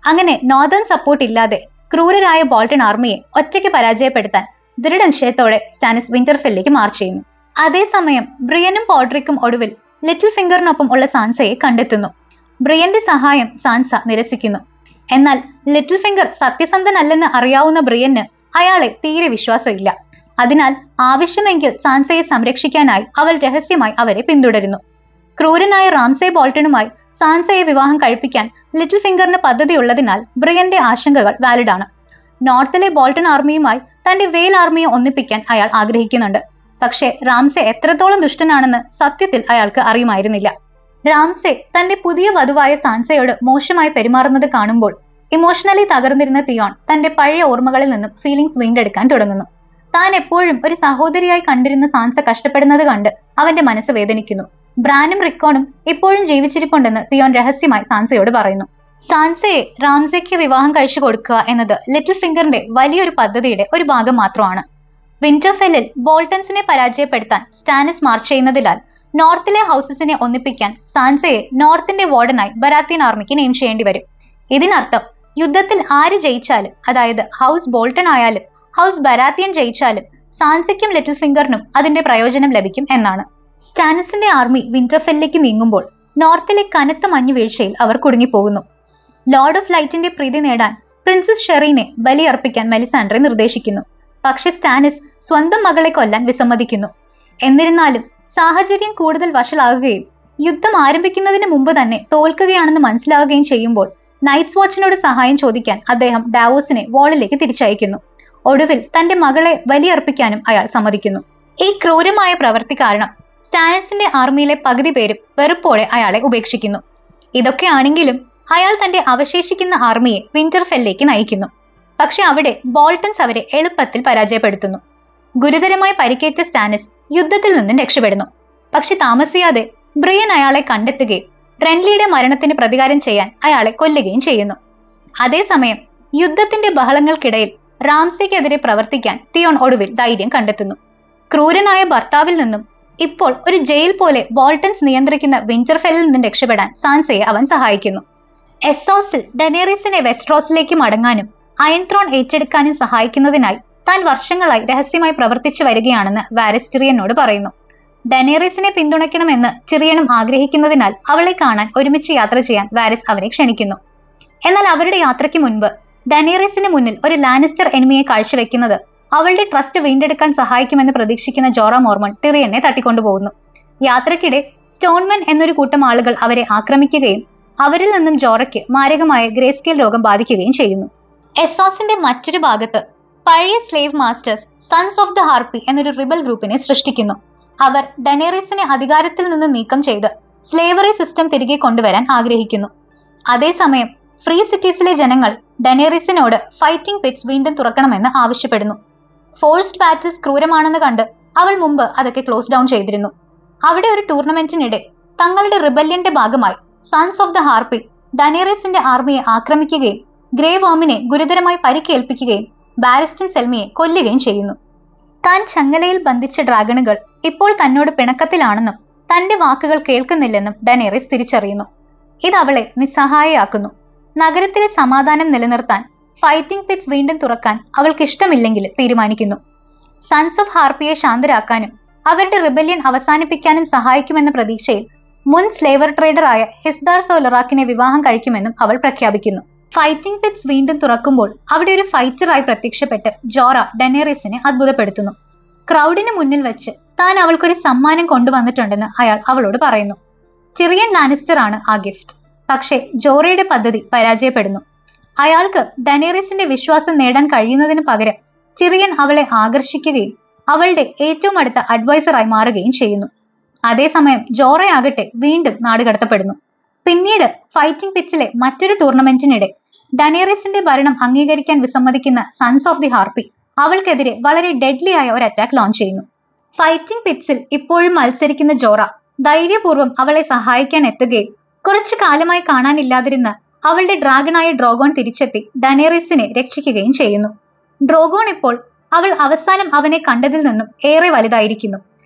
അങ്ങനെ നോർത്തേൺ സപ്പോർട്ട് ഇല്ലാതെ ക്രൂരരായ ബോൾട്ടൺ ആർമിയെ ഒറ്റയ്ക്ക് പരാജയപ്പെടുത്താൻ ദൃഢനിശ്ചയത്തോടെ സ്റ്റാനിസ് വിന്റർഫെല്ലിലേക്ക് മാർച്ച് ചെയ്യുന്നു. അതേസമയം ബ്രിയനും പോഡ്രിക്കും ഒടുവിൽ ലിറ്റിൽ ഫിംഗറിനൊപ്പം ഉള്ള സാൻസയെ കണ്ടെത്തുന്നു. ബ്രിയന്റെ സഹായം സാൻസ നിരസിക്കുന്നു. എന്നാൽ ലിറ്റിൽ ഫിംഗർ സത്യസന്ധനല്ലെന്ന് അറിയാവുന്ന ബ്രിയന് അയാളെ തീരെ വിശ്വാസമില്ല. അതിനാൽ ആവശ്യമെങ്കിൽ സാൻസയെ സംരക്ഷിക്കാനായി അവൾ രഹസ്യമായി അവരെ പിന്തുടരുന്നു. ക്രൂരനായ റാംസെ ബോൾട്ടണുമായി സാൻസയെ വിവാഹം കഴിപ്പിക്കാൻ ലിറ്റിൽ ഫിംഗറിന് പദ്ധതിയുള്ളതിനാൽ ബ്രിയന്റെ ആശങ്കകൾ വാലിഡാണ്. നോർത്തിലെ ബോൾട്ടൺ ആർമിയുമായി തന്റെ വെയിൽ ആർമിയെ ഒന്നിപ്പിക്കാൻ അയാൾ ആഗ്രഹിക്കുന്നുണ്ട്. പക്ഷേ റാംസെ എത്രത്തോളം ദുഷ്ടനാണെന്ന് സത്യത്തിൽ അയാൾക്ക് അറിയുമായിരുന്നില്ല. റാംസെ തന്റെ പുതിയ വധുവായ സാൻസയോട് മോശമായി പെരുമാറുന്നത് കാണുമ്പോൾ ഇമോഷണലി തകർന്നിരുന്ന തിയോൺ തന്റെ പഴയ ഓർമ്മകളിൽ നിന്നും ഫീലിംഗ്സ് വീണ്ടെടുക്കാൻ തുടങ്ങുന്നു. താൻ എപ്പോഴും ഒരു സഹോദരിയായി കണ്ടിരുന്ന സാൻസ കഷ്ടപ്പെടുന്നത് കണ്ട് അവന്റെ മനസ്സ് വേദനിക്കുന്നു. ബ്രാനും റിക്കോണും ഇപ്പോഴും ജീവിച്ചിരിപ്പുണ്ടെന്ന് തിയോൺ രഹസ്യമായി സാൻസയോട് പറയുന്നു. സാൻസയെ റാംസയ്ക്ക് വിവാഹം കഴിച്ചു കൊടുക്കുക എന്നത് ലിറ്റിൽ ഫിംഗറിന്റെ വലിയൊരു പദ്ധതിയുടെ ഒരു ഭാഗം മാത്രമാണ്. വിന്റർഫെല്ലിൽ ബോൾട്ടൻസിനെ പരാജയപ്പെടുത്താൻ സ്റ്റാനിസ് മാർച്ച് ചെയ്യുന്നതിനാൽ നോർത്തിലെ ഹൗസസിനെ ഒന്നിപ്പിക്കാൻ സാൻസയെ നോർത്തിന്റെ വാർഡനായി ബരാത്തിയൻ ആർമിക്ക് നെയിം ചെയ്യേണ്ടി വരും. ഇതിനർത്ഥം യുദ്ധത്തിൽ ആര് ജയിച്ചാലും, അതായത് ഹൗസ് ബോൾട്ടൺ ആയാലും ഹൗസ് ബരാത്തിയൻ ജയിച്ചാലും സാൻസയ്ക്കും ലിറ്റിൽ ഫിംഗറിനും അതിന്റെ പ്രയോജനം ലഭിക്കും എന്നാണ്. സ്റ്റാനിസിന്റെ ആർമി വിന്റർഫെല്ലിലേക്ക് നീങ്ങുമ്പോൾ നോർത്തിലെ കനത്ത മഞ്ഞുവീഴ്ചയിൽ അവർ കുടുങ്ങിപ്പോകുന്നു. ലോർഡ് ഓഫ് ലൈറ്റിന്റെ പ്രീതി നേടാൻ പ്രിൻസസ് ഷെറീനെ ബലിയർപ്പിക്കാൻ മെലിസാൻഡ്രെ നിർദ്ദേശിക്കുന്നു. പക്ഷെ സ്റ്റാനിസ് സ്വന്തം മകളെ കൊല്ലാൻ വിസമ്മതിക്കുന്നു. എന്നിരുന്നാലും സാഹചര്യം കൂടുതൽ വഷളാകുകയും യുദ്ധം ആരംഭിക്കുന്നതിന് മുമ്പ് തന്നെ തോൽക്കുകയാണെന്ന് മനസ്സിലാവുകയും ചെയ്യുമ്പോൾ നൈറ്റ്സ് വാച്ചിനോട് സഹായം ചോദിക്കാൻ അദ്ദേഹം ഡാവോസിനെ വാളിലേക്ക് തിരിച്ചയക്കുന്നു. ഒടുവിൽ തന്റെ മകളെ ബലിയർപ്പിക്കാനും അയാൾ സമ്മതിക്കുന്നു. ഈ ക്രൂരമായ പ്രവൃത്തി കാരണം സ്റ്റാനിസിന്റെ ആർമിയിലെ പകുതി പേരും വെറുപ്പോടെ അയാളെ ഉപേക്ഷിക്കുന്നു. ഇതൊക്കെയാണെങ്കിലും അയാൾ തന്റെ അവശേഷിക്കുന്ന ആർമിയെ വിന്റർഫെല്ലിലേക്ക് നയിക്കുന്നു. പക്ഷെ അവിടെ ബോൾട്ടൻസ് അവരെ എളുപ്പത്തിൽ പരാജയപ്പെടുത്തുന്നു. ഗുരുതരമായി പരിക്കേറ്റ സ്റ്റാനിസ് യുദ്ധത്തിൽ നിന്നും രക്ഷപ്പെടുന്നു. പക്ഷെ താമസിയാതെ ബ്രിയൻ അയാളെ കണ്ടെത്തുകയും റെൻലിയുടെ മരണത്തിന് പ്രതികാരം ചെയ്യാൻ അയാളെ കൊല്ലുകയും ചെയ്യുന്നു. അതേസമയം യുദ്ധത്തിന്റെ ബഹളങ്ങൾക്കിടയിൽ റാംസയ്ക്കെതിരെ പ്രവർത്തിക്കാൻ തിയോൺ ഒടുവിൽ ധൈര്യം കണ്ടെത്തുന്നു. ക്രൂരനായ ഭർത്താവിൽ നിന്നും ഇപ്പോൾ ഒരു ജയിൽ പോലെ ബോൾട്ടൻസ് നിയന്ത്രിക്കുന്ന വിന്റർഫെല്ലിൽ നിന്നും രക്ഷപ്പെടാൻ സാൻസയെ അവൻ സഹായിക്കുന്നു. എസ്സോസിൽ ഡെനേറിസിനെ വെസ്ട്രോസിലേക്ക് മടങ്ങാനും അയൺ ത്രോൺ ഏറ്റെടുക്കാനും സഹായിക്കുന്നതിനായി താൻ വർഷങ്ങളായി രഹസ്യമായി പ്രവർത്തിച്ചു വരികയാണെന്ന് വാരിസ് ടിറിയനോട് പറയുന്നു. ഡെനേറിസിനെ പിന്തുണയ്ക്കണമെന്ന് ടിറിയനും ആഗ്രഹിക്കുന്നതിനാൽ അവളെ കാണാൻ ഒരുമിച്ച് യാത്ര ചെയ്യാൻ വാരിസ് അവനെ ക്ഷണിക്കുന്നു. എന്നാൽ അവരുടെ യാത്രയ്ക്ക് മുൻപ് ഡെനേറിസിന് മുന്നിൽ ഒരു ലാനിസ്റ്റർ എനിമിയെ കാഴ്ചവെക്കുന്നത് അവളുടെ ട്രസ്റ്റ് വീണ്ടെടുക്കാൻ സഹായിക്കുമെന്ന് പ്രതീക്ഷിക്കുന്ന ജോറ മോർമൺ ടിറിയനെ തട്ടിക്കൊണ്ടുപോകുന്നു. യാത്രക്കിടെ സ്റ്റോൺമെൻ എന്നൊരു കൂട്ടം ആളുകൾ അവരെ ആക്രമിക്കുകയും അവരിൽ നിന്നും ജോറയ്ക്ക് മാരകമായ ഗ്രേസ്കേൽ രോഗം ബാധിക്കുകയും ചെയ്യുന്നു. എസ്സോസിന്റെ മറ്റൊരു ഭാഗത്ത് പഴയ slave masters sons of the harpy എന്നൊരു റിബൽ ഗ്രൂപ്പിനെ സൃഷ്ടിക്കുന്നു. അവർ ഡെനേറിസിനെ അധികാരത്തിൽ നിന്ന് നീക്കം ചെയ്ത് സ്ലേവറി സിസ്റ്റം തിരികെ കൊണ്ടുവരാൻ ആഗ്രഹിക്കുന്നു. അതേസമയം ഫ്രീ സിറ്റീസിലെ ജനങ്ങൾ ഡെനേറിസിനോട് ഫൈറ്റിംഗ് പിറ്റ്സ് വീണ്ടും തുറക്കണമെന്ന് ആവശ്യപ്പെടുന്നു. ഫോഴ്സ്ഡ് ബാറ്റിൽസ് ക്രൂരമാണെന്ന് കണ്ട് അവൾ മുമ്പ് അതൊക്കെ ക്ലോസ് ഡൗൺ ചെയ്തിരുന്നു. അവിടെ ഒരു ടൂർണമെന്റിനിടെ തങ്ങളുടെ റിബല്യന്റെ ഭാഗമായി സൺസ് ഓഫ് ദ ഹാർപ്പി ഡനേറിസിന്റെ ആർമിയെ ആക്രമിക്കുകയും ഗ്രേ വർമിനെ ഗുരുതരമായി പരിക്കേൽപ്പിക്കുകയും ബാരിസ്റ്റൻ സെൽമിയെ കൊല്ലുകയും ചെയ്യുന്നു. താൻ ചങ്ങലയിൽ ബന്ധിച്ച ഡ്രാഗണുകൾ ഇപ്പോൾ തന്നോട് പിണക്കത്തിലാണെന്നും തന്റെ വാക്കുകൾ കേൾക്കുന്നില്ലെന്നും ഡനേറിസ് തിരിച്ചറിയുന്നു. ഇത് അവളെ നിസ്സഹായയാക്കുന്നു. നഗരത്തിലെ സമാധാനം നിലനിർത്താൻ ഫൈറ്റിംഗ് പിറ്റ്സ് വീണ്ടും തുറക്കാൻ അവൾക്ക് ഇഷ്ടമില്ലെങ്കിൽ തീരുമാനിക്കുന്നു. സൺസ് ഓഫ് ഹാർപ്പിയെ ശാന്തരാക്കാനും അവരുടെ റിബല്യൻ അവസാനിപ്പിക്കാനും സഹായിക്കുമെന്ന പ്രതീക്ഷയിൽ മുൻ സ്ലേവർ ട്രേഡറായ ഹിസ്ദാർ സോലറാക്കിനെ വിവാഹം കഴിക്കുമെന്നും അവൾ പ്രഖ്യാപിക്കുന്നു. ഫൈറ്റിംഗ് പിറ്റ്സ് വീണ്ടും തുറക്കുമ്പോൾ അവിടെ ഒരു ഫൈറ്ററായി പ്രത്യക്ഷപ്പെട്ട് ജോറ ഡനേറിസിനെ അത്ഭുതപ്പെടുത്തുന്നു. ക്രൗഡിന് മുന്നിൽ വെച്ച് താൻ അവൾക്കൊരു സമ്മാനം കൊണ്ടുവന്നിട്ടുണ്ടെന്ന് അയാൾ അവളോട് പറയുന്നു. ടിറിയൻ ലാനിസ്റ്റർ ആണ് ആ ഗിഫ്റ്റ്. പക്ഷേ ജോറയുടെ പദ്ധതി പരാജയപ്പെടുന്നു. അയാൾക്ക് ഡനേറിസിന്റെ വിശ്വാസം നേടാൻ കഴിയുന്നതിന് പകരം ടിറിയൻ അവളെ ആകർഷിക്കുകയും അവളുടെ ഏറ്റവും അടുത്ത അഡ്വൈസറായി മാറുകയും ചെയ്യുന്നു. അതേസമയം ജോറയാകട്ടെ വീണ്ടും നാടുകടത്തപ്പെടുന്നു. പിന്നീട് ഫൈറ്റിംഗ് പിറ്റ്സിലെ മറ്റൊരു ടൂർണമെന്റിനിടെ ഡനേറിസിന്റെ ഭരണം അംഗീകരിക്കാൻ വിസമ്മതിക്കുന്ന സൺസ് ഓഫ് ദി ഹാർപ്പി അവൾക്കെതിരെ വളരെ ഡെഡ്ലി ആയ ഒരു അറ്റാക്ക് ലോഞ്ച് ചെയ്യുന്നു. ഫൈറ്റിംഗ് പിറ്റ്സിൽ ഇപ്പോഴും മത്സരിക്കുന്ന ജോറ ധൈര്യപൂർവ്വം അവളെ സഹായിക്കാൻ എത്തുകയും കുറച്ചു കാലമായി കാണാനില്ലാതിരുന്ന അവളുടെ ഡ്രാഗണായ ഡ്രോഗോൺ തിരിച്ചെത്തി ഡനേറിസിനെ രക്ഷിക്കുകയും ചെയ്യുന്നു. ഡ്രോഗോൺ ഇപ്പോൾ അവൾ അവസാനം അവനെ കണ്ടതിൽ നിന്നും ഏറെ വലുതായിരിക്കുന്നു.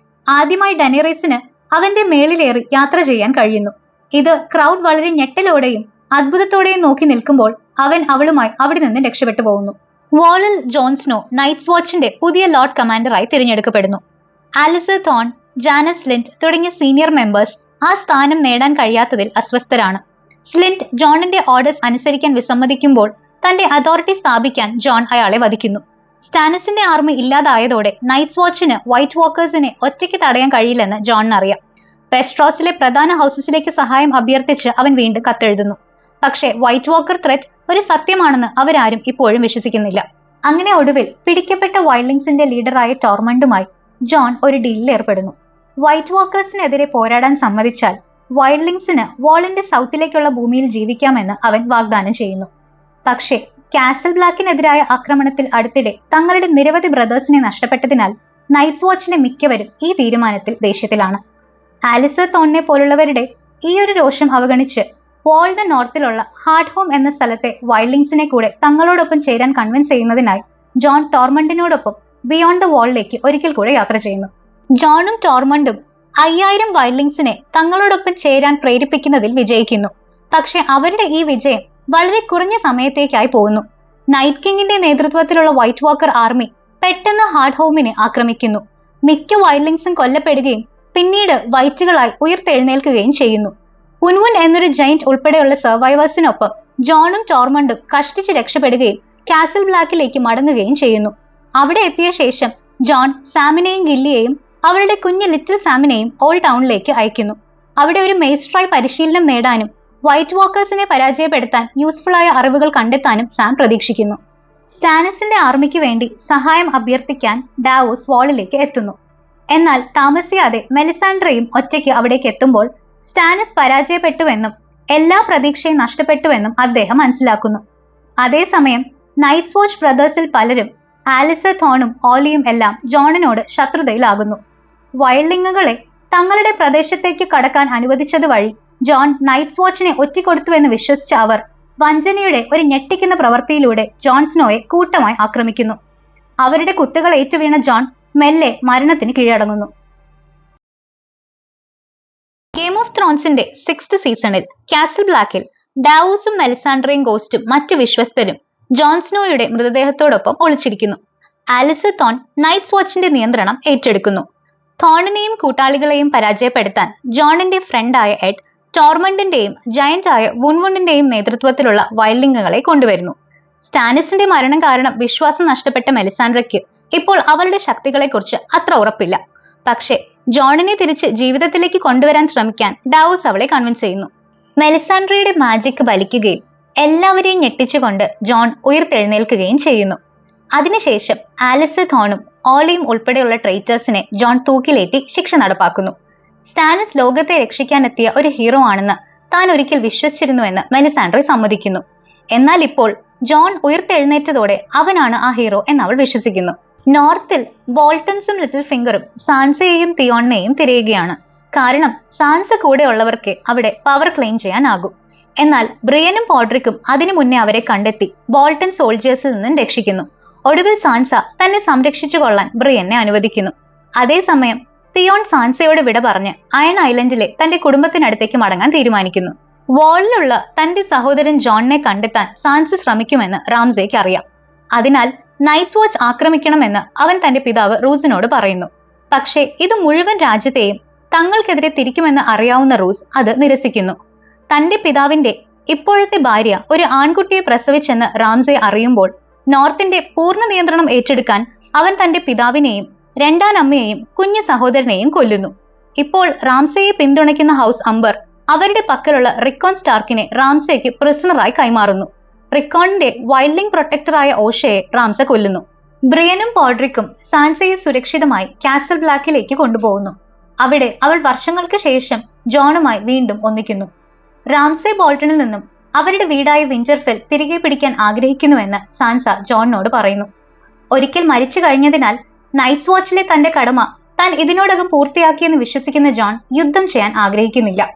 ആദ്യമായി ഡനേറിസിന് അവന്റെ മേളിലേറി യാത്ര ചെയ്യാൻ കഴിയുന്നു. ഇത് ക്രൗഡ് വളരെ ഞെട്ടലോടെയും അത്ഭുതത്തോടെയും നോക്കി നിൽക്കുമ്പോൾ അവൻ അവളുമായി അവിടെ നിന്ന് രക്ഷപ്പെട്ടു പോകുന്നു. വാളിൽ ജോൺസ്നോ നൈറ്റ്സ് വാച്ചിന്റെ പുതിയ ലോർഡ് കമാൻഡറായി തിരഞ്ഞെടുക്കപ്പെടുന്നു. ആലിസർ തോൺ, ജാനസ് സ്ലിന്റ് തുടങ്ങിയ സീനിയർ മെമ്പേഴ്സ് ആ സ്ഥാനം നേടാൻ കഴിയാത്തതിൽ അസ്വസ്ഥരാണ്. സ്ലിന്റ് ജോണിന്റെ ഓർഡേഴ്സ് അനുസരിക്കാൻ വിസമ്മതിക്കുമ്പോൾ തന്റെ അതോറിറ്റി സ്ഥാപിക്കാൻ ജോൺ അയാളെ വധിക്കുന്നു. സ്റ്റാനസിന്റെ ആർമി ഇല്ലാതായതോടെ നൈറ്റ്സ് വാച്ചിന് വൈറ്റ് വാക്കേഴ്സിനെ ഒറ്റയ്ക്ക് തടയാൻ കഴിയില്ലെന്ന് ജോണിന് അറിയാം. വെസ്ട്രോസിലെ പ്രധാന ഹൗസസിലേക്ക് സഹായം അഭ്യർത്ഥിച്ച് അവൻ വീണ്ടും കത്തെഴുതുന്നു. പക്ഷേ വൈറ്റ് വാക്കർ ത്രെറ്റ് ഒരു സത്യമാണെന്ന് അവരാരും ഇപ്പോഴും വിശ്വസിക്കുന്നില്ല. അങ്ങനെ ഒടുവിൽ പിടിക്കപ്പെട്ട വൈൽഡിങ്സിന്റെ ലീഡറായ ടോർമണ്ടുമായി ജോൺ ഒരു ഡീലിൽ ഏർപ്പെടുന്നു. വൈറ്റ് വാക്കേഴ്സിനെതിരെ പോരാടാൻ സമ്മതിച്ചാൽ വൈൽഡിങ്സിന് വാളിന്റെ സൗത്തിലേക്കുള്ള ഭൂമിയിൽ ജീവിക്കാമെന്ന് അവൻ വാഗ്ദാനം ചെയ്യുന്നു. പക്ഷേ കാസൽ ബ്ലാക്കിനെതിരായ ആക്രമണത്തിൽ അടുത്തിടെ തങ്ങളുടെ നിരവധി ബ്രദേഴ്സിനെ നഷ്ടപ്പെട്ടതിനാൽ നൈറ്റ്സ് വാച്ചിലെ മിക്കവരും ഈ തീരുമാനത്തിൽ ദേഷ്യത്തിലാണ്. ആലിസർ തോണിനെ പോലുള്ളവരുടെ ഈ ഒരു രോഷം അവഗണിച്ച് വാളിന്റെ നോർത്തിലുള്ള ഹാർഡ് ഹോം എന്ന സ്ഥലത്തെ വൈൽഡിങ്സിനെ കൂടെ തങ്ങളോടൊപ്പം ചേരാൻ കൺവിൻസ് ചെയ്യുന്നതിനായി ജോൺ ടോർമണ്ടിനോടൊപ്പം ബിയോണ്ട് ദ വാളിലേക്ക് ഒരിക്കൽ കൂടെ യാത്ര ചെയ്യുന്നു. ജോണും ടോർമണ്ടും 5000 വൈൽഡിങ്സിനെ തങ്ങളോടൊപ്പം ചേരാൻ പ്രേരിപ്പിക്കുന്നതിൽ വിജയിക്കുന്നു. പക്ഷെ അവരുടെ ഈ വിജയം വളരെ കുറഞ്ഞ സമയത്തേക്കായി പോകുന്നു. നൈറ്റ് കിങ്ങിന്റെ നേതൃത്വത്തിലുള്ള വൈറ്റ് വാക്കർ ആർമി പെട്ടെന്ന് ഹാർഡ് ഹോമിനെ ആക്രമിക്കുന്നു. മിക്ക വൈൽഡിങ്സും കൊല്ലപ്പെടുകയും പിന്നീട് വൈറ്റുകളായി ഉയർത്തെഴുന്നേൽക്കുകയും ചെയ്യുന്നു. ഉൻവുൻ എന്നൊരു ജയിന്റ് ഉൾപ്പെടെയുള്ള സർവൈവേഴ്സിനൊപ്പം ജോണും ടോർമണ്ടും കഷ്ടിച്ച് രക്ഷപ്പെടുകയും കാസൽ ബ്ലാക്കിലേക്ക് മടങ്ങുകയും ചെയ്യുന്നു. അവിടെ എത്തിയ ശേഷം ജോൺ സാമിനെയും ഗില്ലിയെയും അവരുടെ കുഞ്ഞ് ലിറ്റിൽ സാമിനെയും ഓൾഡ് ടൗണിലേക്ക് അയക്കുന്നു. അവിടെ ഒരു മെയ്സ്ട്രായി പരിശീലനം നേടാനും വൈറ്റ് വാക്കേഴ്സിനെ പരാജയപ്പെടുത്താൻ യൂസ്ഫുൾ ആയ അറിവുകൾ കണ്ടെത്താനും സാം പ്രതീക്ഷിക്കുന്നു. സ്റ്റാനസിന്റെ ആർമിക്ക് വേണ്ടി സഹായം അഭ്യർത്ഥിക്കാൻ ഡാവോസ് വാളിലേക്ക് എത്തുന്നു. എന്നാൽ താമസിയാതെ മെലിസാൻഡ്രയും ഒറ്റയ്ക്ക് അവിടേക്ക് എത്തുമ്പോൾ സ്റ്റാനസ് പരാജയപ്പെട്ടുവെന്നും എല്ലാ പ്രതീക്ഷയും നഷ്ടപ്പെട്ടുവെന്നും അദ്ദേഹം മനസ്സിലാക്കുന്നു. അതേസമയം നൈറ്റ്സ് വാച്ച് ബ്രദേഴ്സിൽ പലരും ആലിസർ തോണും ഓലിയും എല്ലാം ജോണിനോട് ശത്രുതയിലാകുന്നു. വൈൽഡിങ്ങുകളെ തങ്ങളുടെ പ്രദേശത്തേക്ക് കടക്കാൻ അനുവദിച്ചത് വഴി ജോൺ നൈറ്റ്സ് വാച്ചിനെ ഒറ്റിക്കൊടുത്തുവെന്ന് വിശ്വസിച്ച അവർ വഞ്ചനയുടെ ഒരു ഞെട്ടിക്കുന്ന പ്രവൃത്തിയിലൂടെ ജോൺ സ്നോയെ കൂട്ടമായി ആക്രമിക്കുന്നു. അവരുടെ കുത്തുകൾ ഏറ്റുവീണ ജോൺ മെല്ലെ മരണത്തിന് കീഴടങ്ങുന്നു. ഗെയിം ഓഫ് ത്രോൺസിന്റെ 6th സീസണിൽ കാസൽ ബ്ലാക്കിൽ ഡാവോസും മെലിസാൻഡ്രയും ഗോസ്റ്റും മറ്റു വിശ്വസ്തരും ജോൺ സ്നോയുടെ മൃതദേഹത്തോടൊപ്പം ഒളിച്ചിരിക്കുന്നു. ആലിസർ തോൺ നൈറ്റ്സ് വാച്ചിന്റെ നിയന്ത്രണം ഏറ്റെടുക്കുന്നു. തോണിനെയും കൂട്ടാളികളെയും പരാജയപ്പെടുത്താൻ ജോണിന്റെ ഫ്രണ്ടായ എഡ് ടോർമണ്ടിന്റെയും ജയന്റായ വുൺവുണ്ടിന്റെയും നേതൃത്വത്തിലുള്ള വൈൽഡിങ്ങുകളെ കൊണ്ടുവരുന്നു. സ്റ്റാനിസിന്റെ മരണം കാരണം വിശ്വാസം നഷ്ടപ്പെട്ട മെലിസാൻഡ്രയ്ക്ക് ഇപ്പോൾ അവളുടെ ശക്തികളെക്കുറിച്ച് അത്ര ഉറപ്പില്ല. പക്ഷേ ജോണിനെ തിരിച്ച് ജീവിതത്തിലേക്ക് കൊണ്ടുവരാൻ ശ്രമിക്കാൻ ഡാവോസ് അവളെ കൺവിൻസ് ചെയ്യുന്നു. മെലിസാൻഡ്രയുടെ മാജിക് ബലിക്കുകയും എല്ലാവരെയും ഞെട്ടിച്ചുകൊണ്ട് ജോൺ ഉയർത്തെഴുന്നേൽക്കുകയും ചെയ്യുന്നു. അതിനുശേഷം ആലിസർ തോണും ഓലിയും ഉൾപ്പെടെയുള്ള ട്രൈറ്റേഴ്സിനെ ജോൺ തൂക്കിലേറ്റി ശിക്ഷ നടപ്പാക്കുന്നു. സ്റ്റാനിസ് ലോകത്തെ രക്ഷിക്കാനെത്തിയ ഒരു ഹീറോ ആണെന്ന് താൻ ഒരിക്കൽ വിശ്വസിച്ചിരുന്നുവെന്ന് മെലിസാൻഡ്ര സമ്മതിക്കുന്നു. എന്നാൽ ഇപ്പോൾ ജോൺ ഉയർത്തെഴുന്നേറ്റതോടെ അവനാണ് ആ ഹീറോ എന്ന് അവൾ വിശ്വസിക്കുന്നു. നോർത്തിൽ ബോൾട്ടൺസും ലിറ്റിൽ ഫിംഗറും സാൻസയെയും തിയോണിനെയും തിരയുകയാണ്. കാരണം സാൻസ കൂടെ ഉള്ളവർക്ക് അവിടെ പവർ ക്ലെയിം ചെയ്യാനാകും. എന്നാൽ ബ്രിയനും പോഡ്രിക്കും അതിനു മുന്നേ അവരെ കണ്ടെത്തി ബോൾട്ടൺ സോൾജേഴ്സിൽ നിന്നും രക്ഷിക്കുന്നു. ഒടുവിൽ സാൻസ തന്നെ സംരക്ഷിച്ചു കൊള്ളാൻ ബ്രിയനെ അനുവദിക്കുന്നു. അതേസമയം തിയോൺ സാൻസയോട് വിട പറഞ്ഞ് അയൺ ഐലൻഡിലെ തന്റെ കുടുംബത്തിനടുത്തേക്ക് മടങ്ങാൻ തീരുമാനിക്കുന്നു. വാളിലുള്ള തന്റെ സഹോദരൻ ജോണിനെ കണ്ടെത്താൻ സാൻസ ശ്രമിക്കുമെന്ന് റാംസേക്ക് അറിയാം. അതിനാൽ നൈറ്റ്സ് വാച്ച് ആക്രമിക്കണമെന്ന് അവൻ തന്റെ പിതാവ് റൂസിനോട് പറയുന്നു. പക്ഷേ ഇത് മുഴുവൻ രാജ്യത്തെയും തങ്ങൾക്കെതിരെ തിരിക്കുമെന്ന് അറിയാവുന്ന റൂസ് അത് നിരസിക്കുന്നു. തന്റെ പിതാവിന്റെ ഇപ്പോഴത്തെ ഭാര്യ ഒരു ആൺകുട്ടിയെ പ്രസവിച്ചെന്ന് റാംസെ അറിയുമ്പോൾ നോർത്തിന്റെ പൂർണ്ണ നിയന്ത്രണം ഏറ്റെടുക്കാൻ അവൻ തന്റെ പിതാവിനെയും രണ്ടാനമ്മയെയും കുഞ്ഞു സഹോദരനെയും കൊല്ലുന്നു. ഇപ്പോൾ റാംസെയെ പിന്തുണയ്ക്കുന്ന ഹൗസ് അംബർ അവരുടെ പക്കലുള്ള റിക്കോൺ സ്റ്റാർക്കിനെ റാംസെയ്ക്ക് പ്രിസണറായി കൈമാറുന്നു. റിക്കോണിന്റെ വൈൽഡിംഗ് പ്രൊട്ടക്ടറായ ഓഷയെ റാംസെ കൊല്ലുന്നു. ബ്രിയനും പോഡ്രിക്കും സാൻസയെ സുരക്ഷിതമായി കാസൽ ബ്ലാക്കിലേക്ക് കൊണ്ടുപോകുന്നു. അവിടെ അവൾ വർഷങ്ങൾക്ക് ശേഷം ജോണുമായി വീണ്ടും ഒന്നിക്കുന്നു. റാംസെ ബോൾട്ടണിൽ നിന്നും അവരുടെ വീടായ വിന്റർഫെൽ തിരികെ പിടിക്കാൻ ആഗ്രഹിക്കുന്നുവെന്ന് സാൻസ ജോണിനോട് പറയുന്നു. ഒരിക്കൽ മരിച്ചു കഴിഞ്ഞതിനാൽ നൈറ്റ്സ് വാച്ചിലെ തന്റെ കടമ താൻ ഇതിനോടകം പൂർത്തിയാക്കിയെന്ന് വിശ്വസിക്കുന്ന ജോൺ യുദ്ധം ചെയ്യാൻ ആഗ്രഹിക്കുന്നില്ല.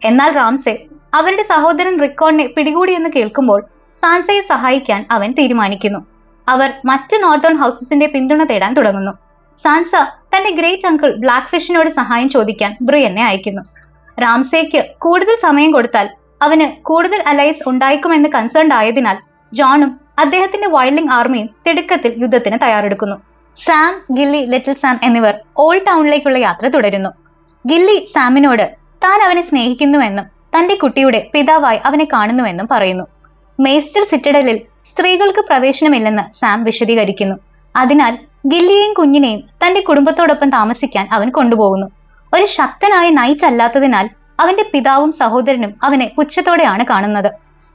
എന്നാൽ റാംസെ അവരുടെ സഹോദരൻ റിക്കോണിനെ പിടികൂടിയെന്ന് കേൾക്കുമ്പോൾ സാൻസയെ സഹായിക്കാൻ അവൻ തീരുമാനിക്കുന്നു. അവർ മറ്റ് നോർത്തേൺ ഹൗസസിന്റെ പിന്തുണ തേടാൻ തുടങ്ങുന്നു. സാൻസ തന്റെ ഗ്രേറ്റ് അങ്കിൾ ബ്ലാക്ക് ഫിഷിനോട് സഹായം ചോദിക്കാൻ ബ്രിയനെ അയക്കുന്നു. റാംസേക്ക് കൂടുതൽ സമയം കൊടുത്താൽ അവന് കൂടുതൽ അലൈസ് ഉണ്ടായേക്കുമെന്ന് കൺസേൺഡ് ആയതിനാൽ ജോണും അദ്ദേഹത്തിന്റെ വൈൽഡിംഗ് ആർമിയും തിടുക്കത്തിൽ യുദ്ധത്തിന് തയ്യാറെടുക്കുന്നു. സാം, ഗില്ലി, ലിറ്റിൽ സാം എന്നിവർ ഓൾഡ് ടൗണിലേക്കുള്ള യാത്ര തുടരുന്നു. ഗില്ലി സാമിനോട് താൻ അവനെ സ്നേഹിക്കുന്നുവെന്നും തന്റെ കുട്ടിയുടെ പിതാവായി അവനെ കാണുന്നുവെന്നും പറയുന്നു. മേസ്റ്റർ സിറ്റഡലിൽ സ്ത്രീകൾക്ക് പ്രവേശനമില്ലെന്ന് സാം വിശദീകരിക്കുന്നു. അതിനാൽ ഗില്ലിയെയും കുഞ്ഞിനെയും തന്റെ കുടുംബത്തോടൊപ്പം താമസിക്കാൻ അവൻ കൊണ്ടുപോകുന്നു. ഒരു ശക്തനായ നൈറ്റ് അല്ലാത്തതിനാൽ അവന്റെ പിതാവും സഹോദരനും അവനെ പുച്ഛത്തോടെയാണ് കാണുന്നത്.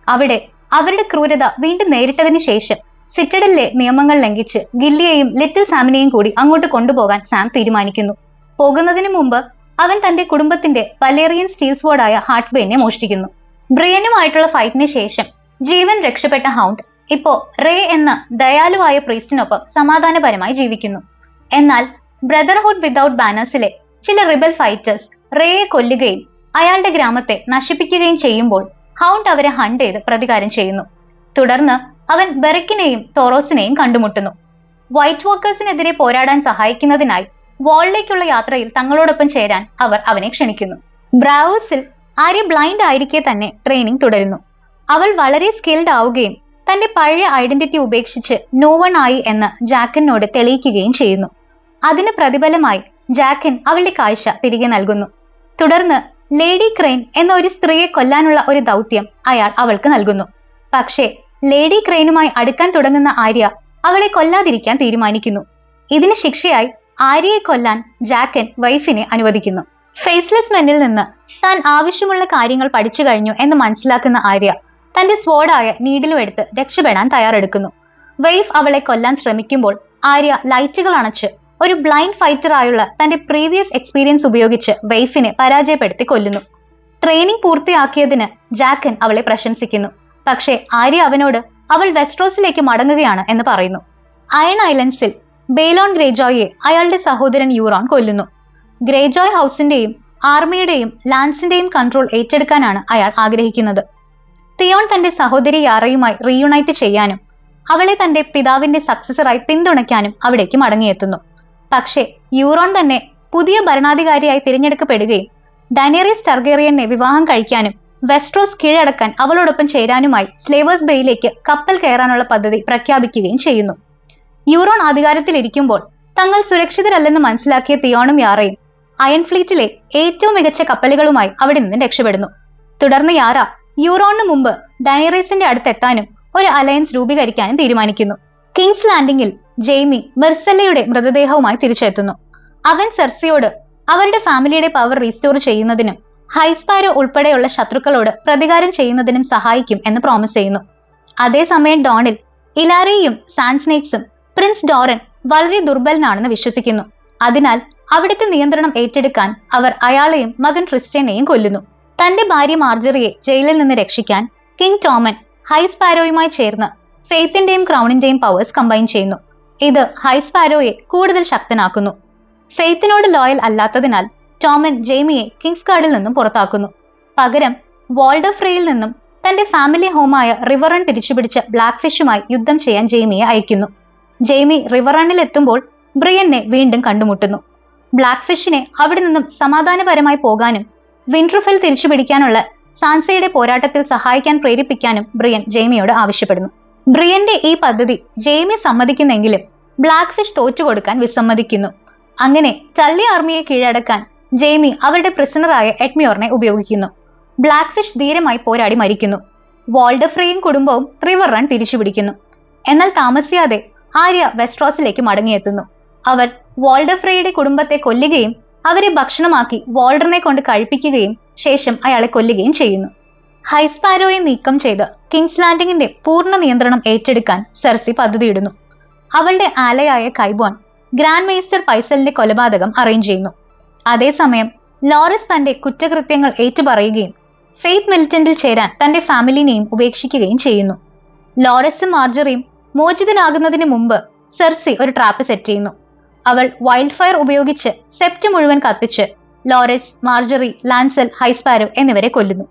അവിടെ അവരുടെ ക്രൂരത വീണ്ടും നേരിട്ടതിന് ശേഷം സിറ്റഡലിലെ നിയമങ്ങൾ ലംഘിച്ച് ഗില്ലിയെയും ലിറ്റിൽ സാമിനെയും കൂടി അങ്ങോട്ട് കൊണ്ടുപോകാൻ സാം തീരുമാനിക്കുന്നു. പോകുന്നതിന് മുമ്പ് അവൻ തന്റെ കുടുംബത്തിന്റെ വലേറിയൻ സ്റ്റീൽ സ്വോർഡായ ഹാർട്ട്സ്ബെയിനെ മോഷ്ടിക്കുന്നു. ബ്രിയനുമായിട്ടുള്ള ഫൈറ്റിന് ശേഷം ജീവൻ രക്ഷപ്പെട്ട ഹൗണ്ട് ഇപ്പോ റേ എന്ന ദയാലുവായ പ്രീസ്റ്റിനൊപ്പം സമാധാനപരമായി ജീവിക്കുന്നു. എന്നാൽ ബ്രദർഹുഡ് വിതൗട്ട് ബാനേഴ്സിലെ ചില റിബൽ ഫൈറ്റേഴ്സ് റേയെ കൊല്ലുകയും അയാളുടെ ഗ്രാമത്തെ നശിപ്പിക്കുകയും ചെയ്യുമ്പോൾ ഹൗണ്ട് അവരെ ഹണ്ട് ചെയ്ത് പ്രതികാരം ചെയ്യുന്നു. തുടർന്ന് അവൻ ബെറിക്കിനെയും തോറോസിനെയും കണ്ടുമുട്ടുന്നു. വൈറ്റ് വാക്കേഴ്സിനെതിരെ പോരാടാൻ സഹായിക്കുന്നതിനായി വാളിലേക്കുള്ള യാത്രയിൽ തങ്ങളോടൊപ്പം ചേരാൻ അവർ അവനെ ക്ഷണിക്കുന്നു. ബ്രാവോസിൽ ആര്യ ബ്ലൈൻഡ് ആയിരിക്കെ തന്നെ ട്രെയിനിങ് തുടരുന്നു. അവൾ വളരെ സ്കിൽഡ് ആവുകയും തന്റെ പഴയ ഐഡന്റിറ്റി ഉപേക്ഷിച്ച് നോ വൺ ആയി എന്ന് ജാക്കിനോട് തെളിയിക്കുകയും ചെയ്യുന്നു. അതിന് പ്രതിഫലമായി ജാക്കിൻ അവളുടെ കാഴ്ച തിരികെ നൽകുന്നു. തുടർന്ന് ലേഡി ക്രെയിൻ എന്ന ഒരു സ്ത്രീയെ കൊല്ലാനുള്ള ഒരു ദൗത്യം അയാൾ അവൾക്ക് നൽകുന്നു. പക്ഷേ ലേഡി ക്രെയിനുമായി അടുക്കാൻ തുടങ്ങുന്ന ആര്യ അവളെ കൊല്ലാതിരിക്കാൻ തീരുമാനിക്കുന്നു. ഇതിന് ശിക്ഷയായി ആര്യയെ കൊല്ലാൻ ജാക്കൻ വൈഫിനെ അനുവദിക്കുന്നു. ഫേസ്ലെസ് മെന്നിൽ നിന്ന് താൻ ആവശ്യമുള്ള കാര്യങ്ങൾ പഠിച്ചു കഴിഞ്ഞു എന്ന് മനസ്സിലാക്കുന്ന ആര്യ തന്റെ സ്വോർഡായ നീഡിലും എടുത്ത് രക്ഷപ്പെടാൻ തയ്യാറെടുക്കുന്നു. വൈഫ് അവളെ കൊല്ലാൻ ശ്രമിക്കുമ്പോൾ ആര്യ ലൈറ്റുകൾ അണച്ച് ഒരു ബ്ലൈൻഡ് ഫൈറ്റർ ആയുള്ള തന്റെ പ്രീവിയസ് എക്സ്പീരിയൻസ് ഉപയോഗിച്ച് വൈഫിനെ പരാജയപ്പെടുത്തി കൊല്ലുന്നു. ട്രെയിനിങ് പൂർത്തിയാക്കിയതിന് ജാക്കൻ അവളെ പ്രശംസിക്കുന്നു. പക്ഷേ ആര്യ അവനോട് അവൾ വെസ്ട്രോസിലേക്ക് മടങ്ങുകയാണ് എന്ന് പറയുന്നു. അയൺ ഐലൻഡ്സിൽ ബെയ്ലോൺ ഗ്രേജോയെ അയാളുടെ സഹോദരൻ യൂറോൺ കൊല്ലുന്നു. ഗ്രേജോയ് ഹൗസിന്റെയും ആർമിയുടെയും ലാൻസിന്റെയും കൺട്രോൾ ഏറ്റെടുക്കാനാണ് അയാൾ ആഗ്രഹിക്കുന്നത്. തിയോൺ തന്റെ സഹോദരി യാറയുമായി റീയുണൈറ്റ് ചെയ്യാനും അവളെ തന്റെ പിതാവിന്റെ സക്സസറായി പിന്തുണയ്ക്കാനും അവിടേക്ക് മടങ്ങിയെത്തുന്നു. പക്ഷേ യൂറോൺ തന്നെ പുതിയ ഭരണാധികാരിയായി തിരഞ്ഞെടുക്കപ്പെടുകയും ഡൈനേറിയസ് ടർഗേറിയനെ വിവാഹം കഴിക്കാനും വെസ്ട്രോസ് കീഴടക്കാൻ അവളോടൊപ്പം ചേരാനുമായി സ്ലേവേഴ്സ് ബേയിലേക്ക് കപ്പൽ കയറാനുള്ള പദ്ധതി പ്രഖ്യാപിക്കുകയും ചെയ്യുന്നു. യൂറോൺ അധികാരത്തിലിരിക്കുമ്പോൾ തങ്ങൾ സുരക്ഷിതരല്ലെന്ന് മനസ്സിലാക്കിയ തിയോണും യാറയും അയൺ ഫ്ലീറ്റിലെ ഏറ്റവും മികച്ച കപ്പലുകളുമായി അവിടെ നിന്ന് രക്ഷപ്പെടുന്നു. തുടർന്ന് യാറ യൂറോണിന് മുമ്പ് ഡൈനേറിയസിന്റെ അടുത്തെത്താനും ഒരു അലയൻസ് രൂപീകരിക്കാനും തീരുമാനിക്കുന്നു. കിങ്സ് ലാൻഡിംഗിൽ ജെയ്മി മെർസെല്ലയുടെ മൃതദേഹവുമായി തിരിച്ചെത്തുന്നു. അവൻ സെർസിയോട് അവരുടെ ഫാമിലിയുടെ പവർ റീസ്റ്റോർ ചെയ്യുന്നതിനും ഹൈസ്പാരോ ഉൾപ്പെടെയുള്ള ശത്രുക്കളോട് പ്രതികാരം ചെയ്യുന്നതിനും സഹായിക്കും എന്ന് പ്രോമിസ് ചെയ്യുന്നു. അതേസമയം ഡോണിൽ ഇലാറിയും സാൻസ്നേക്സും പ്രിൻസ് ഡോറൻ വളരെ ദുർബലനാണെന്ന് വിശ്വസിക്കുന്നു. അതിനാൽ അവിടുത്തെ നിയന്ത്രണം ഏറ്റെടുക്കാൻ അവർ അയാളെയും മകൻ ട്രിസ്റ്റനെയും കൊല്ലുന്നു. തന്റെ ഭാര്യ മാർജറിയെ ജയിലിൽ നിന്ന് രക്ഷിക്കാൻ കിങ് ടോമൻ ഹൈസ്പാരോയുമായി ചേർന്ന് ഫെയ്ത്തിന്റെയും ക്രൗണിന്റെയും പവേഴ്സ് കമ്പൈൻ ചെയ്യുന്നു. ഇത് ഹൈസ്പാരോയെ കൂടുതൽ ശക്തനാക്കുന്നു. ഫെയ്ത്തിനോട് ലോയൽ അല്ലാത്തതിനാൽ ടോമൻ ജെയ്മിയെ കിങ്സ് ഗാർഡിൽ നിന്നും പുറത്താക്കുന്നു. പകരം വാൾഡർ ഫ്രേയിൽ നിന്നും തന്റെ ഫാമിലി ഹോമായ റിവറൺ തിരിച്ചുപിടിച്ച ബ്ലാക്ക് ഫിഷുമായി യുദ്ധം ചെയ്യാൻ ജെയ്മിയെ അയക്കുന്നു. ജെയ്മി റിവറണിൽ എത്തുമ്പോൾ ബ്രിയനെ വീണ്ടും കണ്ടുമുട്ടുന്നു. ബ്ലാക്ക് ഫിഷിനെ അവിടെ നിന്നും സമാധാനപരമായി പോകാനും വിന്റർഫെൽ തിരിച്ചുപിടിക്കാനുള്ള സാൻസയുടെ പോരാട്ടത്തിൽ സഹായിക്കാൻ പ്രേരിപ്പിക്കാനും ബ്രിയൻ ജെയ്മിയോട് ആവശ്യപ്പെടുന്നു. ബ്രിയന്റെ ഈ പദ്ധതി ജെയ്മി സമ്മതിക്കുന്നെങ്കിലും ബ്ലാക്ക് ഫിഷ് തോറ്റുകൊടുക്കാൻ വിസമ്മതിക്കുന്നു. അങ്ങനെ ടള്ളി ആർമിയെ കീഴടക്കാൻ ജെയ്മി അവരുടെ പ്രിസണറായ എഡ്മിയോറിനെ ഉപയോഗിക്കുന്നു. ബ്ലാക്ക് ഫിഷ് ധീരമായി പോരാടി മരിക്കുന്നു. വാൾഡർ ഫ്രേയും കുടുംബവും റിവർ റൺ തിരിച്ചുപിടിക്കുന്നു. എന്നാൽ താമസിയാതെ ആര്യ വെസ്ട്രോസിലേക്ക് മടങ്ങിയെത്തുന്നു. അവർ വാൾഡർ ഫ്രേയുടെ കുടുംബത്തെ കൊല്ലുകയും അവരെ ഭക്ഷണമാക്കി വാൾഡറിനെ കൊണ്ട് കഴിപ്പിക്കുകയും ശേഷം അയാളെ കൊല്ലുകയും ചെയ്യുന്നു. ഹൈസ്പാരോയെ നീക്കം ചെയ്ത് കിങ്സ് ലാൻഡിങ്ങിന്റെ പൂർണ്ണ നിയന്ത്രണം ഏറ്റെടുക്കാൻ സെർസി പദ്ധതിയിടുന്നു. അവളുടെ ആലയായ കൈബോൺ ഗ്രാൻഡ് മേസ്റ്റർ പൈസലിന്റെ കൊലപാതകം അറേഞ്ച് ചെയ്യുന്നു. അതേസമയം ലോറസ് തന്റെ കുറ്റകൃത്യങ്ങൾ ഏറ്റുപറയുകയും ഫെയ്ത്ത് മിലിറ്റന്റിൽ ചേരാൻ തന്റെ ഫാമിലിനെയും ഉപേക്ഷിക്കുകയും ചെയ്യുന്നു. ലോറസും മാർജറിയും മോചിതനാകുന്നതിന് മുമ്പ് സെർസി ഒരു ട്രാപ്പ് സെറ്റ് ചെയ്യുന്നു. അവൾ വൈൽഡ് ഫയർ ഉപയോഗിച്ച് സെപ്റ്റ് മുഴുവൻ കത്തിച്ച് ലോറസ്, മാർജറി, ലാൻസൽ, ഹൈസ്പാരോ എന്നിവരെ കൊല്ലുന്നു.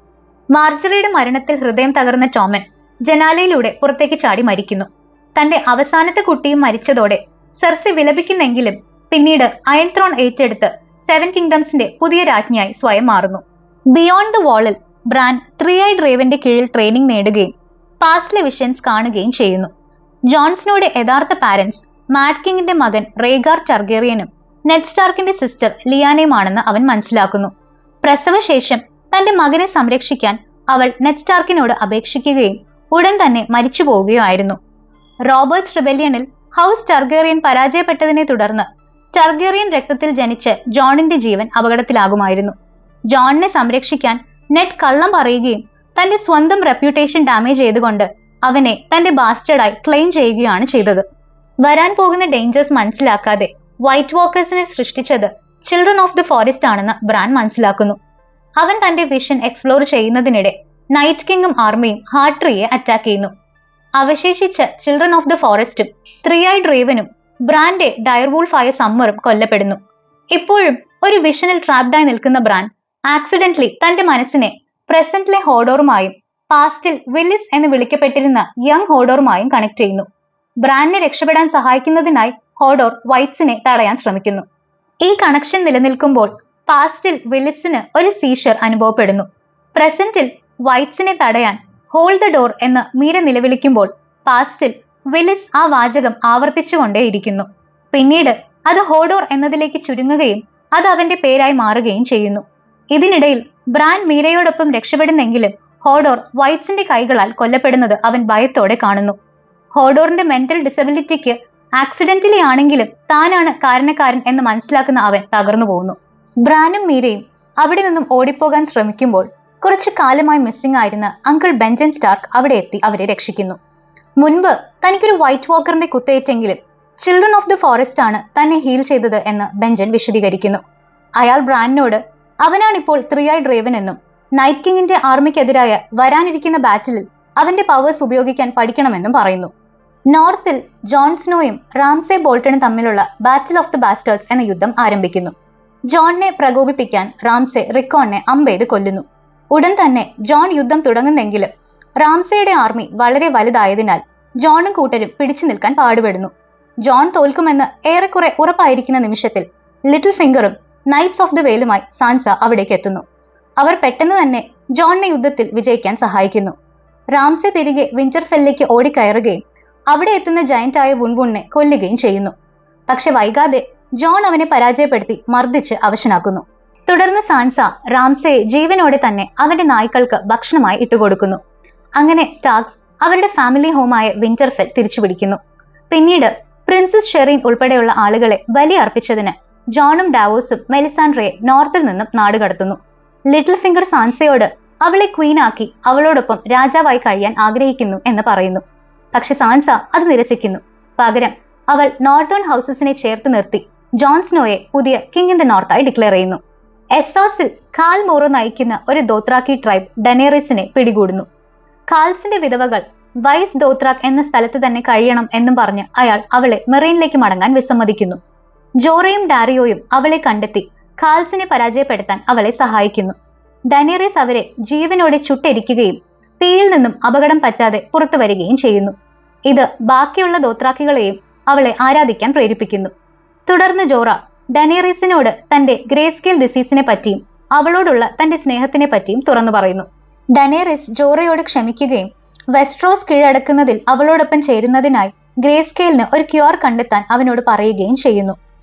മാർജറിയുടെ മരണത്തിൽ ഹൃദയം തകർന്ന ടോമൻ ജനാലയിലൂടെ പുറത്തേക്ക് ചാടി മരിക്കുന്നു. തന്റെ അവസാനത്തെ കുട്ടിയും മരിച്ചതോടെ സെർസി വിലപിക്കുന്നെങ്കിലും പിന്നീട് അയൺ ത്രോൺ ഏറ്റെടുത്ത് 7 കിങ്ഡംസിന്റെ പുതിയ രാജ്ഞിയായി സ്വയം മാറുന്നു. ബിയോണ്ട് ദ വാളിൽ ബ്രാൻ 3-eyed റേവന്റെ കീഴിൽ ട്രെയിനിങ് നേടുകയും പാസ്റ്റിലെ വിഷൻസ് കാണുകയും ചെയ്യുന്നു. ജോൺസ്നോയുടെ യഥാർത്ഥ പാരന്റ്സ് മാഡ് കിങ്ങിന്റെ മകൻ റേഗാർ ടർഗേറിയനും നെഡ് സ്റ്റാർക്കിന്റെ സിസ്റ്റർ ലിയാനയുമാണെന്ന് അവൻ മനസ്സിലാക്കുന്നു. പ്രസവശേഷം തന്റെ മകനെ സംരക്ഷിക്കാൻ അവൾ നെഡ് സ്റ്റാർക്കിനോട് അപേക്ഷിക്കുകയും ഉടൻ തന്നെ മരിച്ചു പോവുകയായിരുന്നു. റോബർട്ട്സ് റിബെല്യണിൽ ഹൗസ് ടർഗേറിയൻ പരാജയപ്പെട്ടതിനെ തുടർന്ന് ടർഗേറിയൻ രക്തത്തിൽ ജനിച്ച ജോണിന്റെ ജീവൻ അപകടത്തിലാകുമായിരുന്നു. ജോണിനെ സംരക്ഷിക്കാൻ നെഡ് കള്ളം പറയുകയും തന്റെ സ്വന്തം റെപ്യൂട്ടേഷൻ ഡാമേജ് ചെയ്തുകൊണ്ട് അവനെ തന്റെ ബാസ്റ്റേഡായി ക്ലെയിം ചെയ്യുകയാണ് ചെയ്തത്. വരാൻ പോകുന്ന ഡേഞ്ചേഴ്സ് മനസ്സിലാക്കാതെ വൈറ്റ് വാക്കേഴ്സിനെ സൃഷ്ടിച്ചത് ചിൽഡ്രൻ ഓഫ് ദി ഫോറസ്റ്റ് ആണെന്ന് ബ്രാൻ മനസ്സിലാക്കുന്നു. അവൻ തന്റെ വിഷൻ എക്സ്പ്ലോർ ചെയ്യുന്നതിനിടെ നൈറ്റ് കിങ്ങും ആർമിയും ഹാർട്രിയെ അറ്റാക്ക് ചെയ്യുന്നു. അവശേഷിച്ച ചിൽഡ്രൻ ഓഫ് ദി ഫോറസ്റ്റും 3-eyed റേവനും ബ്രാൻഡ് ഡയർവൂൾഫായ സമ്മറും കൊല്ലപ്പെടുന്നു. ഇപ്പോഴും ഒരു വിഷനിൽ ട്രാപ്ഡായി നിൽക്കുന്ന ബ്രാൻ ആക്സിഡന്റലി തന്റെ മനസ്സിനെ പ്രസന്റിലെ ഹോഡോറുമായും പാസ്റ്റിൽ വില്ലിസ് എന്ന് വിളിക്കപ്പെട്ടിരുന്ന യങ് ഹോഡോറുമായും കണക്ട് ചെയ്യുന്നു. ബ്രാൻഡിനെ രക്ഷപ്പെടാൻ സഹായിക്കുന്നതിനായി ഹോഡോർ വൈറ്റ്സിനെ തടയാൻ ശ്രമിക്കുന്നു. ഈ കണക്ഷൻ നിലനിൽക്കുമ്പോൾ പാസ്റ്റിൽ വില്ലിസിന് ഒരു സീഷർ അനുഭവപ്പെടുന്നു. പ്രസന്റിൽ വൈറ്റ്സിനെ തടയാൻ ഹോൾഡ് ദ ഡോർ എന്ന് മീര നിലവിളിക്കുമ്പോൾ പാസ്റ്റിൽ വില്ലിസ് ആ വാചകം ആവർത്തിച്ചുകൊണ്ടേയിരിക്കുന്നു. പിന്നീട് അത് ഹോഡോർ എന്നതിലേക്ക് ചുരുങ്ങുകയും അത് അവന്റെ പേരായി മാറുകയും ചെയ്യുന്നു. ഇതിനിടയിൽ ബ്രാൻ മീരയോടൊപ്പം രക്ഷപ്പെടുന്നെങ്കിലും ഹോഡോർ വൈറ്റ്സിന്റെ കൈകളാൽ കൊല്ലപ്പെടുന്നത് അവൻ ഭയത്തോടെ കാണുന്നു. ഹോഡോറിന്റെ മെന്റൽ ഡിസബിലിറ്റിക്ക് ആക്സിഡന്റലി ആണെങ്കിലും താനാണ് കാരണക്കാരൻ എന്ന് മനസ്സിലാക്കുന്ന അവൻ തകർന്നു പോകുന്നു. ബ്രാനും മീരയും അവിടെ നിന്നും ഓടിപ്പോകാൻ ശ്രമിക്കുമ്പോൾ കുറച്ചു കാലമായി മിസ്സിംഗ് ആയിരുന്ന അങ്കിൾ ബെഞ്ചൻ സ്റ്റാർക്ക് അവിടെ എത്തി അവരെ രക്ഷിക്കുന്നു. മുൻപ് തനിക്കൊരു വൈറ്റ് വാക്കറിന്റെ കുത്തേറ്റെങ്കിലും ചിൽഡ്രൻ ഓഫ് ദി ഫോറസ്റ്റ് ആണ് തന്നെ ഹീൽ ചെയ്തത് എന്ന് ബെഞ്ചൻ വിശദീകരിക്കുന്നു. അയാൾ ബ്രാനിനോട് അവനാണിപ്പോൾ 3-eyed റേവൻ എന്നും നൈറ്റ് കിങ്ങിന്റെ ആർമിക്കെതിരായ വരാനിരിക്കുന്ന ബാറ്റിലിൽ അവന്റെ പവേഴ്സ് ഉപയോഗിക്കാൻ പഠിക്കണമെന്നും പറയുന്നു. നോർത്തിൽ ജോൺ സ്നോയും റാംസെ ബോൾട്ടണും തമ്മിലുള്ള ബാറ്റിൽ ഓഫ് ദി ബാസ്റ്റേർഡ്സ് എന്ന യുദ്ധം ആരംഭിക്കുന്നു. ജോണിനെ പ്രകോപിപ്പിക്കാൻ റാംസെ റിക്കോണിനെ അമ്പെയ്ത് കൊല്ലുന്നു. ഉടൻ തന്നെ ജോൺ യുദ്ധം തുടങ്ങുന്നെങ്കിലും റാംസയുടെ ആർമി വളരെ വലുതായതിനാൽ ജോണും കൂട്ടരും പിടിച്ചു നിൽക്കാൻ പാടുപെടുന്നു. ജോൺ തോൽക്കുമെന്ന് ഏറെക്കുറെ ഉറപ്പായിരിക്കുന്ന നിമിഷത്തിൽ ലിറ്റിൽ ഫിംഗറും നൈറ്റ്സ് ഓഫ് ദി വെയിലുമായി സാൻസ അവിടേക്ക് എത്തുന്നു. അവർ പെട്ടെന്ന് തന്നെ ജോണിനെ യുദ്ധത്തിൽ വിജയിക്കാൻ സഹായിക്കുന്നു. റാംസെ തിരികെ വിന്റർഫെല്ലിലേക്ക് ഓടിക്കയറുകയും അവിടെ എത്തുന്ന ജയന്റായ വുൺവുണിനെ കൊല്ലുകയും ചെയ്യുന്നു. പക്ഷെ വൈകാതെ ജോൺ അവനെ പരാജയപ്പെടുത്തി മർദ്ദിച്ച് അവശനാക്കുന്നു. തുടർന്ന് സാൻസ റാംസയെ ജീവനോടെ തന്നെ അവന്റെ നായ്ക്കൾക്ക് ഭക്ഷണമായി ഇട്ടുകൊടുക്കുന്നു. അങ്ങനെ സ്റ്റാർക്സ് അവരുടെ ഫാമിലി ഹോമായ വിന്റർഫെൽ തിരിച്ചുപിടിക്കുന്നു. പിന്നീട് പ്രിൻസസ് ഷെറീൻ ഉൾപ്പെടെയുള്ള ആളുകളെ ബലി അർപ്പിച്ചതിന് ജോണും ഡാവോസും മെലിസാൻഡ്രയെ നോർത്തിൽ നിന്നും നാടുകടത്തുന്നു. ലിറ്റിൽ ഫിംഗർ സാൻസയോട് അവളെ ക്വീനാക്കി അവളോടൊപ്പം രാജാവായി കഴിയാൻ ആഗ്രഹിക്കുന്നു എന്ന് പറയുന്നു. പക്ഷെ സാൻസ അത് നിരസിക്കുന്നു. പകരം അവൾ നോർത്തേൺ ഹൗസസിനെ ചേർത്ത് നിർത്തി ജോൺ സ്നോയെ പുതിയ കിങ് ഇൻ ദ നോർത്തായി ഡിക്ലെയർ ചെയ്യുന്നു. എസ്സോസിൽ കാൽ മോറോ നയിക്കുന്ന ഒരു ദോത്രാക്കി ട്രൈബ് ഡെനേറിസിനെ പിടികൂടുന്നു. കാൽസിന്റെ വിധവകൾ വൈസ് ദോത്രാക്ക് എന്ന സ്ഥലത്ത് തന്നെ കഴിയണം എന്നും പറഞ്ഞ് അയാൾ അവളെ മെറീനിലേക്ക് മടങ്ങാൻ വിസമ്മതിക്കുന്നു. ജോറയും ഡാരിയോയും അവളെ കണ്ടെത്തി ഖാൽസിനെ പരാജയപ്പെടുത്താൻ അവളെ സഹായിക്കുന്നു. ഡനേറിയസ് അവരെ ജീവനോടെ ചുട്ടെരിക്കുകയും തീയിൽ നിന്നും അപകടം പറ്റാതെ പുറത്തു വരികയും ചെയ്യുന്നു. ഇത് ബാക്കിയുള്ള ദോത്രാക്കികളെയും അവളെ ആരാധിക്കാൻ പ്രേരിപ്പിക്കുന്നു. തുടർന്ന് ജോറ ഡനേറിയസിനോട് തന്റെ ഗ്രേ സ്കെയിൽ ഡിസീസിനെ പറ്റിയും അവളോടുള്ള തന്റെ സ്നേഹത്തിനെ പറ്റിയും തുറന്നു പറയുന്നു. ഡനേറിയസ് ജോറയോട് ക്ഷമിക്കുകയും വെസ്ട്രോസ് കീഴടക്കുന്നതിൽ അവളോടൊപ്പം ചേരുന്നതിനായി ഗ്രേ സ്കെയിലിന് ഒരു ക്യൂർ കണ്ടെത്താൻ അവനോട് പറയുകയും ചെയ്യുന്നു.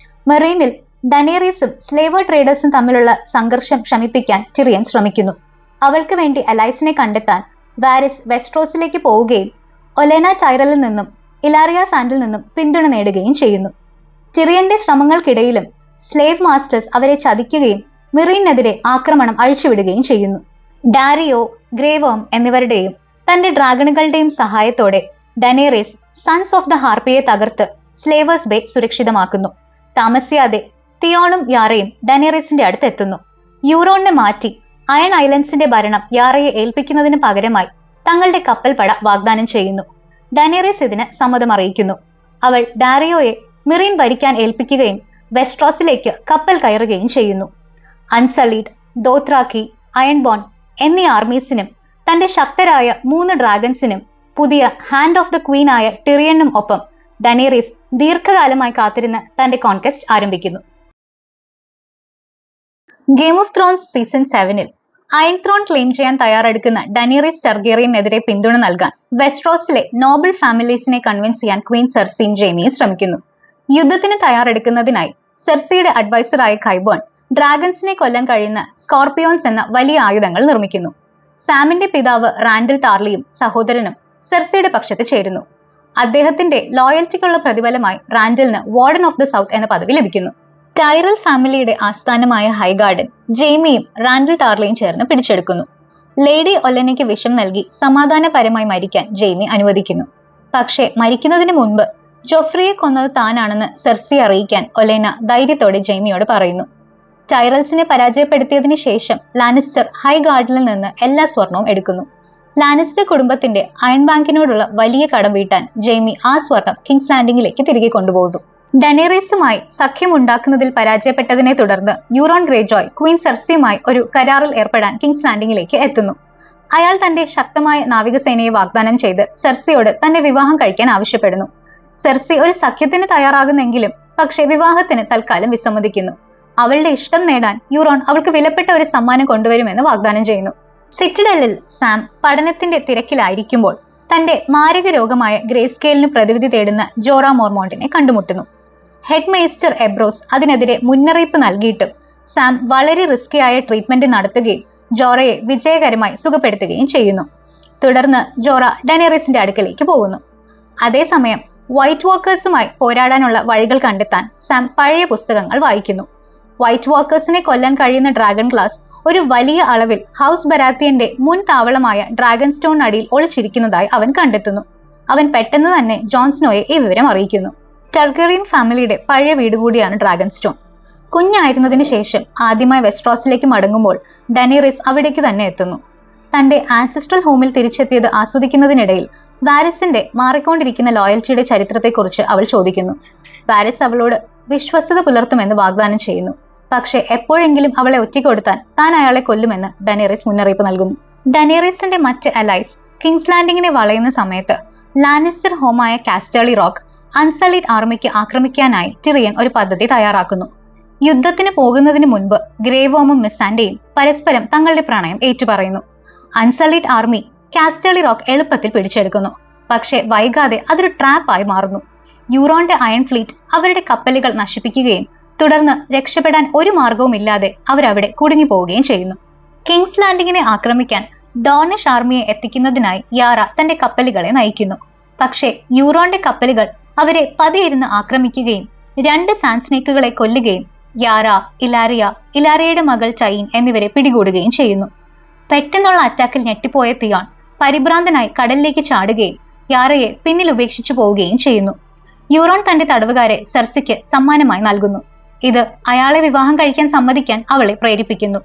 മെറീനിൽ ഡനേറിയസും സ്ലേവർ ട്രേഡേഴ്സും തമ്മിലുള്ള സംഘർഷം ശമിപ്പിക്കാൻ ടിറിയൻ ശ്രമിക്കുന്നു. അവൾക്ക് വേണ്ടി അലൈസിനെ കണ്ടെത്താൻ വാരിസ് വെസ്ട്രോസിലേക്ക് പോവുകയും ഒലേന ടൈറലിൽ നിന്നും ഇലാറിയ സാൻഡിൽ നിന്നും പിന്തുണ നേടുകയും ചെയ്യുന്നു. ടിറിയന്റെ ശ്രമങ്ങൾക്കിടയിലും സ്ലേവ് മാസ്റ്റേഴ്സ് അവരെ ചതിക്കുകയും മെറീനെതിരെ ആക്രമണം അഴിച്ചുവിടുകയും ചെയ്യുന്നു. ഡാരിയോ, ഗ്രേവോം എന്നിവരുടെയും തന്റെ ഡ്രാഗണുകളുടെയും സഹായത്തോടെ ഡനേറിയസ് സൺസ് ഓഫ് ദ ഹാർപ്പിയെ തകർത്ത് സ്ലേവേഴ്സ് ബേ സുരക്ഷിതമാക്കുന്നു. താമസിയാതെ തിയോണും യാറയും ഡനേറിയസിന്റെ അടുത്ത് എത്തുന്നു. യൂറോണിനെ മാറ്റി അയൺ ഐലൻഡ്സിന്റെ ഭരണം യാറയെ ഏൽപ്പിക്കുന്നതിന് പകരമായി തങ്ങളുടെ കപ്പൽപ്പട വാഗ്ദാനം ചെയ്യുന്നു. ഡനേറിയസ് ഇതിന് സമ്മതം അറിയിക്കുന്നു. അവൾ ഡാരിയോയെ മെറീൻ ഭരിക്കാൻ ഏൽപ്പിക്കുകയും വെസ്ട്രോസിലേക്ക് കപ്പൽ കയറുകയും ചെയ്യുന്നു. അൺസളീഡ്, ദോത്രാക്കി, അയൺബോൺ എന്നീ ആർമീസിനും തന്റെ ശക്തരായ 3 ഡ്രാഗൺസിനും പുതിയ ഹാൻഡ് ഓഫ് ദ ക്വീൻ ആയ ടിറിയനും ഒപ്പം ഡനേറിയസ് ദീർഘകാലമായി കാത്തിരുന്ന് തന്റെ കോൺക്വസ്റ്റ് ആരംഭിക്കുന്നു. ഗെയിം ഓഫ് ത്രോൺസ് സീസൺ 7-ൽ അയൺ ത്രോൺ ക്ലെയിം ചെയ്യാൻ തയ്യാറെടുക്കുന്ന ഡനേറിയസ് ടർഗേറിയനെതിരെ പിന്തുണ നൽകാൻ വെസ്ട്രോസിലെ നോബിൾ ഫാമിലീസിനെ കൺവിൻസ് ചെയ്യാൻ ക്വീൻ സെർസിയും ജെയ്മിയും ശ്രമിക്കുന്നു. യുദ്ധത്തിന് തയ്യാറെടുക്കുന്നതിനായി സെർസിയുടെ അഡ്വൈസറായ ഖൈബോൺ ഡ്രാഗൺസിനെ കൊല്ലാൻ കഴിയുന്ന സ്കോർപിയോൺസ് എന്ന വലിയ ആയുധങ്ങൾ നിർമ്മിക്കുന്നു. സാമിന്റെ പിതാവ് റാൻഡൽ ടാർലിയും സഹോദരനും സെർസിയുടെ പക്ഷത്ത് ചേരുന്നു. അദ്ദേഹത്തിന്റെ ലോയൽറ്റിക്കുള്ള പ്രതിഫലമായി റാൻഡലിന് വാർഡൻ ഓഫ് ദ സൗത്ത് എന്ന പദവി ലഭിക്കുന്നു. ടൈറൽ ഫാമിലിയുടെ ആസ്ഥാനമായ ഹൈഗാർഡൻ ജെയ്മിയും റാൻഡൽ ടാർലിയും ചേർന്ന് പിടിച്ചെടുക്കുന്നു. ലേഡി ഒലെനയ്ക്ക് വിഷം നൽകി സമാധാനപരമായി മരിക്കാൻ ജെയ്മി അനുവദിക്കുന്നു. പക്ഷേ മരിക്കുന്നതിന് മുൻപ് ജോഫ്രിയെ കൊന്നത് താനാണെന്ന് സെർസി അറിയിക്കാൻ ഒലേന ധൈര്യത്തോടെ ജെയ്മിയോട് പറയുന്നു. ടൈറൽസിനെ പരാജയപ്പെടുത്തിയതിനു ശേഷം ലാനിസ്റ്റർ ഹൈഗാർഡിൽ നിന്ന് എല്ലാ സ്വർണവും എടുക്കുന്നു. ലാനിസ്റ്റർ കുടുംബത്തിന്റെ അയൺ ബാങ്കിനോടുള്ള വലിയ കടം വീട്ടാൻ ജെയ്മി ആ സ്വർണം കിങ്സ് ലാൻഡിംഗിലേക്ക് തിരികെ കൊണ്ടുപോകുന്നു. ഡനേറിയസുമായി സഖ്യമുണ്ടാക്കുന്നതിൽ പരാജയപ്പെട്ടതിനെ തുടർന്ന് യൂറോൺ ഗ്രേജോയ് ക്വീൻ സെർസിയുമായി ഒരു കരാറിൽ ഏർപ്പെടാൻ കിങ്സ് ലാൻഡിംഗിലേക്ക് എത്തുന്നു. അയാൾ തന്റെ ശക്തമായ നാവികസേനയെ വാഗ്ദാനം ചെയ്ത് സെർസിയോട് തന്നെ വിവാഹം കഴിക്കാൻ ആവശ്യപ്പെടുന്നു. സെർസി ഒരു സഖ്യത്തിന് തയ്യാറാകുന്നെങ്കിലും പക്ഷേ വിവാഹത്തിന് തൽക്കാലം വിസമ്മതിക്കുന്നു. അവളുടെ ഇഷ്ടം നേടാൻ യൂറോൺ അവൾക്ക് വിലപ്പെട്ട ഒരു സമ്മാനം കൊണ്ടുവരുമെന്ന് വാഗ്ദാനം ചെയ്യുന്നു. സിറ്റഡലിൽ സാം പഠനത്തിന്റെ തിരക്കിലായിരിക്കുമ്പോൾ തന്റെ മാരക രോഗമായ ഗ്രേ സ്കെയിലിന് പ്രതിവിധി തേടുന്ന ജോറ മോർമോണ്ടിനെ കണ്ടുമുട്ടുന്നു. ഹെഡ് മേസ്റ്റർ എബ്രോസ് അതിനെതിരെ മുന്നറിയിപ്പ് നൽകിയിട്ടും സാം വളരെ റിസ്കിയായ ട്രീറ്റ്മെന്റ് നടത്തുകയും ജോറയെ വിജയകരമായി സുഖപ്പെടുത്തുകയും ചെയ്യുന്നു. തുടർന്ന് ജോറ ഡനേറിയസിന്റെ അടുക്കലേക്ക് പോകുന്നു. അതേസമയം വൈറ്റ് വാക്കേഴ്സുമായി പോരാടാനുള്ള വഴികൾ കണ്ടെത്താൻ സാം പഴയ പുസ്തകങ്ങൾ വായിക്കുന്നു. വൈറ്റ് വാക്കേഴ്സിനെ കൊല്ലാൻ കഴിയുന്ന ഡ്രാഗൺ ക്ലാസ് ഒരു വലിയ അളവിൽ ഹൗസ് ബരാത്തിയന്റെ മുൻ താവളമായ ഡ്രാഗൺ സ്റ്റോൺ അടിയിൽ ഒളിച്ചിരിക്കുന്നതായി അവൻ കണ്ടെത്തുന്നു. അവൻ പെട്ടെന്ന് തന്നെ ജോൺ സ്നോയെ ഈ വിവരം അറിയിക്കുന്നു. ടർഗറിയൻ ഫാമിലിയുടെ പഴയ വീട് കൂടിയാണ് ഡ്രാഗൺ സ്റ്റോൺ. കുഞ്ഞായിരുന്നതിന് ശേഷം ആദ്യമായി വെസ്ട്രോസിലേക്ക് മടങ്ങുമ്പോൾ ഡനേറിയസ് അവിടേക്ക് തന്നെ എത്തുന്നു. തന്റെ ആൻസിസ്ട്രൽ ഹോമിൽ തിരിച്ചെത്തിയത് ആസ്വദിക്കുന്നതിനിടയിൽ വാരിസിന്റെ മാറിക്കൊണ്ടിരിക്കുന്ന ലോയൽറ്റിയുടെ ചരിത്രത്തെക്കുറിച്ച് അവൾ ചോദിക്കുന്നു. വാരിസ് അവളോട് വിശ്വസ്തത പുലർത്തുമെന്ന് വാഗ്ദാനം ചെയ്യുന്നു. പക്ഷെ എപ്പോഴെങ്കിലും അവളെ ഒറ്റയ്ക്കൊടുത്താൻ താൻ അയാളെ കൊല്ലുമെന്ന് ഡനേറിയസ് മുന്നറിയിപ്പ് നൽകുന്നു. ഡനേറിയസിന്റെ മറ്റ് അലൈസ് കിങ്സ് ലാൻഡിങ്ങിനെ വളയുന്ന സമയത്ത് ലാനിസ്റ്റർ ഹോമായ കാസ്റ്റേളി റോക്ക് അൺസളീഡ് ആർമിക്ക് ആക്രമിക്കാനായി ടിറിയൻ ഒരു പദ്ധതി തയ്യാറാക്കുന്നു. യുദ്ധത്തിന് പോകുന്നതിന് മുൻപ് ഗ്രേവോമും മിസാൻഡയും പരസ്പരം തങ്ങളുടെ പ്രണയം ഏറ്റുപറയുന്നു. അൺസളീഡ് ആർമി കാസ്റ്റേളി റോക്ക് എളുപ്പത്തിൽ പിടിച്ചെടുക്കുന്നു. പക്ഷെ വൈകാതെ അതൊരു ട്രാപ്പായി മാറുന്നു. യൂറോന്റെ അയൺ ഫ്ലീറ്റ് അവരുടെ കപ്പലുകൾ നശിപ്പിക്കുകയും തുടർന്ന് രക്ഷപ്പെടാൻ ഒരു മാർഗവുമില്ലാതെ അവരവിടെ കുടുങ്ങിപ്പോവുകയും ചെയ്യുന്നു. കിങ്സ് ലാൻഡിങ്ങിനെ ആക്രമിക്കാൻ ഡോണിഷ് ആർമിയെ എത്തിക്കുന്നതിനായി യാറ തന്റെ കപ്പലുകളെ നയിക്കുന്നു. പക്ഷേ യൂറോന്റെ കപ്പലുകൾ അവരെ പതിയിരുന്ന് ആക്രമിക്കുകയും 2 സാൻസ്നേക്കുകളെ കൊല്ലുകയും യാറ, ഇലാരിയയുടെ മകൾ ചൈൻ എന്നിവരെ പിടികൂടുകയും ചെയ്യുന്നു. പെട്ടെന്നുള്ള അറ്റാക്കിൽ ഞെട്ടിപ്പോയ തിയോൺ പരിഭ്രാന്തനായി കടലിലേക്ക് ചാടുകയും യാറയെ പിന്നിൽ ഉപേക്ഷിച്ചു പോവുകയും ചെയ്യുന്നു. യൂറോൺ തന്റെ തടവുകാരെ സെർസിക്ക് സമ്മാനമായി നൽകുന്നു. ഇത് അയാളെ വിവാഹം കഴിക്കാൻ സമ്മതിക്കാൻ അവളെ പ്രേരിപ്പിക്കുന്നു.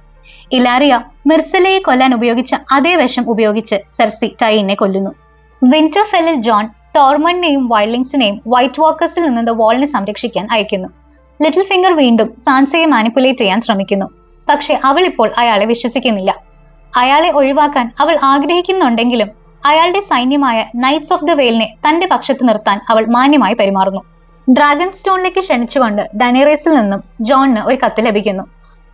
ഇലാറിയ മിർസലയെ കൊല്ലാൻ ഉപയോഗിച്ച അതേ വിഷം ഉപയോഗിച്ച് സെർസി ടൈനെ കൊല്ലുന്നു. വിന്റർഫെല്ലിൽ ജോൺ ടോർമണ്ടിനെയും വൈൽഡിങ്സിനെയും വൈറ്റ് വാക്കേഴ്സിൽ നിന്ന് ദ വാളിനെ സംരക്ഷിക്കാൻ അയക്കുന്നു. ലിറ്റിൽ ഫിംഗർ വീണ്ടും സാൻസയെ മാനിപ്പുലേറ്റ് ചെയ്യാൻ ശ്രമിക്കുന്നു. പക്ഷെ അവൾ ഇപ്പോൾ അയാളെ വിശ്വസിക്കുന്നില്ല. അയാളെ ഒഴിവാക്കാൻ അവൾ ആഗ്രഹിക്കുന്നുണ്ടെങ്കിലും അയാളുടെ സൈന്യമായ നൈറ്റ്സ് ഓഫ് ദ വെയിലിനെ തന്റെ പക്ഷത്ത് നിർത്താൻ അവൾ മാന്യമായി പെരുമാറുന്നു. ഡ്രാഗൺ സ്റ്റോണിലേക്ക് ക്ഷണിച്ചുകൊണ്ട് ഡനേറീസിൽ നിന്നും ജോണിന് ഒരു കത്ത് ലഭിക്കുന്നു.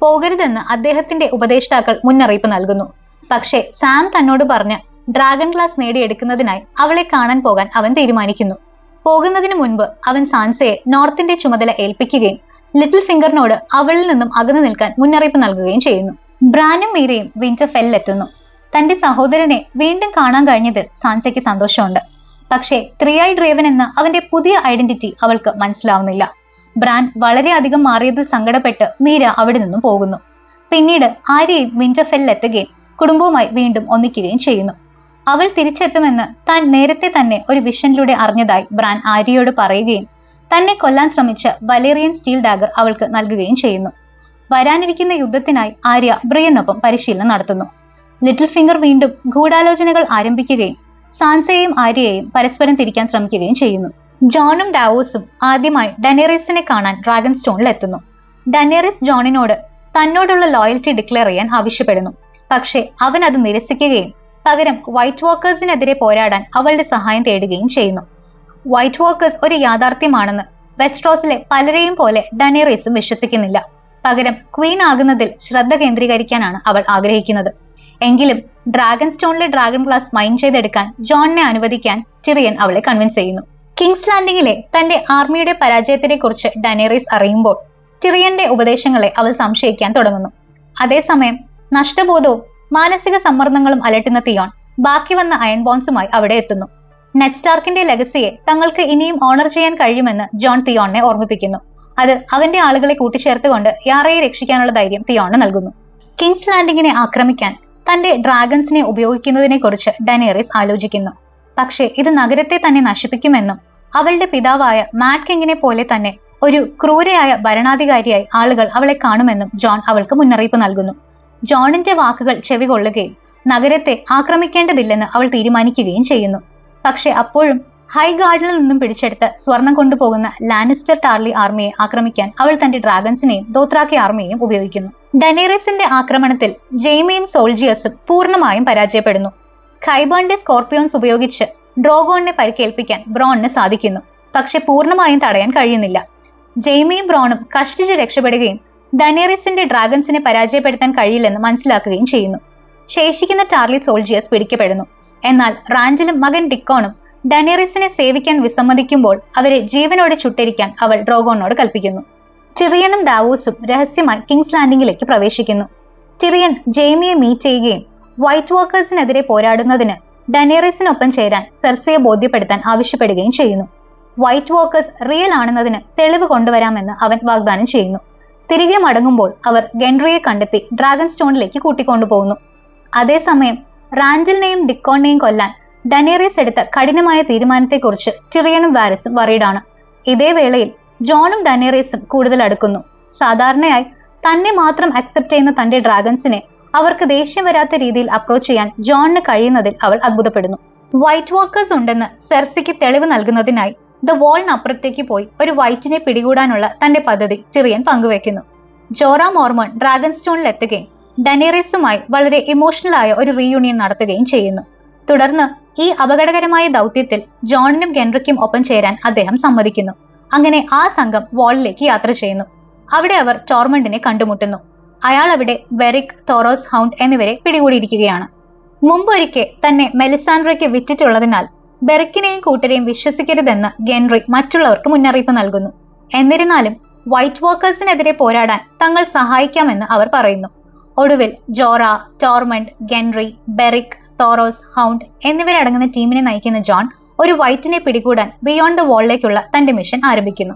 പോകരുതെന്ന് അദ്ദേഹത്തിന്റെ ഉപദേഷ്ടാക്കൾ മുന്നറിയിപ്പ് നൽകുന്നു. പക്ഷേ സാം തന്നോട് പറഞ്ഞ് ഡ്രാഗൺ ഗ്ലാസ് നേടിയെടുക്കുന്നതിനായി അവളെ കാണാൻ പോകാൻ അവൻ തീരുമാനിക്കുന്നു. പോകുന്നതിന് മുൻപ് അവൻ സാൻസയെ നോർത്തിന്റെ ചുമതല ഏൽപ്പിക്കുകയും ലിറ്റിൽ ഫിംഗറിനോട് അവളിൽ നിന്നും അകന്നു നിൽക്കാൻ മുന്നറിയിപ്പ് നൽകുകയും ചെയ്യുന്നു. ബ്രാനും മീരയും വിന്റർഫെല്ലിലെത്തുന്നു. തന്റെ സഹോദരനെ വീണ്ടും കാണാൻ കഴിഞ്ഞതിൽ സാൻസയ്ക്ക് സന്തോഷമുണ്ട്. പക്ഷേ ത്രീ ഐഡ് റേവൻ എന്ന അവന്റെ പുതിയ ഐഡന്റിറ്റി അവൾക്ക് മനസ്സിലാവുന്നില്ല. ബ്രാൻ വളരെയധികം മാറിയതിൽ സങ്കടപ്പെട്ട് മീര അവിടെ നിന്നും പോകുന്നു. പിന്നീട് ആര്യയും വിന്റർഫെല്ലിലെത്തുകയും കുടുംബവുമായി വീണ്ടും ഒന്നിക്കുകയും ചെയ്യുന്നു. അവൾ തിരിച്ചെത്തുമെന്ന് താൻ നേരത്തെ തന്നെ ഒരു വിഷനിലൂടെ അറിഞ്ഞതായി ബ്രാൻ ആര്യയോട് പറയുകയും തന്നെ കൊല്ലാൻ ശ്രമിച്ച വലേറിയൻ സ്റ്റീൽ ഡാഗർ അവൾക്ക് നൽകുകയും ചെയ്യുന്നു. വരാനിരിക്കുന്ന യുദ്ധത്തിനായി ആര്യ ബ്രിയനൊപ്പം പരിശീലനം നടത്തുന്നു. ലിറ്റിൽ ഫിംഗർ വീണ്ടും ഗൂഢാലോചനകൾ ആരംഭിക്കുകയും സാൻസയെയും ആര്യയെയും പരസ്പരം തിരിക്കാൻ ശ്രമിക്കുകയും ചെയ്യുന്നു. ജോണും ഡാവോസും ആദ്യമായി ഡനേറീസിനെ കാണാൻ ഡ്രാഗൺ സ്റ്റോണിൽ എത്തുന്നു. ഡനേറീസ് ജോണിനോട് തന്നോടുള്ള ലോയൽറ്റി ഡിക്ലെയർ ചെയ്യാൻ ആവശ്യപ്പെടുന്നു. പക്ഷേ അവൻ അത് നിരസിക്കുകയും പകരം വൈറ്റ് വാക്കേഴ്സിനെതിരെ പോരാടാൻ അവളുടെ സഹായം തേടുകയും ചെയ്യുന്നു. വൈറ്റ് വാക്കേഴ്സ് ഒരു യാഥാർത്ഥ്യമാണെന്ന് വെസ്ട്രോസിലെ പലരെയും പോലെ ഡനേറീസും വിശ്വസിക്കുന്നില്ല. പകരം ക്വീൻ ആകുന്നതിൽ ശ്രദ്ധ കേന്ദ്രീകരിക്കാനാണ് അവൾ ആഗ്രഹിക്കുന്നത്. എങ്കിലും ഡ്രാഗൺ സ്റ്റോണിലെ ഡ്രാഗൺ ഗ്ലാസ് മൈൻ ചെയ്തെടുക്കാൻ ജോണിനെ അനുവദിക്കാൻ ടിറിയൻ അവളെ കൺവിൻസ് ചെയ്യുന്നു. കിങ്സ് ലാൻഡിങ്ങിലെ തന്റെ ആർമിയുടെ പരാജയത്തിനെ കുറിച്ച് ഡനേറീസ് അറിയുമ്പോൾ ടിറിയന്റെ ഉപദേശങ്ങളെ അവൾ സംശയിക്കാൻ തുടങ്ങുന്നു. അതേസമയം നഷ്ടബോധവും മാനസിക സമ്മർദ്ദങ്ങളും അലട്ടുന്ന തിയോൺ ബാക്കി വന്ന അയൺ ബോൺസുമായി അവിടെ എത്തുന്നു. നെഡ് സ്റ്റാർക്കിന്റെ ലെഗസിയെ തങ്ങൾക്ക് ഇനിയും ഓണർ ചെയ്യാൻ കഴിയുമെന്ന് ജോൺ തിയോണിനെ ഓർമ്മിപ്പിക്കുന്നു. അത് അവന്റെ ആളുകളെ കൂട്ടിച്ചേർത്തുകൊണ്ട് യാറയെ രക്ഷിക്കാനുള്ള ധൈര്യം തിയോണിന് നൽകുന്നു. കിങ്സ് ലാൻഡിങ്ങിനെ ആക്രമിക്കാൻ തന്റെ ഡ്രാഗൺസിനെ ഉപയോഗിക്കുന്നതിനെ കുറിച്ച് ഡനേറീസ് ആലോചിക്കുന്നു. പക്ഷേ ഇത് നഗരത്തെ തന്നെ നശിപ്പിക്കുമെന്നും അവളുടെ പിതാവായ മാഡ് കിങ്ങിനെ പോലെ തന്നെ ഒരു ക്രൂരയായ ഭരണാധികാരിയായി ആളുകൾ അവളെ കാണുമെന്നും ജോൺ അവൾക്ക് മുന്നറിയിപ്പ് നൽകുന്നു. ജോണിന്റെ വാക്കുകൾ ചെവികൊള്ളുകയും നഗരത്തെ ആക്രമിക്കേണ്ടതില്ലെന്ന് അവൾ തീരുമാനിക്കുകയും ചെയ്യുന്നു. പക്ഷെ അപ്പോഴും ഹൈ ഗാർഡിൽ നിന്നും പിടിച്ചെടുത്ത് സ്വർണം കൊണ്ടുപോകുന്ന ലാനിസ്റ്റർ ടാർലി ആർമിയെ ആക്രമിക്കാൻ അവൾ തന്റെ ഡ്രാഗൺസിനെയും ദോത്രാക്കി ആർമിയെയും ഉപയോഗിക്കുന്നു. ഡനേറീസിന്റെ ആക്രമണത്തിൽ ജെയ്മിയും സോൾജിയേഴ്സും പൂർണ്ണമായും പരാജയപ്പെടുന്നു. ഖൈബേണിന്റെ സ്കോർപിയോൺസ് ഉപയോഗിച്ച് ഡ്രോഗോണിനെ പരിക്കേൽപ്പിക്കാൻ ബ്രോണിന് സാധിക്കുന്നു. പക്ഷെ പൂർണ്ണമായും തടയാൻ കഴിയുന്നില്ല. ജെയ്മിയും ബ്രോണും കഷ്ടിച്ച് രക്ഷപ്പെടുകയും ഡനേറീസിന്റെ ഡ്രാഗൺസിനെ പരാജയപ്പെടുത്താൻ കഴിയില്ലെന്ന് മനസ്സിലാക്കുകയും ചെയ്യുന്നു. ശേഷിക്കുന്ന ടാർലി സോൾജിയേഴ്സ് പിടിക്കപ്പെടുന്നു. എന്നാൽ റാഞ്ചലും മകൻ ഡിക്കോണും ഡനേറീസിനെ സേവിക്കാൻ വിസമ്മതിക്കുമ്പോൾ അവരെ ജീവനോടെ ചുട്ടരിക്കാൻ അവൾ ഡ്രോഗോണിനോട് കൽപ്പിക്കുന്നു. ടിറിയനും ഡാവോസും രഹസ്യമായി കിങ്സ് ലാൻഡിങ്ങിലേക്ക് പ്രവേശിക്കുന്നു. ടിറിയൻ ജെയ്മിയെ മീറ്റ് ചെയ്യുകയും വൈറ്റ് വാക്കേഴ്സിനെതിരെ പോരാടുന്നതിന് ഡനേറീസിനൊപ്പം ചേരാൻ സെർസിയെ ബോധ്യപ്പെടുത്താൻ ആവശ്യപ്പെടുകയും ചെയ്യുന്നു. വൈറ്റ് വാക്കേഴ്സ് റിയൽ ആണെന്നതിന് തെളിവ് കൊണ്ടുവരാമെന്ന് അവൻ വാഗ്ദാനം ചെയ്യുന്നു. തിരികെ മടങ്ങുമ്പോൾ അവർ ഗെൻറിയെ കണ്ടെത്തി ഡ്രാഗൺ സ്റ്റോണിലേക്ക് കൂട്ടിക്കൊണ്ടുപോകുന്നു. അതേസമയം റാഞ്ചലിനെയും ഡിക്കോണിനെയും കൊല്ലാൻ ഡനേറീസ് എടുത്ത കഠിനമായ തീരുമാനത്തെക്കുറിച്ച് ടിറിയനും വാരിസും വറീഡാണ്. ഇതേ വേളയിൽ ജോണും ഡനേറീസും കൂടുതൽ അടുക്കുന്നു. സാധാരണയായി തന്നെ മാത്രം അക്സെപ്റ്റ് ചെയ്യുന്ന തന്റെ ഡ്രാഗൺസിനെ അവർക്ക് ദേഷ്യം വരാത്ത രീതിയിൽ അപ്രോച്ച് ചെയ്യാൻ ജോണിന് കഴിയുന്നതിൽ അവൾ അത്ഭുതപ്പെടുന്നു. വൈറ്റ് വാക്കേഴ്സ് ഉണ്ടെന്ന് സെർസിക്ക് തെളിവ് നൽകുന്നതിനായി ദ വാളിനപ്പുറത്തേക്ക് പോയി ഒരു വൈറ്റിനെ പിടികൂടാനുള്ള തന്റെ പദ്ധതി ടിറിയൻ പങ്കുവെക്കുന്നു. ജോറ മോർമോൺ ഡ്രാഗൺ സ്റ്റോണിൽ എത്തുകയും ഡനേറീസുമായി വളരെ ഇമോഷണൽ ആയ ഒരു റീയൂണിയൻ നടത്തുകയും ചെയ്യുന്നു. തുടർന്ന് ഈ അപകടകരമായ ദൗത്യത്തിൽ ജോണിനും ഗെൻറിക്കും ഒപ്പം ചേരാൻ അദ്ദേഹം സമ്മതിക്കുന്നു. അങ്ങനെ ആ സംഘം വാളിലേക്ക് യാത്ര ചെയ്യുന്നു. അവിടെ അവർ ടോർമണ്ടിനെ കണ്ടുമുട്ടുന്നു. അയാൾ അവിടെ ബെറിക്, തോറോസ് ഹൗണ്ട് എന്നിവരെ പിടികൂടിയിരിക്കുകയാണ്. മുമ്പൊരിക്കെ തന്നെ മെലിസാൻഡ്രയ്ക്ക് വിറ്റിട്ടുള്ളതിനാൽ ബെറിക്കിനെയും കൂട്ടരെയും വിശ്വസിക്കരുതെന്ന് ഗെൻറി മറ്റുള്ളവർക്ക് മുന്നറിയിപ്പ് നൽകുന്നു. എന്നിരുന്നാലും വൈറ്റ് വാക്കേഴ്സിനെതിരെ പോരാടാൻ തങ്ങൾ സഹായിക്കാമെന്ന് അവർ പറയുന്നു. ഒടുവിൽ ജോറ, ടോർമണ്ട്, ഗെൻറി, ബെറിക്, തോറോസ്, ഹൗണ്ട് എന്നിവരടങ്ങുന്ന ടീമിനെ നയിക്കുന്ന ജോൺ ഒരു വൈറ്റിനെ പിടികൂടാൻ ബിയോണ്ട് ദ വാളിലേക്കുള്ള തന്റെ മിഷൻ ആരംഭിക്കുന്നു.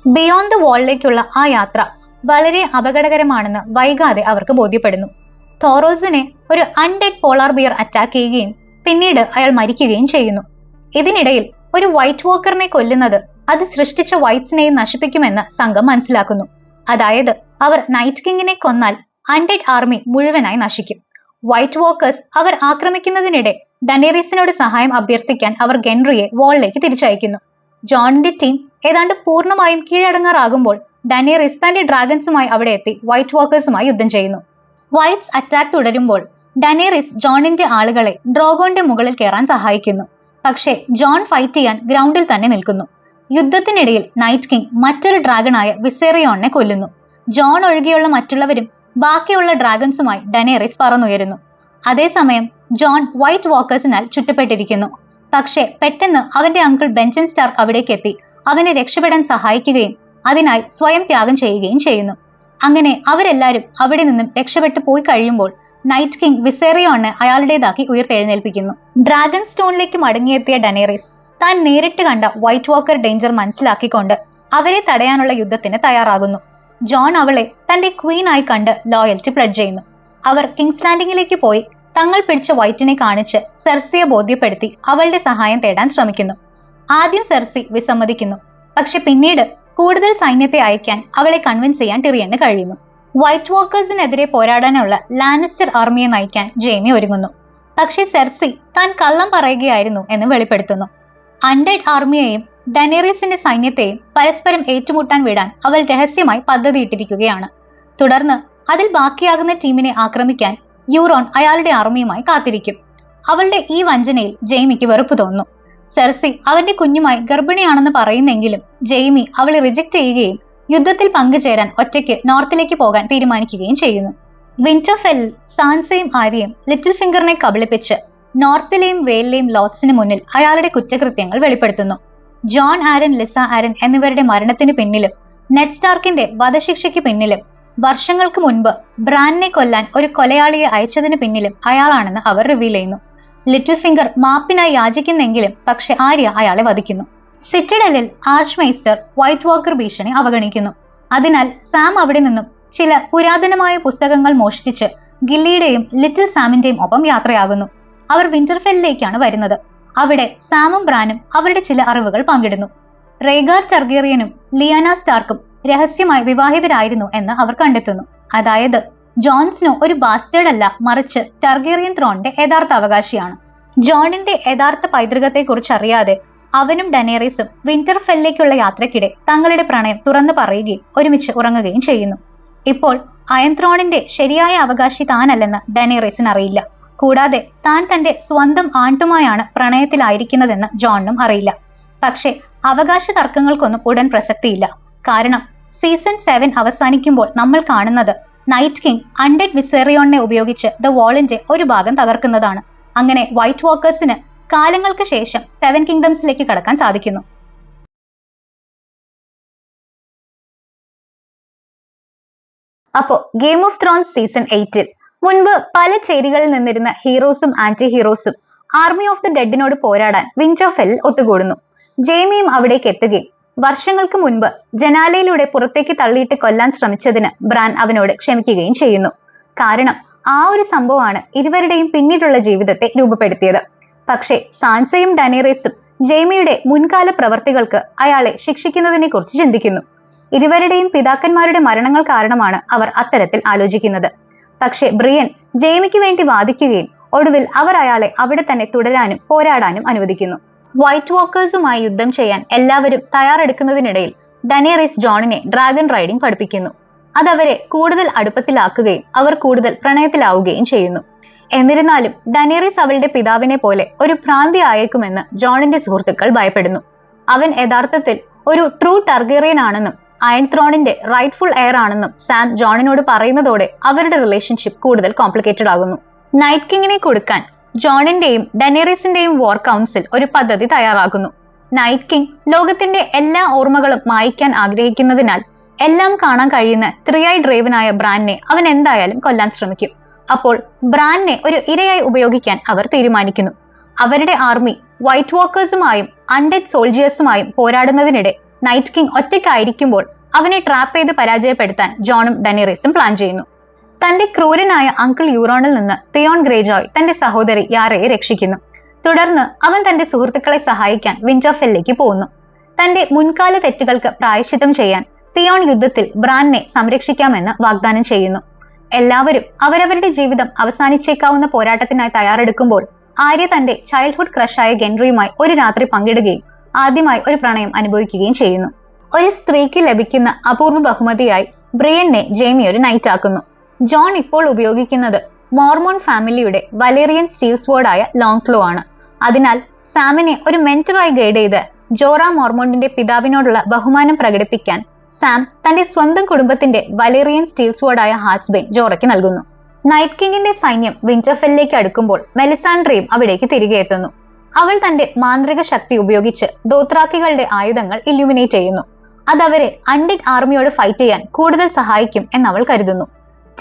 ബിയോണ്ട് ദ വാളിലേക്കുള്ള ആ യാത്ര വളരെ അപകടകരമാണെന്ന് വൈകാതെ അവർക്ക് ബോധ്യപ്പെടുന്നു. തോറോസിനെ ഒരു അൺഡെഡ് പോളാർ ബിയർ അറ്റാക്ക് ചെയ്യുകയും പിന്നീട് അയാൾ മരിക്കുകയും ചെയ്യുന്നു. ഇതിനിടയിൽ ഒരു വൈറ്റ് വാക്കറിനെ കൊല്ലുന്നത് അത് സൃഷ്ടിച്ച വൈറ്റ്സിനെയും നശിപ്പിക്കുമെന്ന് സംഘം മനസ്സിലാക്കുന്നു. അതായത് അവർ നൈറ്റ് കിങ്ങിനെ കൊന്നാൽ അൺഡെഡ് ആർമി മുഴുവനായി നശിക്കും. വൈറ്റ് വാക്കേഴ്സ് അവർ ആക്രമിക്കുന്നതിനിടെ ഡനേറീസിനോട് സഹായം അഭ്യർത്ഥിക്കാൻ അവർ ഗെൻറിയെ വാളിലേക്ക് തിരിച്ചയക്കുന്നു. ജോണിന്റെ ടീം ഏതാണ്ട് പൂർണ്ണമായും കീഴടങ്ങാറാകുമ്പോൾ ഡനേറിസ് തന്റെ ഡ്രാഗൺസുമായി അവിടെ എത്തി വൈറ്റ് വാക്കേഴ്സുമായി യുദ്ധം ചെയ്യുന്നു. വൈറ്റ്സ് അറ്റാക്ക് തുടരുമ്പോൾ ഡനേറിസ് ജോണിന്റെ ആളുകളെ ഡ്രോഗോന്റെ മുകളിൽ കയറാൻ സഹായിക്കുന്നു. പക്ഷേ ജോൺ ഫൈറ്റ് ചെയ്യാൻ ഗ്രൗണ്ടിൽ തന്നെ നിൽക്കുന്നു. യുദ്ധത്തിനിടയിൽ നൈറ്റ് കിങ് മറ്റൊരു ഡ്രാഗണായ വിസേറിയോണിനെ കൊല്ലുന്നു. ജോൺ ഒഴികെയുള്ള മറ്റുള്ളവരും ബാക്കിയുള്ള ഡ്രാഗൺസുമായി ഡനേറിസ് പറന്നുയരുന്നു. അതേസമയം ജോൺ വൈറ്റ് വാക്കേഴ്സിനാൽ ചുറ്റപ്പെട്ടിരിക്കുന്നു. പക്ഷേ പെട്ടെന്ന് അവന്റെ അങ്കിൾ ബെഞ്ചൻ സ്റ്റാർക്ക് അവിടേക്ക് എത്തി അവനെ രക്ഷപ്പെടാൻ സഹായിക്കുകയും അതിനായി സ്വയം ത്യാഗം ചെയ്യുകയും ചെയ്യുന്നു. അങ്ങനെ അവരെല്ലാവരും അവിടെ നിന്നും രക്ഷപ്പെട്ടു പോയി കഴിയുമ്പോൾ നൈറ്റ് കിങ് വിസേറിയോണിനെ അയാളുടേതാക്കി ഉയർത്തെഴുന്നേൽപ്പിക്കുന്നു. ഡ്രാഗൺ സ്റ്റോണിലേക്ക് മടങ്ങിയെത്തിയ ഡനേറിസ് താൻ നേരിട്ട് കണ്ട വൈറ്റ് വാക്കർ ഡേഞ്ചർ മനസ്സിലാക്കിക്കൊണ്ട് അവരെ തടയാനുള്ള യുദ്ധത്തിന് തയ്യാറാകുന്നു. ജോൺ അവളെ തന്റെ ക്വീനായി കണ്ട് ലോയൽറ്റി പ്ലഡ് ചെയ്യുന്നു. അവർ കിങ്സ് ലാൻഡിങ്ങിലേക്ക് പോയി തങ്ങൾ പിടിച്ച വൈറ്റിനെ കാണിച്ച് സെർസിയെ ബോധ്യപ്പെടുത്തി അവളുടെ സഹായം തേടാൻ ശ്രമിക്കുന്നു. ആദ്യം സെർസി വിസമ്മതിക്കുന്നു. പക്ഷെ പിന്നീട് കൂടുതൽ സൈന്യത്തെ അയക്കാൻ അവളെ കൺവിൻസ് ചെയ്യാൻ ടിറിയന് കഴിയുന്നു. വൈറ്റ് വാക്കേഴ്സിനെതിരെ പോരാടാനുള്ള ലാനിസ്റ്റർ ആർമിയെ നയിക്കാൻ ജെയ്മി ഒരുങ്ങുന്നു. പക്ഷെ സെർസി താൻ കള്ളം പറയുകയായിരുന്നു എന്ന് വെളിപ്പെടുത്തുന്നു. അൺഡെഡ് ആർമിയെയും ഡനേറിസിന്റെ സൈന്യത്തെയും പരസ്പരം ഏറ്റുമുട്ടാൻ വിടാൻ അവൾ രഹസ്യമായി പദ്ധതിയിട്ടിരിക്കുകയാണ്. തുടർന്ന് അതിൽ ബാക്കിയാകുന്ന ടീമിനെ ആക്രമിക്കാൻ യൂറോൺ അയാളുടെ ആർമിയുമായി കാത്തിരിക്കും. അവളുടെ ഈ വഞ്ചനയിൽ ജെയ്മിക്ക് വെറുപ്പ് തോന്നുന്നു. സെർസി അവന്റെ കുഞ്ഞുമായി ഗർഭിണിയാണെന്ന് പറയുന്നെങ്കിലും ജെയ്മി അവളെ റിജക്ട് ചെയ്യുകയും യുദ്ധത്തിൽ പങ്കുചേരാൻ ഒറ്റയ്ക്ക് നോർത്തിലേക്ക് പോകാൻ തീരുമാനിക്കുകയും ചെയ്യുന്നു. വിന്റർഫെല്ലിൽ സാൻസയും ആര്യയും ലിറ്റിൽ ഫിംഗറിനെ കബളിപ്പിച്ച് നോർത്തിലെയും വെയിലിലെയും ലോർഡ്സിന് മുന്നിൽ അയാളുടെ കുറ്റകൃത്യങ്ങൾ വെളിപ്പെടുത്തുന്നു. ജോൺ ആരൻ, ലിസ ആരൻ എന്നിവരുടെ മരണത്തിന് പിന്നിലും നെഡ് സ്റ്റാർക്കിന്റെ വധശിക്ഷയ്ക്ക് പിന്നിലും വർഷങ്ങൾക്ക് മുൻപ് ബ്രാനിനെ കൊല്ലാൻ ഒരു കൊലയാളിയെ അയച്ചതിന് പിന്നിലും അയാളാണെന്ന് അവർ റിവീൽ ചെയ്യുന്നു. ലിറ്റിൽ ഫിംഗർ മാപ്പിനായി യാചിക്കുന്നെങ്കിലും പക്ഷെ ആര്യ അയാളെ വധിക്കുന്നു. സിറ്റഡലിൽ ആർച്ച് മെയ്സ്റ്റർ വൈറ്റ് വാക്കർ ഭീഷണി അവഗണിക്കുന്നു. അതിനാൽ സാം അവിടെ നിന്നും ചില പുരാതനമായ പുസ്തകങ്ങൾ മോഷ്ടിച്ച് ഗില്ലിയുടെയും ലിറ്റിൽ സാമിന്റെയും ഒപ്പം യാത്രയാകുന്നു. അവർ വിന്റർഫെല്ലിലേക്കാണ് വരുന്നത്. അവിടെ സാമും ബ്രാനും അവരുടെ ചില അറിവുകൾ പങ്കിടുന്നു. റേഗാർ ടർഗേറിയനും ലിയാന സ്റ്റാർക്കും രഹസ്യമായി വിവാഹിതരായിരുന്നു എന്ന് അവർ കണ്ടെത്തുന്നു. അതായത് ജോൺ സ്നോ ഒരു ബാസ്റ്റേഡ് അല്ല, മറിച്ച് ടർഗേറിയൻ ത്രോണിന്റെ യഥാർത്ഥ അവകാശിയാണ്. ജോണിന്റെ യഥാർത്ഥ പൈതൃകത്തെക്കുറിച്ച് അറിയാതെ അവനും ഡനേറിസും വിന്റർഫെല്ലിലേക്കുള്ള യാത്രക്കിടെ തങ്ങളുടെ പ്രണയം തുറന്നു പറയുകയും ഒരുമിച്ച് ഉറങ്ങുകയും ചെയ്യുന്നു. ഇപ്പോൾ അയൺ ത്രോണിന്റെ ശരിയായ അവകാശി താനല്ലെന്ന് ഡനേറിസിന് അറിയില്ല. കൂടാതെ താൻ തന്റെ സ്വന്തം ആണ്ടുമായാണ് പ്രണയത്തിലായിരിക്കുന്നതെന്ന് ജോണിനും അറിയില്ല. പക്ഷെ അവകാശ തർക്കങ്ങൾക്കൊന്നും ഉടൻ പ്രസക്തിയില്ല. കാരണം സീസൺ 7 അവസാനിക്കുമ്പോൾ നമ്മൾ കാണുന്നത് നൈറ്റ് കിങ് അൺഡെഡ് വിസേറിയോണിനെ ഉപയോഗിച്ച് ദ വാളിന്റെ ഒരു ഭാഗം തകർക്കുന്നതാണ്. അങ്ങനെ വൈറ്റ് വാക്കേഴ്സിന് കാലങ്ങൾക്ക് ശേഷം 7 കിങ്ഡംസിലേക്ക് കടക്കാൻ സാധിക്കുന്നു. അപ്പോ ഗെയിം ഓഫ് ത്രോൺസ് സീസൺ 8 മുൻപ് പല ചേരികളിൽ നിന്നിരുന്ന ഹീറോസും ആന്റി ഹീറോസും ആർമി ഓഫ് ദി ഡെഡിനോട് പോരാടാൻ വിന്റർഫെല്ലിൽ ഒത്തുകൂടുന്നു. ജെയ്മിയും അവിടേക്ക് എത്തുകയും വർഷങ്ങൾക്ക് മുൻപ് ജനാലയിലൂടെ പുറത്തേക്ക് തള്ളിയിട്ട് കൊല്ലാൻ ശ്രമിച്ചതിന് ബ്രാൻ അവനോട് ക്ഷമിക്കുകയും ചെയ്യുന്നു. കാരണം ആ ഒരു സംഭവമാണ് ഇരുവരുടെയും പിന്നീടുള്ള ജീവിതത്തെ രൂപപ്പെടുത്തിയത്. പക്ഷേ സാൻസയും ഡനേറിസും ജെയ്മിയുടെ മുൻകാല പ്രവർത്തികൾക്ക് അയാളെ ശിക്ഷിക്കുന്നതിനെ കുറിച്ച് ചിന്തിക്കുന്നു. ഇരുവരുടെയും പിതാക്കന്മാരുടെ മരണങ്ങൾ കാരണമാണ് അവർ അത്തരത്തിൽ ആലോചിക്കുന്നത്. പക്ഷേ ബ്രിയൻ ജെയ്മിക്ക് വേണ്ടി വാദിക്കുകയും ഒടുവിൽ അവർ അയാളെ അവിടെ തന്നെ തുടരാനും പോരാടാനും അനുവദിക്കുന്നു. വൈറ്റ് വാക്കേഴ്സുമായി യുദ്ധം ചെയ്യാൻ എല്ലാവരും തയ്യാറെടുക്കുന്നതിനിടയിൽ ഡനേറിസ് ജോണിനെ ഡ്രാഗൺ റൈഡിംഗ് പഠിപ്പിക്കുന്നു. അതവരെ കൂടുതൽ അടുപ്പത്തിലാക്കുകയും അവർ കൂടുതൽ പ്രണയത്തിലാവുകയും ചെയ്യുന്നു. എന്നിരുന്നാലും ഡനേറിസ് അവളുടെ പിതാവിനെ പോലെ ഒരു ഭ്രാന്തി ആയേക്കുമെന്ന് ജോണിന്റെ സുഹൃത്തുക്കൾ ഭയപ്പെടുന്നു. അവൻ യഥാർത്ഥത്തിൽ ഒരു ട്രൂ ടർഗേറിയൻ ആണെന്നും അയൺ ത്രോണിന്റെ റൈറ്റ്ഫുൾ എയർ ആണെന്നും സാം ജോണിനോട് പറയുന്നതോടെ അവരുടെ റിലേഷൻഷിപ്പ് കൂടുതൽ കോംപ്ലിക്കേറ്റഡ് ആകുന്നു. നൈറ്റ് കിങ്ങിനെ കൊടുക്കാൻ ജോണിന്റെയും ഡനേറിസിന്റെയും വാർ കൗൺസിൽ ഒരു പദ്ധതി തയ്യാറാക്കുന്നു. നൈറ്റ് കിങ് ലോകത്തിന്റെ എല്ലാ ഓർമ്മകളും മായ്ക്കാൻ ആഗ്രഹിക്കുന്നതിനാൽ എല്ലാം കാണാൻ കഴിയുന്ന ത്രിയായി ഡ്രേവനായ ബ്രാനിനെ അവൻ എന്തായാലും കൊല്ലാൻ ശ്രമിക്കും. അപ്പോൾ ബ്രാനിനെ ഒരു ഇരയായി ഉപയോഗിക്കാൻ അവർ തീരുമാനിക്കുന്നു. അവരുടെ ആർമി വൈറ്റ് വാക്കേഴ്സുമായും അൺഡെഡ് സോൾജിയേഴ്സുമായും പോരാടുന്നതിനിടെ നൈറ്റ് കിങ് ഒറ്റയ്ക്കായിരിക്കുമ്പോൾ അവനെ ട്രാപ്പ് ചെയ്ത് പരാജയപ്പെടുത്താൻ ജോണും ഡനേറിസും പ്ലാൻ ചെയ്യുന്നു. തന്റെ ക്രൂരനായ അങ്കിൾ യൂറോണിൽ നിന്ന് തിയോൺ ഗ്രേജോയ് തന്റെ സഹോദരി യാറയെ രക്ഷിക്കുന്നു. തുടർന്ന് അവൻ തന്റെ സുഹൃത്തുക്കളെ സഹായിക്കാൻ വിന്റർഫെല്ലിലേക്ക് പോകുന്നു. തന്റെ മുൻകാല തെറ്റുകൾക്ക് പ്രായശ്ചിത്തം ചെയ്യാൻ തിയോൺ യുദ്ധത്തിൽ ബ്രാനിനെ സംരക്ഷിക്കാമെന്ന് വാഗ്ദാനം ചെയ്യുന്നു. എല്ലാവരും അവരവരുടെ ജീവിതം അവസാനിച്ചേക്കാവുന്ന പോരാട്ടത്തിനായി തയ്യാറെടുക്കുമ്പോൾ ആര്യ തന്റെ ചൈൽഡ്ഹുഡ് ക്രഷായ ഗെൻറിയുമായി ഒരു രാത്രി പങ്കിടുകയും ആദ്യമായി ഒരു പ്രണയം അനുഭവിക്കുകയും ചെയ്യുന്നു. ഒരു സ്ത്രീക്ക് ലഭിക്കുന്ന അപൂർവ ബഹുമതിയായി ബ്രിയനെ ജെയ്മി ഒരു നൈറ്റ് ആക്കുന്നു. ജോൺ ഇപ്പോൾ ഉപയോഗിക്കുന്നത് മോർമോൺ ഫാമിലിയുടെ വലേറിയൻ സ്റ്റീൽ സ്വോർഡായ ലോങ് ക്ലോ ആണ്. അതിനാൽ സാമിനെ ഒരു മെന്ററായി ഗൈഡ് ചെയ്ത് ജോറ മോർമോണ്ടിന്റെ പിതാവിനോടുള്ള ബഹുമാനം പ്രകടിപ്പിക്കാൻ സാം തന്റെ സ്വന്തം കുടുംബത്തിന്റെ വലേറിയൻ സ്റ്റീൽ സ്വോർഡായ ഹാർട്സ്ബെയിൻ ജോറയ്ക്ക് നൽകുന്നു. നൈറ്റ് കിങ്ങിന്റെ സൈന്യം വിന്റർഫെല്ലിലേക്ക് അടുക്കുമ്പോൾ മെലിസാൻഡ്രയും അവിടേക്ക് തിരികെ എത്തുന്നു. അവൾ തന്റെ മാന്ത്രിക ശക്തി ഉപയോഗിച്ച് ദോത്രാക്കികളുടെ ആയുധങ്ങൾ ഇല്യൂമിനേറ്റ് ചെയ്യുന്നു. അതവരെ അൺഡെഡ് ആർമിയോട് ഫൈറ്റ് ചെയ്യാൻ കൂടുതൽ സഹായിക്കും എന്നവൾ കരുതുന്നു.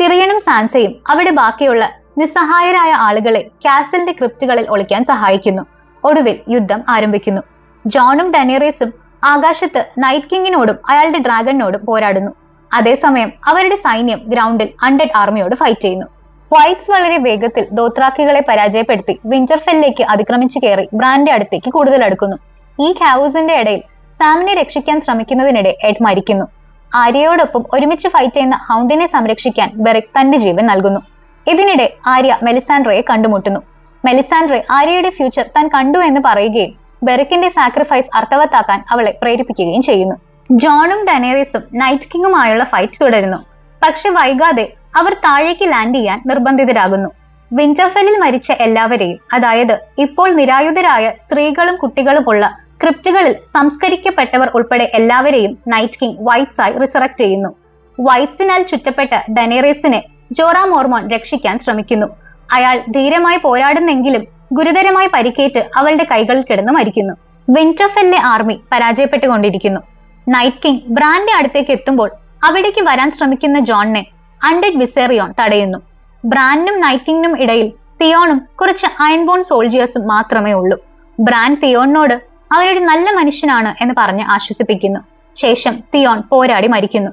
ടിറിയനും സാൻസയും അവിടെ ബാക്കിയുള്ള നിസ്സഹായരായ ആളുകളെ കാസലിന്റെ ക്രിപ്റ്റുകളിൽ ഒളിക്കാൻ സഹായിക്കുന്നു. ഒടുവിൽ യുദ്ധം ആരംഭിക്കുന്നു. ജോണും ഡനേറീസും ആകാശത്ത് നൈറ്റ് കിങ്ങിനോടും അയാളുടെ ഡ്രാഗണിനോടും പോരാടുന്നു. അതേസമയം അവരുടെ സൈന്യം ഗ്രൗണ്ടിൽ അൺഡെഡ് ആർമിയോട് ഫൈറ്റ് ചെയ്യുന്നു. വൈറ്റ്സ് വളരെ വേഗത്തിൽ ദോത്രാക്കികളെ പരാജയപ്പെടുത്തി വിന്റർഫെല്ലിലേക്ക് അതിക്രമിച്ചു കയറി ബ്രാൻഡിന്റെ അടുത്തേക്ക് കൂടുതൽ അടുക്കുന്നു. ഈ ഖാവൂസിന്റെ ഇടയിൽ സാമിനെ രക്ഷിക്കാൻ ശ്രമിക്കുന്നതിനിടെ എഡ് മരിക്കുന്നു. ആര്യയോടൊപ്പം ഒരുമിച്ച് ഫൈറ്റ് ചെയ്യുന്ന ഹൗണ്ടിനെ സംരക്ഷിക്കാൻ ബെറിക് തന്റെ ജീവൻ നൽകുന്നു. ഇതിനിടെ ആര്യ മെലിസാൻഡ്രയെ കണ്ടുമുട്ടുന്നു. മെലിസാൻഡ്രെ ആര്യയുടെ ഫ്യൂച്ചർ താൻ കണ്ടു എന്ന് പറയുകയും ബെറിക്കിന്റെ സാക്രിഫൈസ് അർത്ഥവത്താക്കാൻ അവളെ പ്രേരിപ്പിക്കുകയും ചെയ്യുന്നു. ജോണും ഡനേറീസും നൈറ്റ് കിങ്ങുമായുള്ള ഫൈറ്റ് തുടരുന്നു. പക്ഷെ വൈകാതെ അവർ താഴേക്ക് ലാൻഡ് ചെയ്യാൻ നിർബന്ധിതരാകുന്നു. വിന്റർഫെല്ലിൽ മരിച്ച എല്ലാവരെയും, അതായത് ഇപ്പോൾ നിരായുധരായ സ്ത്രീകളും കുട്ടികളും ഉള്ള ക്രിപ്റ്റുകളിൽ സംസ്കരിക്കപ്പെട്ടവർ ഉൾപ്പെടെ എല്ലാവരെയും നൈറ്റ് കിങ് വൈറ്റ്സായി റിസറക്ട് ചെയ്യുന്നു. വൈറ്റ്സിനാൽ ചുറ്റപ്പെട്ട ഡനേറീസിനെ ജോറ മോർമോൺ രക്ഷിക്കാൻ ശ്രമിക്കുന്നു. അയാൾ ധീരമായി പോരാടുന്നെങ്കിലും ഗുരുതരമായി പരിക്കേറ്റ് അവളുടെ കൈകളിൽ കിടന്ന് മരിക്കുന്നു. വിന്റർഫെല്ലിലെ ആർമി പരാജയപ്പെട്ടുകൊണ്ടിരിക്കുന്നു. നൈറ്റ് കിങ് ബ്രാൻഡിന്റെ അടുത്തേക്ക് എത്തുമ്പോൾ അവിടേക്ക് വരാൻ ശ്രമിക്കുന്ന ജോണിനെ അൺഡെഡ് വിസേറിയോൺ തടയുന്നു. ബ്രാൻഡിനും നൈറ്റ് കിങ്ങിനും ഇടയിൽ തിയോണും കുറച്ച് അയൺബോൺ സോൾജിയേഴ്സും മാത്രമേ ഉള്ളൂ. ബ്രാൻഡ് തിയോണിനോട് അവനൊരു നല്ല മനുഷ്യനാണ് എന്ന് പറഞ്ഞ് ആശ്വസിപ്പിക്കുന്നു. ശേഷം തിയോൺ പോരാടി മരിക്കുന്നു.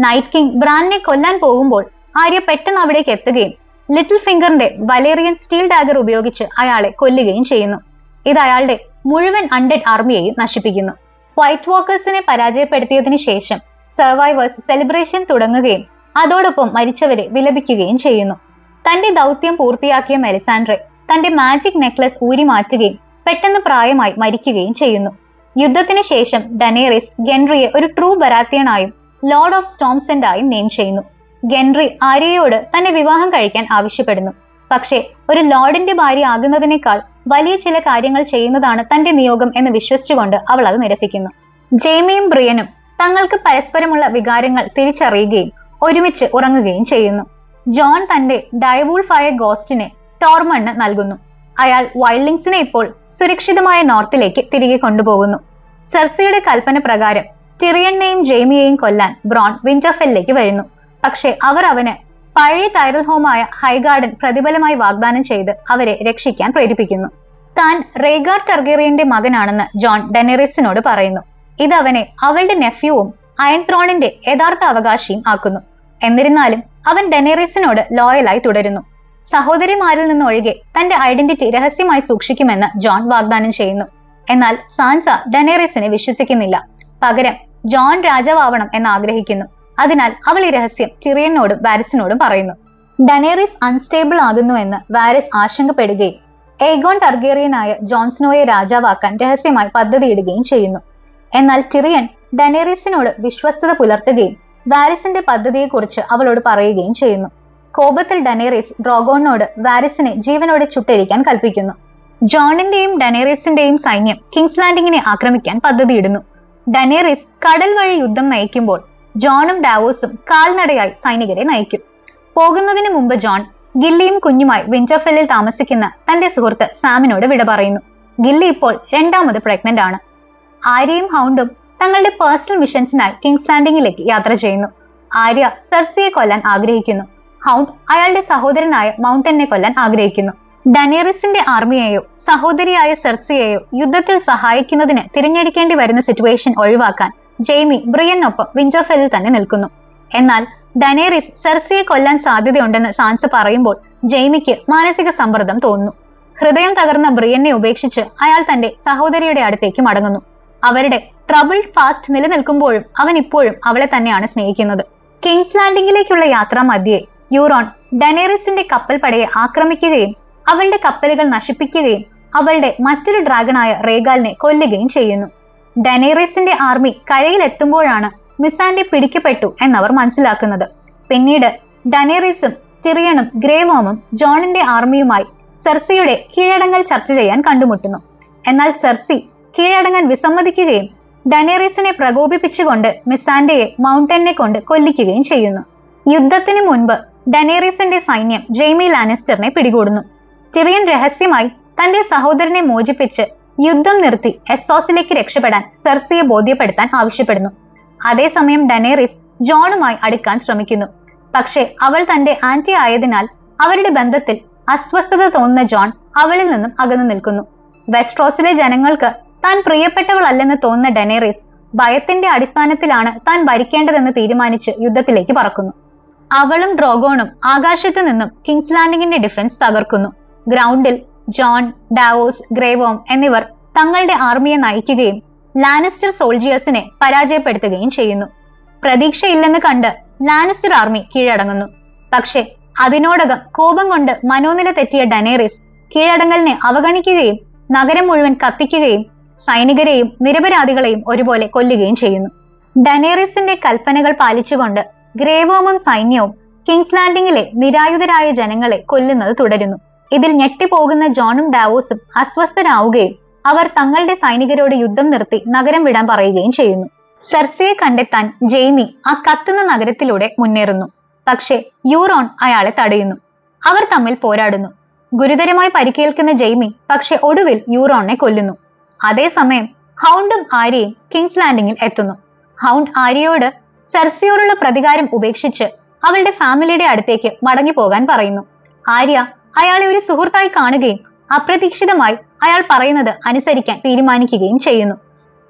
നൈറ്റ് കിങ് ബ്രാൻഡിനെ കൊല്ലാൻ പോകുമ്പോൾ ആര്യ പെട്ടെന്ന് അവിടേക്ക് എത്തുകയും ലിറ്റിൽ ഫിംഗറിന്റെ വലേറിയൻ സ്റ്റീൽ ഡാഗർ ഉപയോഗിച്ച് അയാളെ കൊല്ലുകയും ചെയ്യുന്നു. ഇത് അയാളുടെ മുഴുവൻ അൺഡെഡ് ആർമിയെയും നശിപ്പിക്കുന്നു. വൈറ്റ് വാക്കേഴ്സിനെ പരാജയപ്പെടുത്തിയതിനു ശേഷം സർവൈവേഴ്സ് സെലിബ്രേഷൻ തുടങ്ങുകയും അതോടൊപ്പം മരിച്ചവരെ വിലപിക്കുകയും ചെയ്യുന്നു. തന്റെ ദൗത്യം പൂർത്തിയാക്കിയ മെലിസാൻഡ്രെ തന്റെ മാജിക് നെക്ലസ് ഊരി മാറ്റുകയും പെട്ടെന്ന് പ്രായമായി മരിക്കുകയും ചെയ്യുന്നു. യുദ്ധത്തിന് ശേഷം ഡനേറീസ് ഗെൻറിയെ ഒരു ട്രൂ ബരാത്തിയനായും ലോർഡ് ഓഫ് സ്റ്റോംസെന്റായും നെയിം ചെയ്യുന്നു. ഗെൻറി ആര്യയോട് തന്നെ വിവാഹം കഴിക്കാൻ ആവശ്യപ്പെടുന്നു. പക്ഷേ ഒരു ലോർഡിന്റെ ഭാര്യ ആകുന്നതിനേക്കാൾ വലിയ ചില കാര്യങ്ങൾ ചെയ്യുന്നതാണ് തന്റെ നിയോഗം എന്ന് വിശ്വസിച്ചുകൊണ്ട് അവൾ അത് നിരസിക്കുന്നു. ജെയ്മിയും ബ്രിയനും തങ്ങൾക്ക് പരസ്പരമുള്ള വികാരങ്ങൾ തിരിച്ചറിയുകയും ഒരുമിച്ച് ഉറങ്ങുകയും ചെയ്യുന്നു. ജോൺ തന്റെ ഡയവൂൾഫായ ഗോസ്റ്റിനെ ടോർമണ് നൽകുന്നു. അയാൾ വൈൽഡിങ്സിനെ ഇപ്പോൾ സുരക്ഷിതമായ നോർത്തിലേക്ക് തിരികെ കൊണ്ടുപോകുന്നു. സെർസിയുടെ കൽപ്പന പ്രകാരം ടിറിയനെയും ജെയ്മിയെയും കൊല്ലാൻ ബ്രോൺ വിന്റർഫെല്ലിലേക്ക് വരുന്നു. പക്ഷെ അവർ അവന് പഴയ ടൈറൽ ഹോമായ ഹൈഗാർഡൻ പ്രതിഫലമായി വാഗ്ദാനം ചെയ്ത് അവരെ രക്ഷിക്കാൻ പ്രേരിപ്പിക്കുന്നു. താൻ റേഗാർ ടർഗേറിയന്റെ മകനാണെന്ന് ജോൺ ഡനേറീസിനോട് പറയുന്നു. ഇത് അവനെ അവളുടെ നെഫ്യൂവും അയൺ ത്രോണിന്റെ യഥാർത്ഥ അവകാശിയും ആക്കുന്നു. എന്നിരുന്നാലും അവൻ ഡനേറീസിനോട് ലോയലായി തുടരുന്നു. സഹോദരിമാരിൽ നിന്നൊഴികെ തന്റെ ഐഡന്റിറ്റി രഹസ്യമായി സൂക്ഷിക്കുമെന്ന് ജോൺ വാഗ്ദാനം ചെയ്യുന്നു. എന്നാൽ സാൻസ ഡനേറീസിനെ വിശ്വസിക്കുന്നില്ല. പകരം ജോൺ രാജാവാവണം എന്ന് ആഗ്രഹിക്കുന്നു. അതിനാൽ അവൾ ഈ രഹസ്യം ടിറിയനോടും വാരിസിനോടും പറയുന്നു. ഡനേറീസ് അൺസ്റ്റേബിൾ ആകുന്നുവെന്ന് വാരിസ് ആശങ്കപ്പെടുകയും ഏഗോൺ ടർഗേറിയനായ ജോൺസ്നോയെ രാജാവാക്കാൻ രഹസ്യമായി പദ്ധതിയിടുകയും ചെയ്യുന്നു. എന്നാൽ ടിറിയൻ ഡനേറീസിനോട് വിശ്വസ്തത പുലർത്തുകയും വാരിസിന്റെ പദ്ധതിയെക്കുറിച്ച് അവളോട് പറയുകയും ചെയ്യുന്നു. കോപത്തിൽ ഡനേറീസ് ഡ്രോഗോണിനോട് വാരിസിനെ ജീവനോടെ ചുട്ടരിക്കാൻ കൽപ്പിക്കുന്നു. ജോണിന്റെയും ഡനേറീസിന്റെയും സൈന്യം കിങ്സ് ലാൻഡിങ്ങിനെ ആക്രമിക്കാൻ പദ്ധതിയിടുന്നു. ഡനേറീസ് കടൽ വഴി യുദ്ധം നയിക്കുമ്പോൾ ജോണും ഡാവോസും കാൽനടയായി സൈനികരെ നയിക്കും. പോകുന്നതിന് മുമ്പ് ജോൺ ഗില്ലിയും കുഞ്ഞുമായി വിന്റർഫെല്ലിൽ താമസിക്കുന്ന തന്റെ സുഹൃത്ത് സാമിനോട് വിട പറയുന്നു. ഗില്ലി ഇപ്പോൾ രണ്ടാമത് പ്രഗ്നന്റ് ആണ്. ആര്യയും ഹൗണ്ടും തങ്ങളുടെ പേഴ്സണൽ മിഷൻസിനായി കിങ്സ് ലാൻഡിങ്ങിലേക്ക് യാത്ര ചെയ്യുന്നു. ആര്യ സെർസിയെ കൊല്ലാൻ ആഗ്രഹിക്കുന്നു. ഹൗണ്ട് അയാളുടെ സഹോദരനായ മൗണ്ടനെ കൊല്ലാൻ ആഗ്രഹിക്കുന്നു. ഡനേറിസിന്റെ ആർമിയെയോ സഹോദരിയായ സെർസിയെയോ യുദ്ധത്തിൽ സഹായിക്കുന്നതിന് തിരഞ്ഞെടുക്കേണ്ടി വരുന്ന സിറ്റുവേഷൻ ഒഴിവാക്കാൻ ജെയ്മി ബ്രിയനൊപ്പം വിന്റർഫെല്ലിൽ തന്നെ നിൽക്കുന്നു. എന്നാൽ ഡനേറിസ് സെർസിയെ കൊല്ലാൻ സാധ്യതയുണ്ടെന്ന് സാൻസ പറയുമ്പോൾ ജെയ്മിക്ക് മാനസിക സമ്മർദ്ദം തോന്നുന്നു. ഹൃദയം തകർന്ന ബ്രിയനെ ഉപേക്ഷിച്ച് അയാൾ തന്റെ സഹോദരിയുടെ അടുത്തേക്ക് മടങ്ങുന്നു. അവരുടെ ട്രബിൾഡ് പാസ്റ്റ് നിലനിൽക്കുമ്പോഴും അവൻ ഇപ്പോഴും അവളെ തന്നെയാണ് സ്നേഹിക്കുന്നത്. കിങ്സ് ലാൻഡിങ്ങിലേക്കുള്ള യാത്രാ മധ്യേ യൂറോൺ ഡനേറിസിന്റെ കപ്പൽ പടയെ ആക്രമിക്കുകയും അവളുടെ കപ്പലുകൾ നശിപ്പിക്കുകയും അവളുടെ മറ്റൊരു ഡ്രാഗണായ റേഗാലിനെ കൊല്ലുകയും ചെയ്യുന്നു. ഡനേറിസിന്റെ ആർമി കരയിലെത്തുമ്പോഴാണ് മിസാൻഡെ പിടിക്കപ്പെട്ടു എന്നവർ മനസ്സിലാക്കുന്നത്. പിന്നീട് ഡനേറിസും ടിറിയണും ഗ്രേ വർമും ജോണിന്റെ ആർമിയുമായി സെർസിയുടെ കീഴടങ്ങൽ ചർച്ച ചെയ്യാൻ കണ്ടുമുട്ടുന്നു. എന്നാൽ സെർസി കീഴടങ്ങാൻ വിസമ്മതിക്കുകയും ഡനേറിസിനെ പ്രകോപിപ്പിച്ചുകൊണ്ട് മിസാൻഡയെ മൗണ്ടനെ കൊണ്ട് കൊല്ലിക്കുകയും ചെയ്യുന്നു. യുദ്ധത്തിന് മുൻപ് ഡനേറിസിന്റെ സൈന്യം ജെയ്മി ലാനിസ്റ്ററിനെ പിടികൂടുന്നു. ടിറിയൻ രഹസ്യമായി തന്റെ സഹോദരനെ മോചിപ്പിച്ച് യുദ്ധം നിർത്തി എസ്സോസിലേക്ക് രക്ഷപ്പെടാൻ സെർസിയെ ബോധ്യപ്പെടുത്താൻ ആവശ്യപ്പെടുന്നു. അതേസമയം ഡനേറിസ് ജോണുമായി അടുക്കാൻ ശ്രമിക്കുന്നു. പക്ഷേ അവൾ തന്റെ ആന്റി ആയതിനാൽ അവരുടെ ബന്ധത്തിൽ അസ്വസ്ഥത തോന്നുന്ന ജോൺ അവളിൽ നിന്നും അകന്നു നിൽക്കുന്നു. വെസ്ട്രോസിലെ ജനങ്ങൾക്ക് താൻ പ്രിയപ്പെട്ടവളല്ലെന്ന് തോന്നുന്ന ഡനേറിസ് ഭയത്തിന്റെ അടിസ്ഥാനത്തിലാണ് താൻ ഭരിക്കേണ്ടതെന്ന് തീരുമാനിച്ച് യുദ്ധത്തിലേക്ക് പറക്കുന്നു. അവളും ഡ്രോഗോണും ആകാശത്ത് നിന്നും കിങ്സ് ലാൻഡിങ്ങിന്റെ ഡിഫൻസ് തകർക്കുന്നു. ഗ്രൗണ്ടിൽ ജോൺ, ഡാവോസ്, ഗ്രേ വർം എന്നിവർ തങ്ങളുടെ ആർമിയെ നയിക്കുകയും ലാനിസ്റ്റർ സോൾജിയേഴ്സിനെ പരാജയപ്പെടുത്തുകയും ചെയ്യുന്നു. പ്രതീക്ഷയില്ലെന്ന് കണ്ട് ലാനിസ്റ്റർ ആർമി കീഴടങ്ങുന്നു. പക്ഷെ അതിനോടകം കോപം കൊണ്ട് മനോനില തെറ്റിയ ഡനേറിസ് കീഴടങ്ങലിനെ അവഗണിക്കുകയും നഗരം മുഴുവൻ കത്തിക്കുകയും സൈനികരെയും നിരപരാധികളെയും ഒരുപോലെ കൊല്ലുകയും ചെയ്യുന്നു. ഡനേറിസിന്റെ കൽപ്പനകൾ പാലിച്ചുകൊണ്ട് ഗ്രേ വർമും സൈന്യവും കിങ്സ് ലാൻഡിങ്ങിലെ നിരായുധരായ ജനങ്ങളെ കൊല്ലുന്നത് തുടരുന്നു. ഇതിൽ ഞെട്ടിപ്പോകുന്ന ജോണും ഡാവോസും അസ്വസ്ഥരാവുകയും അവർ തങ്ങളുടെ സൈനികരോട് യുദ്ധം നിർത്തി നഗരം വിടാൻ പറയുകയും ചെയ്യുന്നു. സെർസിയെ കണ്ടെത്താൻ ജെയ്മി ആ കത്തുന്ന നഗരത്തിലൂടെ മുന്നേറുന്നു. പക്ഷേ യൂറോൺ അയാളെ തടയുന്നു. അവർ തമ്മിൽ പോരാടുന്നു. ഗുരുതരമായി പരിക്കേൽക്കുന്ന ജെയ്മി പക്ഷെ ഒടുവിൽ യൂറോണിനെ കൊല്ലുന്നു. അതേസമയം ഹൗണ്ടും ആര്യയും കിങ്സ് ലാൻഡിങ്ങിൽ എത്തുന്നു. ഹൗണ്ട് ആര്യയോട് സെർസിയോടുള്ള പ്രതികാരം ഉപേക്ഷിച്ച് അവളുടെ ഫാമിലിയുടെ അടുത്തേക്ക് മടങ്ങി പോകാൻ പറയുന്നു. ആര്യ അയാളെ ഒരു സുഹൃത്തായി കാണുകയും അപ്രതീക്ഷിതമായി അയാൾ പറയുന്നത് അനുസരിക്കാൻ തീരുമാനിക്കുകയും ചെയ്യുന്നു.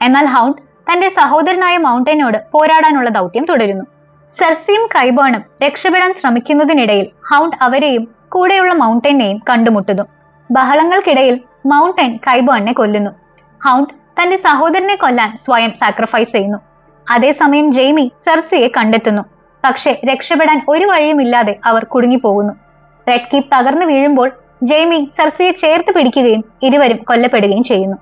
എന്നാൽ ഹൗണ്ട് തന്റെ സഹോദരനായ മൗണ്ടനോട് പോരാടാനുള്ള ദൗത്യം തുടരുന്നു. സെർസിയും കൈബേണും രക്ഷപ്പെടാൻ ശ്രമിക്കുന്നതിനിടയിൽ ഹൗണ്ട് അവരെയും കൂടെയുള്ള മൗണ്ടനെയും കണ്ടുമുട്ടുന്നു. ബഹളങ്ങൾക്കിടയിൽ മൗണ്ടൻ കൈബേണിനെ കൊല്ലുന്നു. ഹൗണ്ട് തന്റെ സഹോദരനെ കൊല്ലാൻ സ്വയം സാക്രിഫൈസ് ചെയ്യുന്നു. അതേസമയം ജെയ്മി സെർസിയെ കണ്ടെത്തുന്നു. പക്ഷെ രക്ഷപ്പെടാൻ ഒരു വഴിയുമില്ലാതെ അവർ കുടുങ്ങിപ്പോകുന്നു. റെഡ് കീപ്പ് തകർന്നു വീഴുമ്പോൾ ജെയ്മി സെർസിയെ ചേർത്ത് പിടിക്കുകയും ഇരുവരും കൊല്ലപ്പെടുകയും ചെയ്യുന്നു.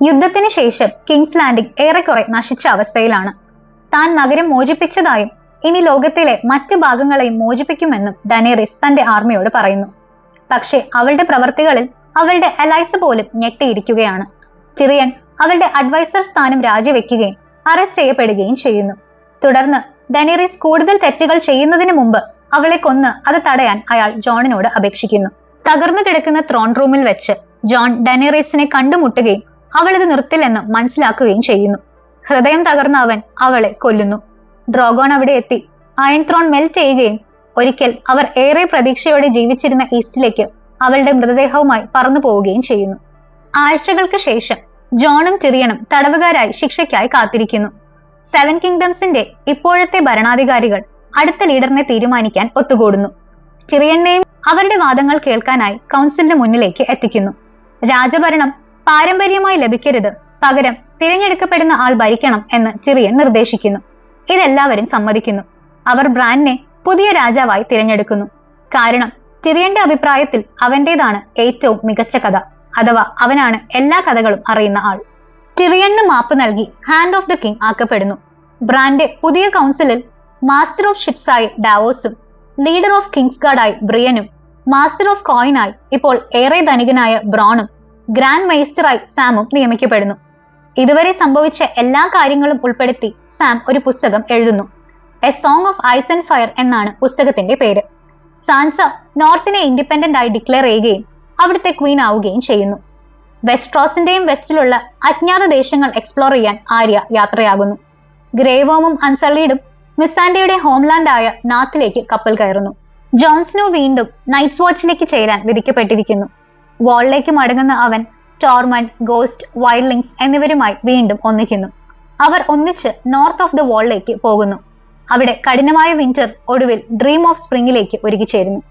യുദ്ധത്തിന് ശേഷം കിങ്സ് ലാൻഡിംഗ് ഏറെക്കുറെ നശിച്ച അവസ്ഥയിലാണ്. താൻ നഗരം മോചിപ്പിച്ചതായും ഇനി ലോകത്തിലെ മറ്റു ഭാഗങ്ങളെയും മോചിപ്പിക്കുമെന്നും ഡനേറിസ് തന്റെ ആർമിയോട് പറയുന്നു. പക്ഷെ അവളുടെ പ്രവർത്തികളിൽ അവളുടെ അലൈസ് പോലും ഞെട്ടിയിരിക്കുകയാണ്. ടിറിയൻ അവളുടെ അഡ്വൈസർ സ്ഥാനം രാജിവെക്കുകയും അറസ്റ്റ് ചെയ്യപ്പെടുകയും ചെയ്യുന്നു. തുടർന്ന് ഡനേറിസ് കൂടുതൽ തെറ്റുകൾ ചെയ്യുന്നതിന് മുമ്പ് അവളെ കൊന്ന് അത് തടയാൻ അയാൾ ജോണിനോട് അപേക്ഷിക്കുന്നു. തകർന്നു കിടക്കുന്ന ത്രോൺ റൂമിൽ വെച്ച് ജോൺ ഡനേറിസിനെ കണ്ടുമുട്ടുകയും അവളിത് നിർത്തില്ലെന്ന് മനസ്സിലാക്കുകയും ചെയ്യുന്നു. ഹൃദയം തകർന്ന അവൻ അവളെ കൊല്ലുന്നു. ഡ്രോഗോൺ അവിടെ എത്തി അയൺ ത്രോൺ മെൽറ്റ് ചെയ്യുകയും ഒരിക്കൽ അവർ ഏറെ പ്രതീക്ഷയോടെ ജീവിച്ചിരുന്ന ഈസ്റ്റിലേക്ക് അവളുടെ മൃതദേഹവുമായി പറന്നു പോവുകയും ചെയ്യുന്നു. ആഴ്ചകൾക്ക് ശേഷം ജോണും ടിറിയണും തടവുകാരായി ശിക്ഷയ്ക്കായി കാത്തിരിക്കുന്നു. 7 കിങ്ഡംസിന്റെ ഇപ്പോഴത്തെ ഭരണാധികാരികൾ അടുത്ത ലീഡറിനെ തീരുമാനിക്കാൻ ഒത്തുകൂടുന്നു. ടിറിയനെയും അവരുടെ വാദങ്ങൾ കേൾക്കാനായി കൗൺസിലിന് മുന്നിലേക്ക് എത്തിക്കുന്നു. രാജഭരണം പാരമ്പര്യമായി ലഭിക്കരുത്, പകരം തിരഞ്ഞെടുക്കപ്പെടുന്ന ആൾ ഭരിക്കണം എന്ന് ടിറിയൻ നിർദ്ദേശിക്കുന്നു. ഇതെല്ലാവരും സമ്മതിക്കുന്നു. അവർ ബ്രാൻഡിനെ പുതിയ രാജാവായി തിരഞ്ഞെടുക്കുന്നു. കാരണം ടിറിയന്റെ അഭിപ്രായത്തിൽ അവന്റേതാണ് ഏറ്റവും മികച്ച കഥ, അഥവാ അവനാണ് എല്ലാ കഥകളും അറിയുന്ന ആൾ. ടിറിയന് മാപ്പ് നൽകി ഹാൻഡ് ഓഫ് ദ കിങ് ആക്കപ്പെടുന്നു. ബ്രാൻഡ് പുതിയ കൗൺസിലിൽ മാസ്റ്റർ ഓഫ് ഷിപ്സായി ഡാവോസും ലീഡർ ഓഫ് കിങ്സ് ഗാർഡായി ബ്രിയനും മാസ്റ്റർ ഓഫ് കോയിനായി ഇപ്പോൾ ഏറെ ധനികനായ ബ്രോണും ഗ്രാൻഡ് മേസ്റ്ററായി സാമും നിയമിക്കപ്പെടുന്നു. ഇതുവരെ സംഭവിച്ച എല്ലാ കാര്യങ്ങളും ഉൾപ്പെടുത്തി സാം ഒരു പുസ്തകം എഴുതുന്നു. A song of ice and fire എന്നാണ് പുസ്തകത്തിന്റെ പേര്. സാൻസ നോർത്തിനെ ഇൻഡിപെൻഡന്റ് ആയി ഡിക്ലെയർ ചെയ്യുകയും അവിടുത്തെ ക്വീൻ ആവുകയും ചെയ്യുന്നു. വെസ്ട്രോസിന്റെയും വെസ്റ്റിലുള്ള അജ്ഞാത ദേശങ്ങൾ എക്സ്പ്ലോർ ചെയ്യാൻ ആര്യ യാത്രയാകുന്നു. ഗ്രേ വർമും അൺസൾലീഡും മിസാൻഡയുടെ ഹോംലാൻഡ് ആയ നാത്തിലേക്ക് കപ്പൽ കയറുന്നു. ജോൺസ്നോ വീണ്ടും നൈറ്റ്സ് വാച്ചിലേക്ക് ചേരാൻ വിധിക്കപ്പെട്ടിരിക്കുന്നു. വാളിലേക്ക് മടങ്ങുന്ന അവൻ ടോർമണ്ട്, ഗോസ്റ്റ്, വൈൽഡ്ലിങ്സ് എന്നിവരുമായി വീണ്ടും ഒന്നിക്കുന്നു. അവർ ഒന്നിച്ച് നോർത്ത് ഓഫ് ദ വാളിലേക്ക് പോകുന്നു. അവിടെ കഠിനമായ വിന്റർ ഒടുവിൽ ഡ്രീം ഓഫ് സ്പ്രിംഗിലേക്ക് ഒരുക്കിച്ചേരുന്നു.